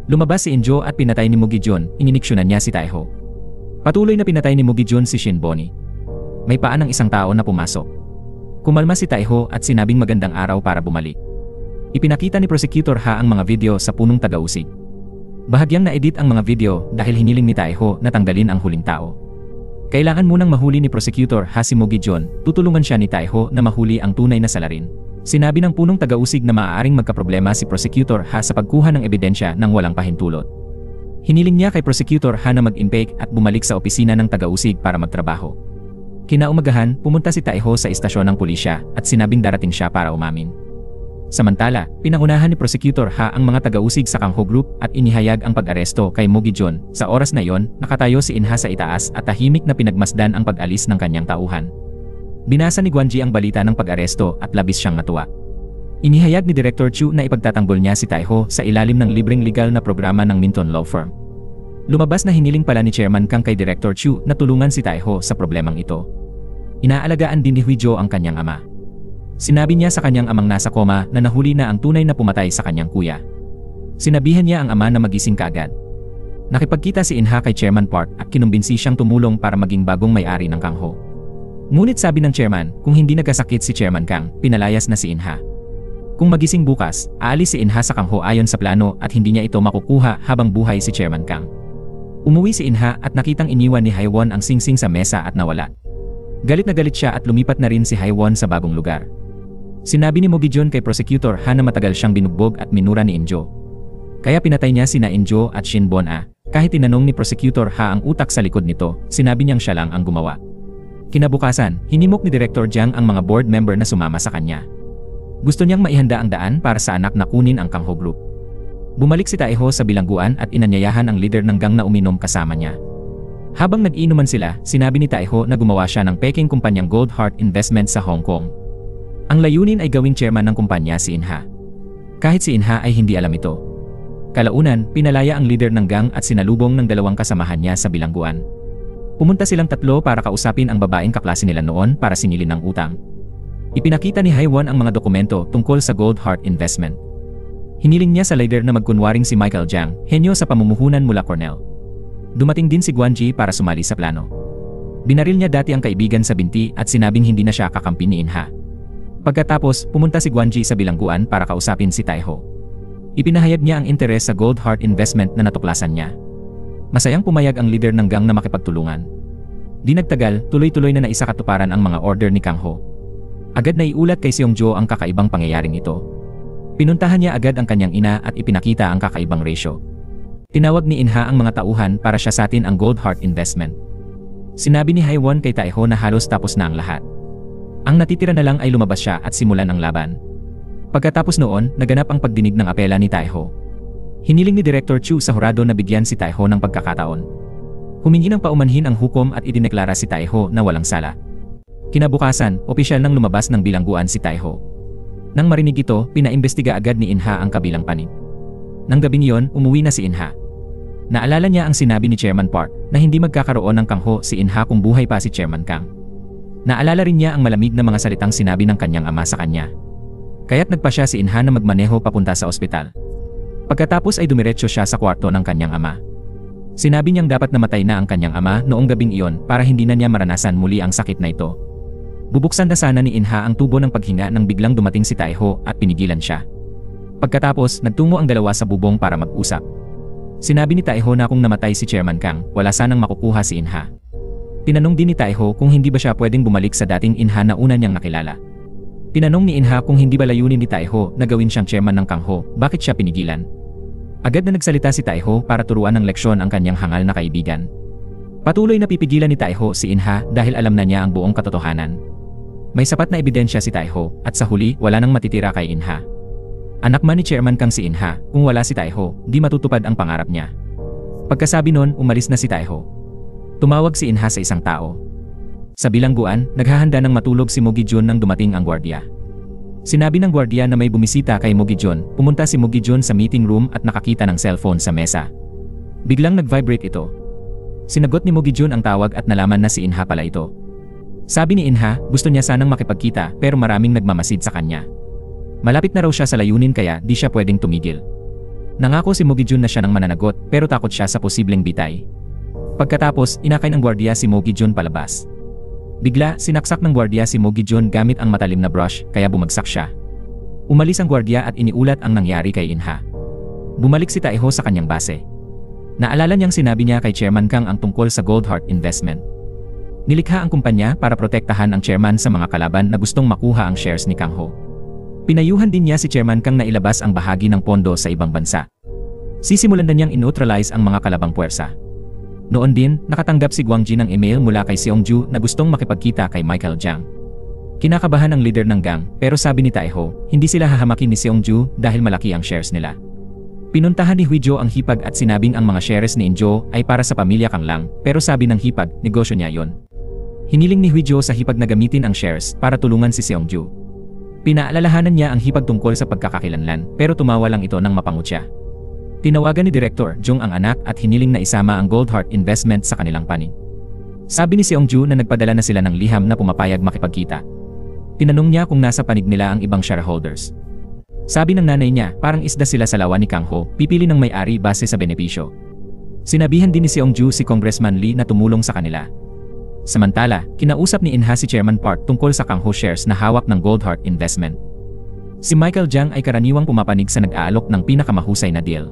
Lumabas si Injo at pinatay ni Mugi Jun, ininiksyonan niya si Taiho. Patuloy na pinatay ni Mugi Jun si Shin Bonnie. May paan ng isang tao na pumasok. Kumalma si Taiho at sinabing magandang araw para bumalik. Ipinakita ni Prosecutor Ha ang mga video sa punong taga-usig. Bahagyang na-edit ang mga video dahil hiniling ni Taiho na tanggalin ang huling tao. Kailangan munang mahuli ni Prosecutor Ha si Mugi Jun, tutulungan siya ni Taiho na mahuli ang tunay na salarin. Sinabi ng punong taga-usig na maaaring magkaproblema si Prosecutor Ha sa pagkuha ng ebidensya nang walang pahintulot. Hiniling niya kay Prosecutor Ha na mag-impake at bumalik sa opisina ng taga-usig para magtrabaho. Kinaumagahan, pumunta si Taiho sa istasyon ng pulisya at sinabing darating siya para umamin. Samantala, pinangunahan ni Prosecutor Ha ang mga taga-usig sa Kangho Group at inihayag ang pag-aresto kay Mugi Jun. Sa oras na iyon, nakatayo si Inha sa itaas at tahimik na pinagmasdan ang pag-alis ng kanyang tauhan. Binasa ni Guanji ang balita ng pag-aresto at labis siyang natuwa. Inihayag ni Director Chu na ipagtatanggol niya si Taiho sa ilalim ng libreng legal na programa ng Minton Law Firm. Lumabas na hiniling pala ni Chairman Kang kay Director Chu na tulungan si Taiho sa problemang ito. Inaalagaan din ni Huijo ang kanyang ama. Sinabi niya sa kanyang amang nasa koma na nahuli na ang tunay na pumatay sa kanyang kuya. Sinabihan niya ang ama na magising kaagad. Nakipagkita si Inha kay Chairman Park at kinumbinsi siyang tumulong para maging bagong may-ari ng Kangho. Ngunit sabi ng chairman, kung hindi nagkasakit si Chairman Kang, pinalayas na si Inha. Kung magising bukas, aalis si Inha sa Kangho ayon sa plano at hindi niya ito makukuha habang buhay si Chairman Kang. Umuwi si Inha at nakitang iniwan ni Haiwon ang singsing sa mesa at nawala. Galit na galit siya at lumipat na rin si Haiwon sa bagong lugar. Sinabi ni Mugi Jun kay Prosecutor Ha na matagal siyang binugbog at minura ni Injo. Kaya pinatay niya sina Injo at Shin Bon-a. Kahit tinanong ni Prosecutor Ha ang utak sa likod nito, sinabi niyang siya lang ang gumawa. Kinabukasan, hinimok ni Director Jiang ang mga board member na sumama sa kanya. Gusto niyang maihanda ang daan para sa anak na kunin ang Kangho Group. Bumalik si Taiho sa bilangguan at inanyayahan ang leader ng gang na uminom kasama niya. Habang nag-inuman sila, sinabi ni Taiho na gumawa siya ng peking kumpanyang Gold Heart Investment sa Hong Kong. Ang layunin ay gawing chairman ng kumpanya si Inha. Kahit si Inha ay hindi alam ito. Kalaunan, pinalaya ang leader ng gang at sinalubong ng dalawang kasamahan niya sa bilangguan. Pumunta silang tatlo para kausapin ang babaeng kaklase nila noon para singilin ng utang. Ipinakita ni Haiwon ang mga dokumento tungkol sa Gold Heart Investment. Hiniling niya sa leader na magkunwaring si Michael Jiang, henyo sa pamumuhunan mula Cornell. Dumating din si Guanji para sumali sa plano. Binaril niya dati ang kaibigan sa binti at sinabing hindi na siya kakampi ni Inha. Pagkatapos, pumunta si Guanji sa bilangguan para kausapin si Taiho. Ipinahayag niya ang interes sa Gold Heart Investment na natuklasan niya. Masayang pumayag ang leader ng gang na makipagtulungan. Di nagtagal, tuloy-tuloy na naisakatuparan ang mga order ni Kangho. Agad na iulat kay Seongjo ang kakaibang pangyayaring ito. Pinuntahan niya agad ang kanyang ina at ipinakita ang kakaibang ratio. Tinawag ni Inha ang mga tauhan para siyasatin ang Gold Heart Investment. Sinabi ni Haiwon kay Taiho na halos tapos na ang lahat. Ang natitira na lang ay lumabas siya at simulan ang laban. Pagkatapos noon, naganap ang pagdinig ng apela ni Taiho. Hiniling ni Director Chu sa hurado na bigyan si Taiho ng pagkakataon. Humingi ng paumanhin ang hukom at idineklara si Taiho na walang sala. Kinabukasan, opisyal nang lumabas ng bilangguan si Taiho. Nang marinig ito, pinaimbestiga agad ni Inha ang kabilang panig. Nang gabing iyon, umuwi na si Inha. Naalala niya ang sinabi ni Chairman Park na hindi magkakaroon ng Kangho si Inha kung buhay pa si Chairman Kang. Naalala rin niya ang malamig na mga salitang sinabi ng kanyang ama sa kanya. Kaya't nagpa siya si Inha na magmaneho papunta sa ospital. Pagkatapos ay dumiretso siya sa kwarto ng kanyang ama. Sinabi niyang dapat namatay na ang kanyang ama noong gabing iyon para hindi na niya maranasan muli ang sakit na ito. Bubuksan na sana ni Inha ang tubo ng paghinga nang biglang dumating si Taiho at pinigilan siya. Pagkatapos, nagtungo ang dalawa sa bubong para mag-usap. Sinabi ni Taeho na kung namatay si Chairman Kang, wala sanang makukuha si Inha. Tinanong din ni Taeho kung hindi ba siya pwedeng bumalik sa dating Inha na una niyang nakilala. Tinanong ni Inha kung hindi ba layunin ni Taeho na gawin siyang chairman ng Kangho, bakit siya pinigilan. Agad na nagsalita si Taeho para turuan ng leksyon ang kanyang hangal na kaibigan. Patuloy na pipigilan ni Taeho si Inha dahil alam na niya ang buong katotohanan. May sapat na ebidensya si Taeho at sa huli wala nang matitira kay Inha. Anak man ni Chairman Kang si Inha, kung wala si Taeho, di matutupad ang pangarap niya. Pagkasabi nun, umalis na si Taeho. Tumawag si Inha sa isang tao. Sa bilangguan, naghahanda ng matulog si Mo Gi-jun nang dumating ang gwardiya. Sinabi ng gwardiya na may bumisita kay Mo Gi-jun, pumunta si Mo Gi-jun sa meeting room at nakakita ng cellphone sa mesa. Biglang nag-vibrate ito. Sinagot ni Mo Gi-jun ang tawag at nalaman na si Inha pala ito. Sabi ni Inha, gusto niya sanang makipagkita pero maraming nagmamasid sa kanya. Malapit na raw siya sa layunin kaya di siya pwedeng tumigil. Nangako si Mo Gi-jun na siya nang mananagot pero takot siya sa posibleng bitay. Pagkatapos, inakay ng gwardiya si Mo Gi-jun palabas. Bigla, sinaksak ng gwardiya si Mo Gi-jun gamit ang matalim na brush kaya bumagsak siya. Umalis ang gwardiya at iniulat ang nangyari kay Inha. Bumalik si Taeho sa kanyang base. Naalala niyang sinabi niya kay Chairman Kang ang tungkol sa Goldheart Investment. Nilikha ang kumpanya para protektahan ang chairman sa mga kalaban na gustong makuha ang shares ni Kangho. Pinayuhan din niya si Chairman Kang na ilabas ang bahagi ng pondo sa ibang bansa. Sisimulan na niyang in-neutralize ang mga kalabang puwersa. Noon din, nakatanggap si Guang Ji ng email mula kay Seongju na gustong makipagkita kay Michael Jang. Kinakabahan ang leader ng gang pero sabi ni Taeho, hindi sila hahamakin ni Seongju dahil malaki ang shares nila. Pinuntahan ni Huijo ang hipag at sinabing ang mga shares ni Injo ay para sa pamilya Kang lang pero sabi ng hipag, negosyo niya yon. Hiniling ni Huijo sa hipag na gamitin ang shares para tulungan si Seongju. Pinaalalahanan niya ang hipag tungkol sa pagkakakilanlan pero tumawa lang ito ng mapangutya. Tinawagan ni Director Jung ang anak at hiniling na isama ang Goldheart Investment sa kanilang panig. Sabi ni Seongju na nagpadala na sila ng liham na pumapayag makipagkita. Tinanong niya kung nasa panig nila ang ibang shareholders. Sabi ng nanay niya, parang isda sila sa lawa ni Kangho, pipili ng may-ari base sa benepisyo. Sinabihan din ni Seongju si Congressman Lee na tumulong sa kanila. Samantala, kinausap ni Inha si Chairman Park tungkol sa Kangho shares na hawak ng Goldheart Investment. Si Michael Jang ay karaniwang pumapanig sa nag-aalok ng pinakamahusay na deal.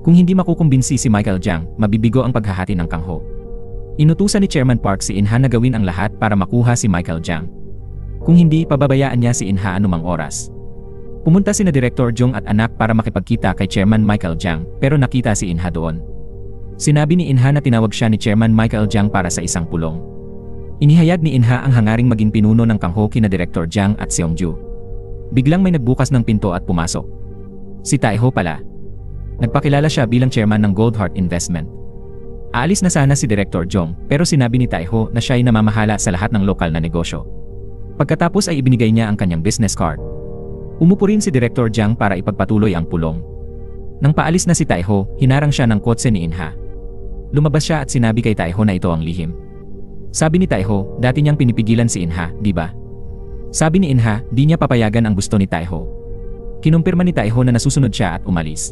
Kung hindi makukumbinsi si Michael Jang, mabibigo ang paghahati ng Kangho. Inutusan ni Chairman Park si Inha na gawin ang lahat para makuha si Michael Jang. Kung hindi, pababayaan niya si Inha anumang oras. Pumunta sina Director Jung at anak para makipagkita kay Chairman Michael Jang, pero nakita si Inha doon. Sinabi ni Inha na tinawag siya ni Chairman Michael Jang para sa isang pulong. Inihayag ni Inha ang hangaring maging pinuno ng Kangho kina Director Jang at Seongju. Biglang may nagbukas ng pinto at pumasok. Si Taeho pala. Nagpakilala siya bilang chairman ng Goldheart Investment. Aalis na sana si Director Jong pero sinabi ni Taeho na siya ay namamahala sa lahat ng lokal na negosyo. Pagkatapos ay ibinigay niya ang kanyang business card. Umupo rin si Director Jang para ipagpatuloy ang pulong. Nang paalis na si Taeho, hinarang siya ng kotse ni Inha. Lumabas siya at sinabi kay Taeho na ito ang lihim. Sabi ni Taeho, dati niyang pinipigilan si Inha, di ba? Sabi ni Inha, di niya papayagan ang gusto ni Taeho. Kinumpirma ni Taeho na nasusunod siya at umalis.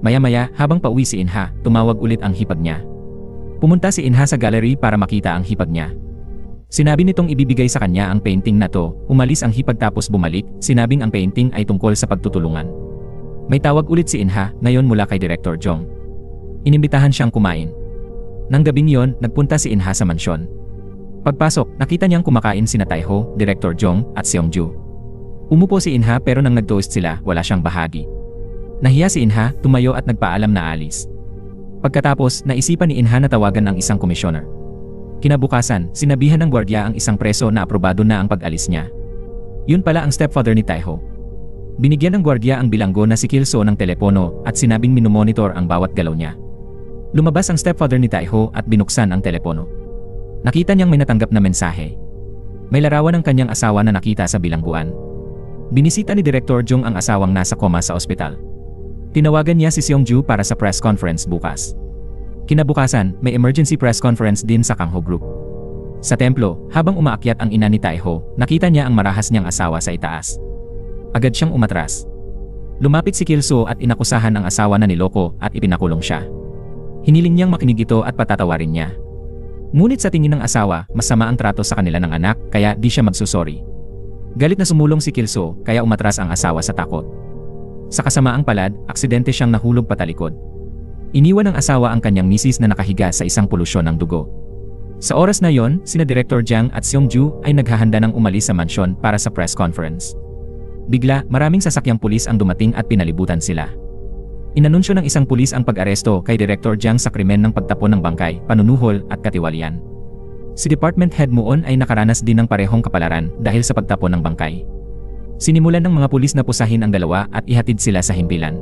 Maya-maya, habang pauwi si Inha, tumawag ulit ang hipag niya. Pumunta si Inha sa gallery para makita ang hipag niya. Sinabi nitong ibibigay sa kanya ang painting na to, umalis ang hipag tapos bumalik, sinabing ang painting ay tungkol sa pagtutulungan. May tawag ulit si Inha, ngayon mula kay Director Jong. Inimbitahan siyang kumain. Nang gabing yon, nagpunta si Inha sa mansyon. Pagpasok, nakita niyang kumakain sina Taeho, Director Jong, at Seongju. Umupo si Inha pero nang nag-toast sila, wala siyang bahagi. Nahiya si Inha, tumayo at nagpaalam na alis. Pagkatapos, naisipan ni Inha na tawagan ang isang komisyoner. Kinabukasan, sinabihan ng gwardiya ang isang preso na aprobado na ang pag-alis niya. Yun pala ang stepfather ni Taeho. Binigyan ng gwardiya ang bilanggo na si Kilso ng telepono at sinabing minomonitor ang bawat galaw niya. Lumabas ang stepfather ni Taeho at binuksan ang telepono. Nakita niyang may natanggap na mensahe. May larawan ng kanyang asawa na nakita sa bilangguan. Binisita ni Director Jong ang asawang nasa koma sa ospital. Tinawagan niya si Seongju para sa press conference bukas. Kinabukasan, may emergency press conference din sa Kangho Group. Sa templo, habang umaakyat ang ina ni Taeho, nakita niya ang marahas niyang asawa sa itaas. Agad siyang umatras. Lumapit si Kilso at inakusahan ang asawa na niloko at ipinakulong siya. Hiniling niyang makinig ito at patatawarin niya. Ngunit sa tingin ng asawa, masama ang trato sa kanila ng anak kaya di siya magsusori. Galit na sumulong si Kilso kaya umatras ang asawa sa takot. Sa kasamaang palad, aksidente siyang nahulog patalikod. Iniwan ng asawa ang kanyang misis na nakahiga sa isang polusyon ng dugo. Sa oras na yon, sina Director Jiang at Seung-ju ay naghahanda ng umalis sa mansyon para sa press conference. Bigla, maraming sasakyang pulis ang dumating at pinalibutan sila. Inanunsyo ng isang pulis ang pag-aresto kay Director Jiang sa krimen ng pagtapon ng bangkay, panunuhol at katiwalian. Si Department Head Muon ay nakaranas din ng parehong kapalaran dahil sa pagtapon ng bangkay. Sinimulan ng mga pulis na pusahin ang dalawa at ihatid sila sa himpilan.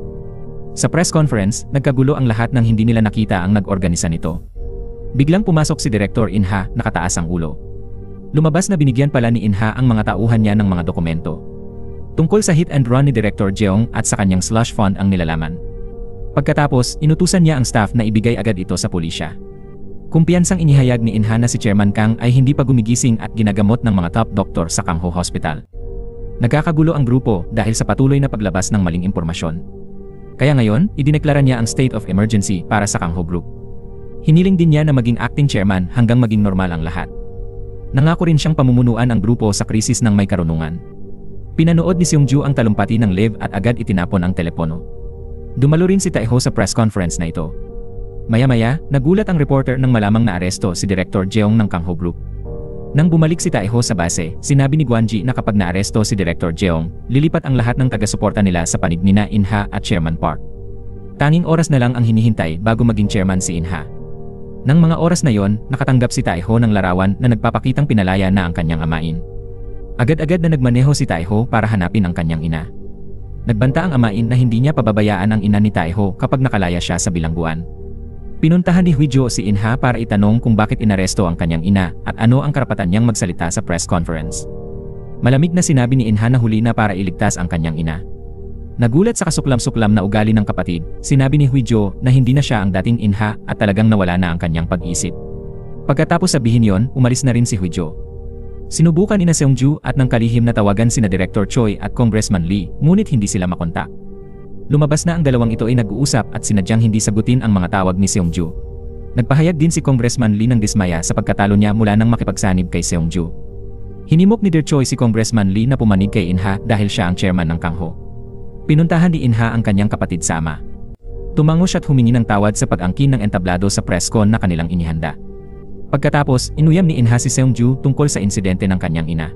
Sa press conference, nagkagulo ang lahat nang hindi nila nakita ang nag-organisa nito. Biglang pumasok si Director Inha, nakataas ang ulo. Lumabas na binigyan pala ni Inha ang mga tauhan niya ng mga dokumento. Tungkol sa hit and run ni Director Jeong at sa kanyang slush fund ang nilalaman. Pagkatapos, inutusan niya ang staff na ibigay agad ito sa pulisya. Kumpiyansang inihayag ni Inha na si Chairman Kang ay hindi pa gumigising at ginagamot ng mga top doctor sa Kangho Hospital. Nagkakagulo ang grupo dahil sa patuloy na paglabas ng maling impormasyon. Kaya ngayon, idineklara niya ang state of emergency para sa Kangho Group. Hiniling din niya na maging acting chairman hanggang maging normal ang lahat. Nangako rin siyang pamumunuan ang grupo sa krisis ng may karunungan. Pinanood ni Seung-ju ang talumpati ng live at agad itinapon ang telepono. Dumalo rin si Taeho sa press conference na ito. Maya-maya, nagulat ang reporter nang malamang naaresto si Director Jeong ng Kangho Group. Nang bumalik si Taeho sa base, sinabi ni Gwanji na kapag naaresto si Director Jeong, lilipat ang lahat ng taga-suporta nila sa panig nina Inha at Chairman Park. Tanging oras na lang ang hinihintay bago maging chairman si Inha. Nang mga oras na yon, nakatanggap si Taeho ng larawan na nagpapakitang pinalaya na ang kanyang amain. Agad-agad na nagmaneho si Taeho para hanapin ang kanyang ina. Nagbanta ang amain na hindi niya pababayaan ang ina ni Taeho kapag nakalaya siya sa bilangguan. Pinuntahan ni Huijo si Inha para itanong kung bakit inaresto ang kanyang ina at ano ang karapatan niyang magsalita sa press conference. Malamig na sinabi ni Inha na huli na para iligtas ang kanyang ina. Nagulat sa kasuklam-suklam na ugali ng kapatid, sinabi ni Huijo na hindi na siya ang dating Inha at talagang nawala na ang kanyang pag-isip. Pagkatapos sabihin yon, umalis na rin si Huijo. Sinubukan ni Seung-ju at ng kalihim na tawagan sina Director Choi at Congressman Lee, ngunit hindi sila makontak. Lumabas na ang dalawang ito ay nag-uusap at sinadyang hindi sagutin ang mga tawag ni Seung-ju. Nagpahayag din si Congressman Lee ng dismaya sa pagkatalo niya mula nang makipagsanib kay Seung-ju. Hinimok ni Dir Choi si Congressman Lee na pumanig kay Inha dahil siya ang chairman ng Kangho. Pinuntahan ni Inha ang kanyang kapatid sa ama. Tumango siya at humingi ng tawad sa pag-angkin ng entablado sa press con na kanilang inihanda. Pagkatapos, inuyam ni Inha si Seung-ju tungkol sa insidente ng kanyang ina.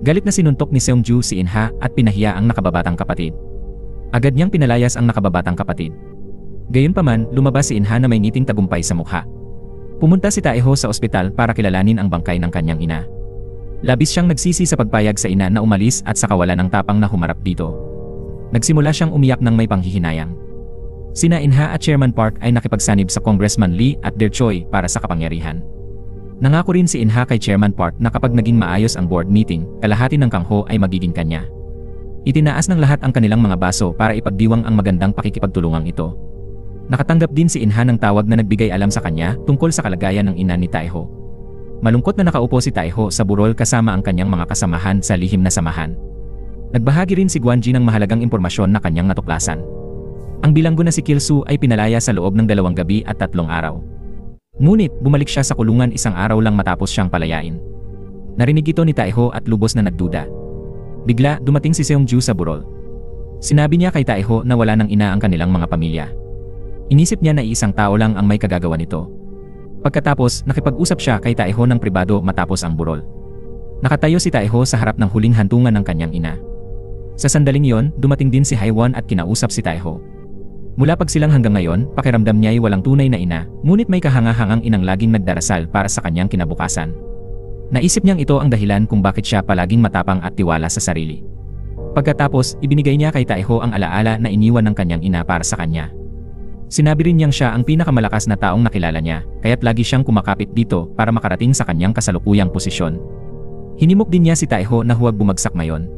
Galit na sinuntok ni Seung-ju si Inha at pinahiya ang nakababatang kapatid. Agad niyang pinalayas ang nakababatang kapatid. Gayunpaman, lumabas si Inha na may ngiting tagumpay sa mukha. Pumunta si Taeho sa ospital para kilalanin ang bangkay ng kanyang ina. Labis siyang nagsisi sa pagpayag sa ina na umalis at sa kawalan ng tapang na humarap dito. Nagsimula siyang umiyak ng may panghihinayang. Sina Inha at Chairman Park ay nakipagsanib sa Congressman Lee at Dir Choi para sa kapangyarihan. Nangako rin si Inha kay Chairman Park na kapag naging maayos ang board meeting, kalahati ng Kangho ay magiging kanya. Itinaas ng lahat ang kanilang mga baso para ipagdiwang ang magandang pakikipagtulungang ito. Nakatanggap din si Inha ng tawag na nagbigay alam sa kanya tungkol sa kalagayan ng ina ni Taeho. Malungkot na nakaupo si Taeho sa burol kasama ang kanyang mga kasamahan sa lihim na samahan. Nagbahagi rin si Gwanji ng mahalagang impormasyon na kanyang natuklasan. Ang bilanggo na si Kilsu ay pinalaya sa loob ng 2 gabi at 3 araw. Ngunit bumalik siya sa kulungan 1 araw lang matapos siyang palayain. Narinig ito ni Taeho at lubos na nagduda. Bigla dumating si Seung-ju sa burol. Sinabi niya kay Taeho na wala ng ina ang kanilang mga pamilya. Inisip niya na isang tao lang ang may kagagawa nito. Pagkatapos, nakipag-usap siya kay Taeho ng pribado matapos ang burol. Nakatayo si Taeho sa harap ng huling hantungan ng kanyang ina. Sa sandaling iyon, dumating din si Haiwon at kinausap si Taeho. Mula pagsilang hanggang ngayon, pakiramdam niya ay walang tunay na ina, ngunit may kahangahangang inang laging nagdarasal para sa kanyang kinabukasan. Naisip niyang ito ang dahilan kung bakit siya palaging matapang at tiwala sa sarili. Pagkatapos, ibinigay niya kay Taeho ang alaala na iniwan ng kanyang ina para sa kanya. Sinabi rin niyang siya ang pinakamalakas na taong nakilala niya, kaya't lagi siyang kumakapit dito para makarating sa kanyang kasalukuyang posisyon. Hinimok din niya si Taeho na huwag bumagsak ngayon.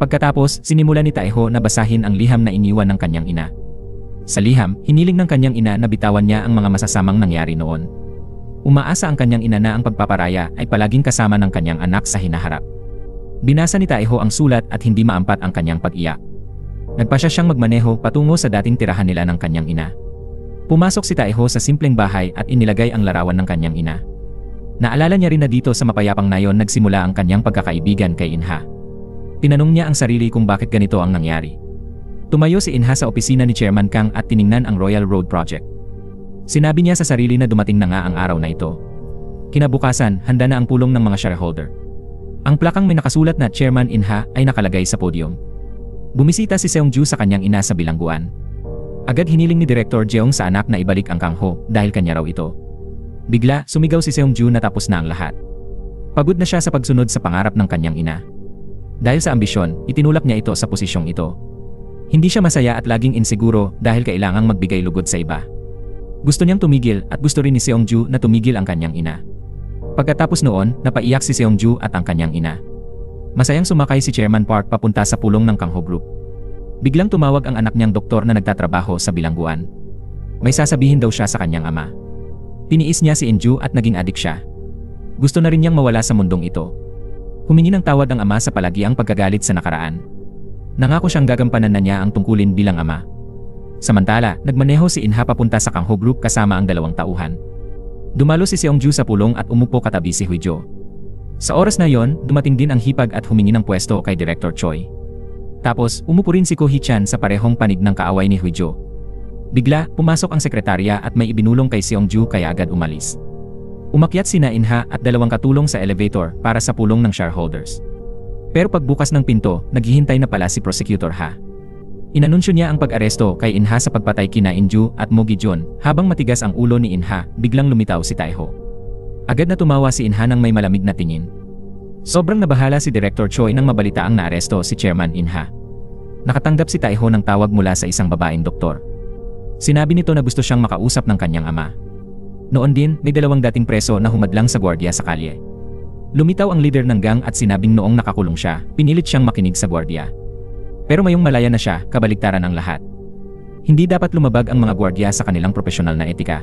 Pagkatapos, sinimula ni Taeho na basahin ang liham na iniwan ng kanyang ina. Sa liham, hiniling ng kanyang ina na bitawan niya ang mga masasamang nangyari noon. Umaasa ang kanyang ina na ang pagpaparaya ay palaging kasama ng kanyang anak sa hinaharap. Binasa ni Taeho ang sulat at hindi maampat ang kanyang pag-iyak. Nagpasya siyang magmaneho patungo sa dating tirahan nila ng kanyang ina. Pumasok si Taeho sa simpleng bahay at inilagay ang larawan ng kanyang ina. Naalala niya rin na dito sa mapayapang nayon nagsimula ang kanyang pagkakaibigan kay Inha. Tinanong niya ang sarili kung bakit ganito ang nangyari. Tumayo si Inha sa opisina ni Chairman Kang at tiningnan ang Royal Road Project. Sinabi niya sa sarili na dumating na nga ang araw na ito. Kinabukasan, handa na ang pulong ng mga shareholder. Ang plakang may nakasulat na Chairman Inha ay nakalagay sa podium. Bumisita si Seongju sa kanyang ina sa bilangguan. Agad hiniling ni Director Jeong sa anak na ibalik ang Kang-ho dahil kanya raw ito. Bigla, sumigaw si Seongju na tapos na ang lahat. Pagod na siya sa pagsunod sa pangarap ng kanyang ina. Dahil sa ambisyon, itinulak niya ito sa posisyong ito. Hindi siya masaya at laging insiguro dahil kailangang magbigay lugod sa iba. Gusto niyang tumigil at gusto rin ni Seongju na tumigil ang kanyang ina. Pagkatapos noon, napaiyak si Seongju at ang kanyang ina. Masayang sumakay si Chairman Park papunta sa pulong ng Kang-ho Group. Biglang tumawag ang anak niyang doktor na nagtatrabaho sa bilangguan. May sasabihin daw siya sa kanyang ama. Tiniis niya si Inju at naging adik siya. Gusto na rin niyang mawala sa mundong ito. Humingi ng tawad ang ama sa palagiang pagkagalit sa nakaraan. Nangako siyang gagampanan na niya ang tungkulin bilang ama. Samantala, nagmaneho si Inha papunta sa Kang-ho Group kasama ang 2 tauhan. Dumalo si Seongju sa pulong at umupo katabi si Huijo. Sa oras na yon, dumating din ang hipag at humingi ng pwesto kay Director Choi. Tapos, umupo rin si Ko Hee-chan sa parehong panig ng kaaway ni Huijo. Bigla, pumasok ang sekretarya at may ibinulong kay Seongju kaya agad umalis. Umakyat sina Inha at 2 katulong sa elevator para sa pulong ng shareholders. Pero pagbukas ng pinto, naghihintay na pala si Prosecutor Ha. Inanunsyo niya ang pag-aresto kay Inha sa pagpatay kina Inju at Mo Gi-jun. Habang matigas ang ulo ni Inha, biglang lumitaw si Tae-ho. Agad na tumawa si Inha nang may malamig na tingin. Sobrang nabahala si Director Choi nang mabalitaang naaresto si Chairman Inha. Nakatanggap si Tae-ho ng tawag mula sa isang babaeng doktor. Sinabi nito na gusto siyang makausap ng kanyang ama. Noon din, may 2 dating preso na humadlang sa gwardiya sa kalye. Lumitaw ang leader ng gang at sinabing noong nakakulong siya, pinilit siyang makinig sa gwardiya. Pero mayong malaya na siya, kabaliktaran ang lahat. Hindi dapat lumabag ang mga gwardiya sa kanilang profesional na etika.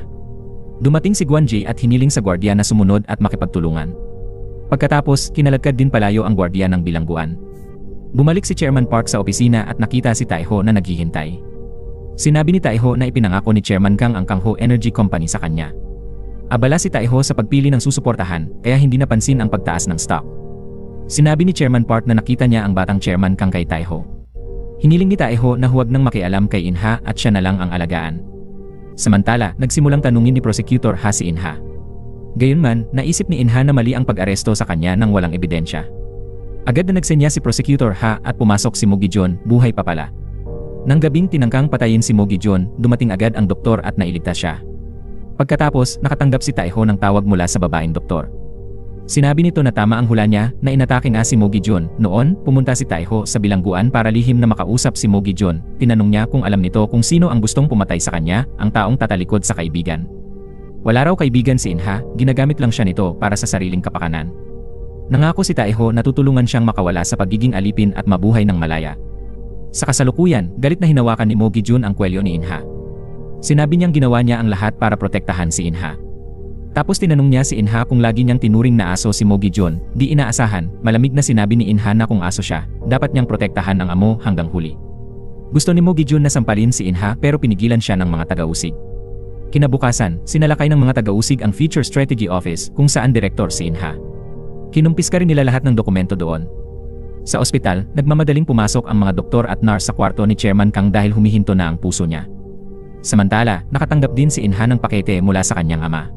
Dumating si Guan Ji at hiniling sa gwardiya na sumunod at makipagtulungan. Pagkatapos, kinaladkad din palayo ang gwardiya ng bilangguan. Bumalik si Chairman Park sa opisina at nakita si Tae-ho na naghihintay. Sinabi ni Tae-ho na ipinangako ni Chairman Kang ang Kang-ho Energy Company sa kanya. Abala si Tae-ho sa pagpili ng susuportahan kaya hindi napansin ang pagtaas ng stock. Sinabi ni Chairman Park na nakita niya ang batang Chairman Kang kay Tae-ho. Hiniling ni Tae-ho na huwag nang makialam kay Inha at siya na lang ang alagaan. Samantala, nagsimulang tanungin ni Prosecutor Ha si Inha. Gayunman, naisip ni Inha na mali ang pag-aresto sa kanya nang walang ebidensya. Agad na nagsenya si Prosecutor Ha at pumasok si Mo Gi-jun, buhay pa pala. Nang gabing tinangkang patayin si Mo Gi-jun, dumating agad ang doktor at nailigtas siya. Pagkatapos, nakatanggap si Tae-ho ng tawag mula sa babaeng doktor. Sinabi nito na tama ang hula niya na inatake nga si Mo Gi-jun. Noon, pumunta si Tae-ho sa bilangguan para lihim na makausap si Mo Gi-jun. Tinanong niya kung alam nito kung sino ang gustong pumatay sa kanya, ang taong tatalikod sa kaibigan. Wala raw kaibigan si Inha, ginagamit lang siya nito para sa sariling kapakanan. Nangako si Tae-ho na tutulungan siyang makawala sa pagiging alipin at mabuhay ng malaya. Sa kasalukuyan, galit na hinawakan ni Mo Gi-jun ang kwelyo ni Inha. Sinabi niyang ginawa niya ang lahat para protektahan si Inha. Tapos tinanong niya si Inha kung lagi niyang tinuring na aso si Mo Gi-jun. Di inaasahan, malamig na sinabi ni Inha na kung aso siya, dapat niyang protektahan ang amo hanggang huli. Gusto ni Mo Gi-jun na sampalin si Inha pero pinigilan siya ng mga taga-usig. Kinabukasan, sinalakay ng mga taga-usig ang Future Strategy Office kung saan direktor si Inha. Kinumpiska rin nila lahat ng dokumento doon. Sa ospital, nagmamadaling pumasok ang mga doktor at nurse sa kwarto ni Chairman Kang dahil humihinto na ang puso niya. Samantala, nakatanggap din si Inha ng pakete mula sa kanyang ama.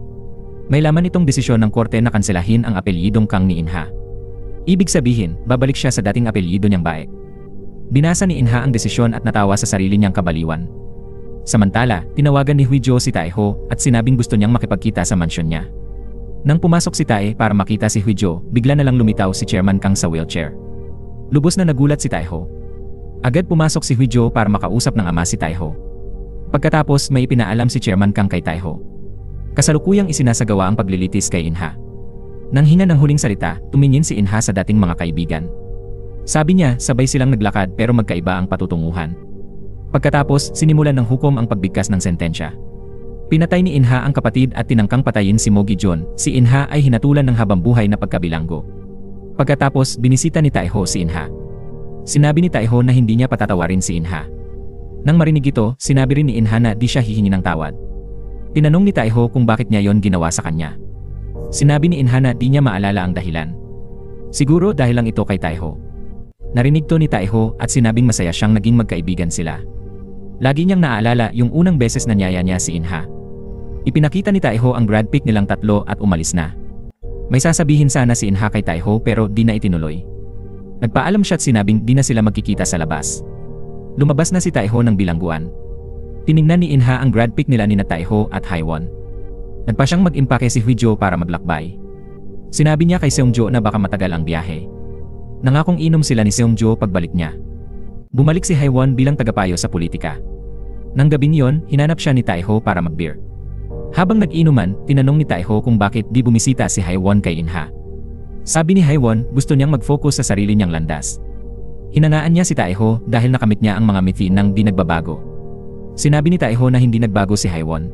May laman itong desisyon ng korte na kanselahin ang apelyidong Kang ni Inha. Ibig sabihin, babalik siya sa dating apelyido niyang Baek. Binasa ni Inha ang desisyon at natawa sa sarili niyang kabaliwan. Samantala, tinawagan ni Huijo si Tae-ho at sinabing gusto niyang makipagkita sa mansyon niya. Nang pumasok si Tae para makita si Huijo, bigla na lang lumitaw si Chairman Kang sa wheelchair. Lubos na nagulat si Tae-ho. Agad pumasok si Huijo para makausap ng ama si Tae-ho. Pagkatapos may ipinaalam si Chairman Kang kay Tae-ho. Kasalukuyang isinasagawa ang paglilitis kay Inha. Nang hina ng huling salita, tumingin si Inha sa dating mga kaibigan. Sabi niya, sabay silang naglakad pero magkaiba ang patutunguhan. Pagkatapos, sinimulan ng hukom ang pagbigkas ng sentensya. Pinatay ni Inha ang kapatid at tinangkang patayin si Mo Gi-jun. Si Inha ay hinatulan ng habambuhay na pagkabilanggo. Pagkatapos, binisita ni Tae-ho si Inha. Sinabi ni Tae-ho na hindi niya patatawarin si Inha. Nang marinig ito, sinabi rin ni Inha na di siya hihingi ng tawad. Tinanong ni Tae-ho kung bakit niya yon ginawa sa kanya. Sinabi ni Inha na di niya maalala ang dahilan. Siguro dahil lang ito kay Tae-ho. Narinig to ni Taiho at sinabing masaya siyang naging magkaibigan sila. Lagi niyang naaalala yung unang beses na niyaya niya si Inha. Ipinakita ni Taiho ang grad pic nilang tatlo at umalis na. May sasabihin sana si Inha kay Taiho pero di na itinuloy. Nagpaalam siya at sinabing di na sila magkikita sa labas. Lumabas na si Taiho ng bilangguan. Tiningnan ni Inha ang grad pic nila ni Taiho at Haiwon. Nagpa siyang mag-impake si Huijo para maglakbay. Sinabi niya kay Seungjo na baka matagal ang biyahe. Nangakong inom sila ni Seungjo pagbalik niya. Bumalik si Haiwon bilang tagapayo sa politika. Nang gabing yon, hinanap siya ni Taiho para mag-beer. Habang nag-inuman, tinanong ni Taiho kung bakit di bumisita si Haiwon kay Inha. Sabi ni Haiwon, gusto niyang mag-focus sa sarili niyang landas. Hinanaan niya si Taiho dahil nakamit niya ang mga mithi nang di nagbabago. Sinabi ni Taiho na hindi nagbago si Haiwon.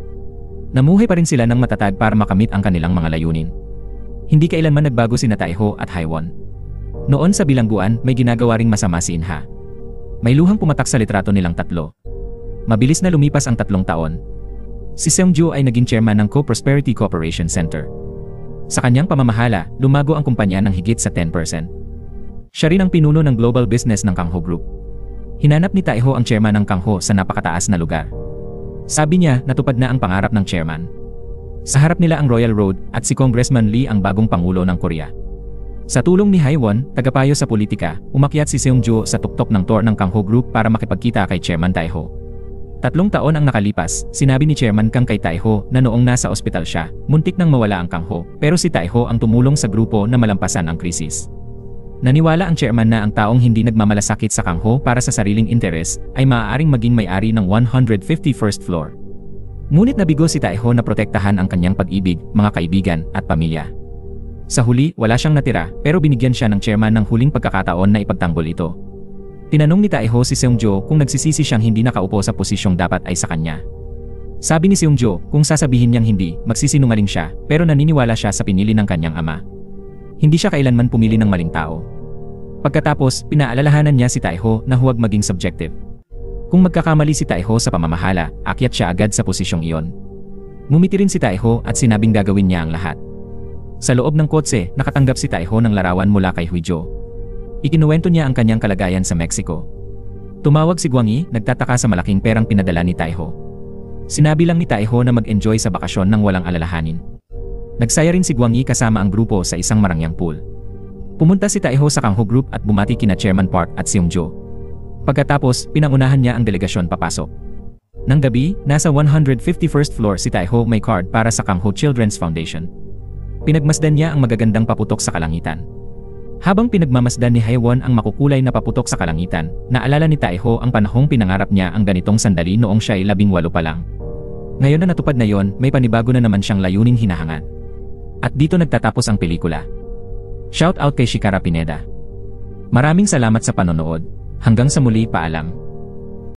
Namuhay pa rin sila ng matatag para makamit ang kanilang mga layunin. Hindi kailanman nagbago sina Taiho at Haiwon. Noon sa bilangguan, may ginagawa ring masama si Inha. May luhang pumatak sa litrato nilang tatlo. Mabilis na lumipas ang 3 taon. Si Seungjo ay naging chairman ng Co-Prosperity Cooperation Center. Sa kanyang pamamahala, lumago ang kumpanya ng higit sa 10%. Siya rin ang pinuno ng global business ng Kangho Group. Hinanap ni Taiho ang chairman ng Kangho sa napakataas na lugar. Sabi niya, natupad na ang pangarap ng chairman. Sa harap nila ang Royal Road at si Congressman Lee ang bagong pangulo ng Korea. Sa tulong ni Haiwon, tagapayo sa politika, umakyat si Seungjo sa tuktok ng tour ng Kangho Group para makipagkita kay Chairman Taiho. 3 taon ang nakalipas, sinabi ni Chairman Kang kay Taiho na noong nasa ospital siya, muntik nang mawala ang Kangho, pero si Taiho ang tumulong sa grupo na malampasan ang krisis. Naniwala ang chairman na ang taong hindi nagmamalasakit sa Kangho para sa sariling interes ay maaaring maging may-ari ng 151st floor. Ngunit nabigo si Taiho na protektahan ang kanyang pag-ibig, mga kaibigan, at pamilya. Sa huli, wala siyang natira pero binigyan siya ng chairman ng huling pagkakataon na ipagtanggol ito. Tinanong ni Taiho si Seungjo kung nagsisisi siyang hindi nakaupo sa posisyong dapat ay sa kanya. Sabi ni Seungjo kung sasabihin niyang hindi, magsisinungaling siya pero naniniwala siya sa pinili ng kanyang ama. Hindi siya kailanman pumili ng maling tao. Pagkatapos, pinaalalahanan niya si Taiho na huwag maging subjective. Kung magkakamali si Taiho sa pamamahala, akyat siya agad sa posisyong iyon. Ngumiti rin si Taiho at sinabing gagawin niya ang lahat. Sa loob ng kotse, nakatanggap si Taiho ng larawan mula kay Huijo. Ikinuwento niya ang kanyang kalagayan sa Mexico. Tumawag si Guang Yi, nagtataka sa malaking perang pinadala ni Taiho. Sinabi lang ni Taiho na mag-enjoy sa bakasyon nang walang alalahanin. Nagsaya rin si Guang Yi kasama ang grupo sa isang marangyang pool. Pumunta si Taiho sa Kangho Group at bumati kina Chairman Park at Seungjo. Pagkatapos, pinangunahan niya ang delegasyon papasok. Nang gabi, nasa 151st floor si Taiho may card para sa Kangho Children's Foundation. Pinagmasdan niya ang magagandang paputok sa kalangitan. Habang pinagmamasdan ni Haiwon ang makukulay na paputok sa kalangitan, naalala ni Taiho ang panahong pinangarap niya ang ganitong sandali noong siya ay 18 pa lang. Ngayon na natupad na yon, may panibago na naman siyang layuning hinahangad. At dito nagtatapos ang pelikula. Shout out kay Shikara Pineda. Maraming salamat sa panonood. Hanggang sa muli, paalam.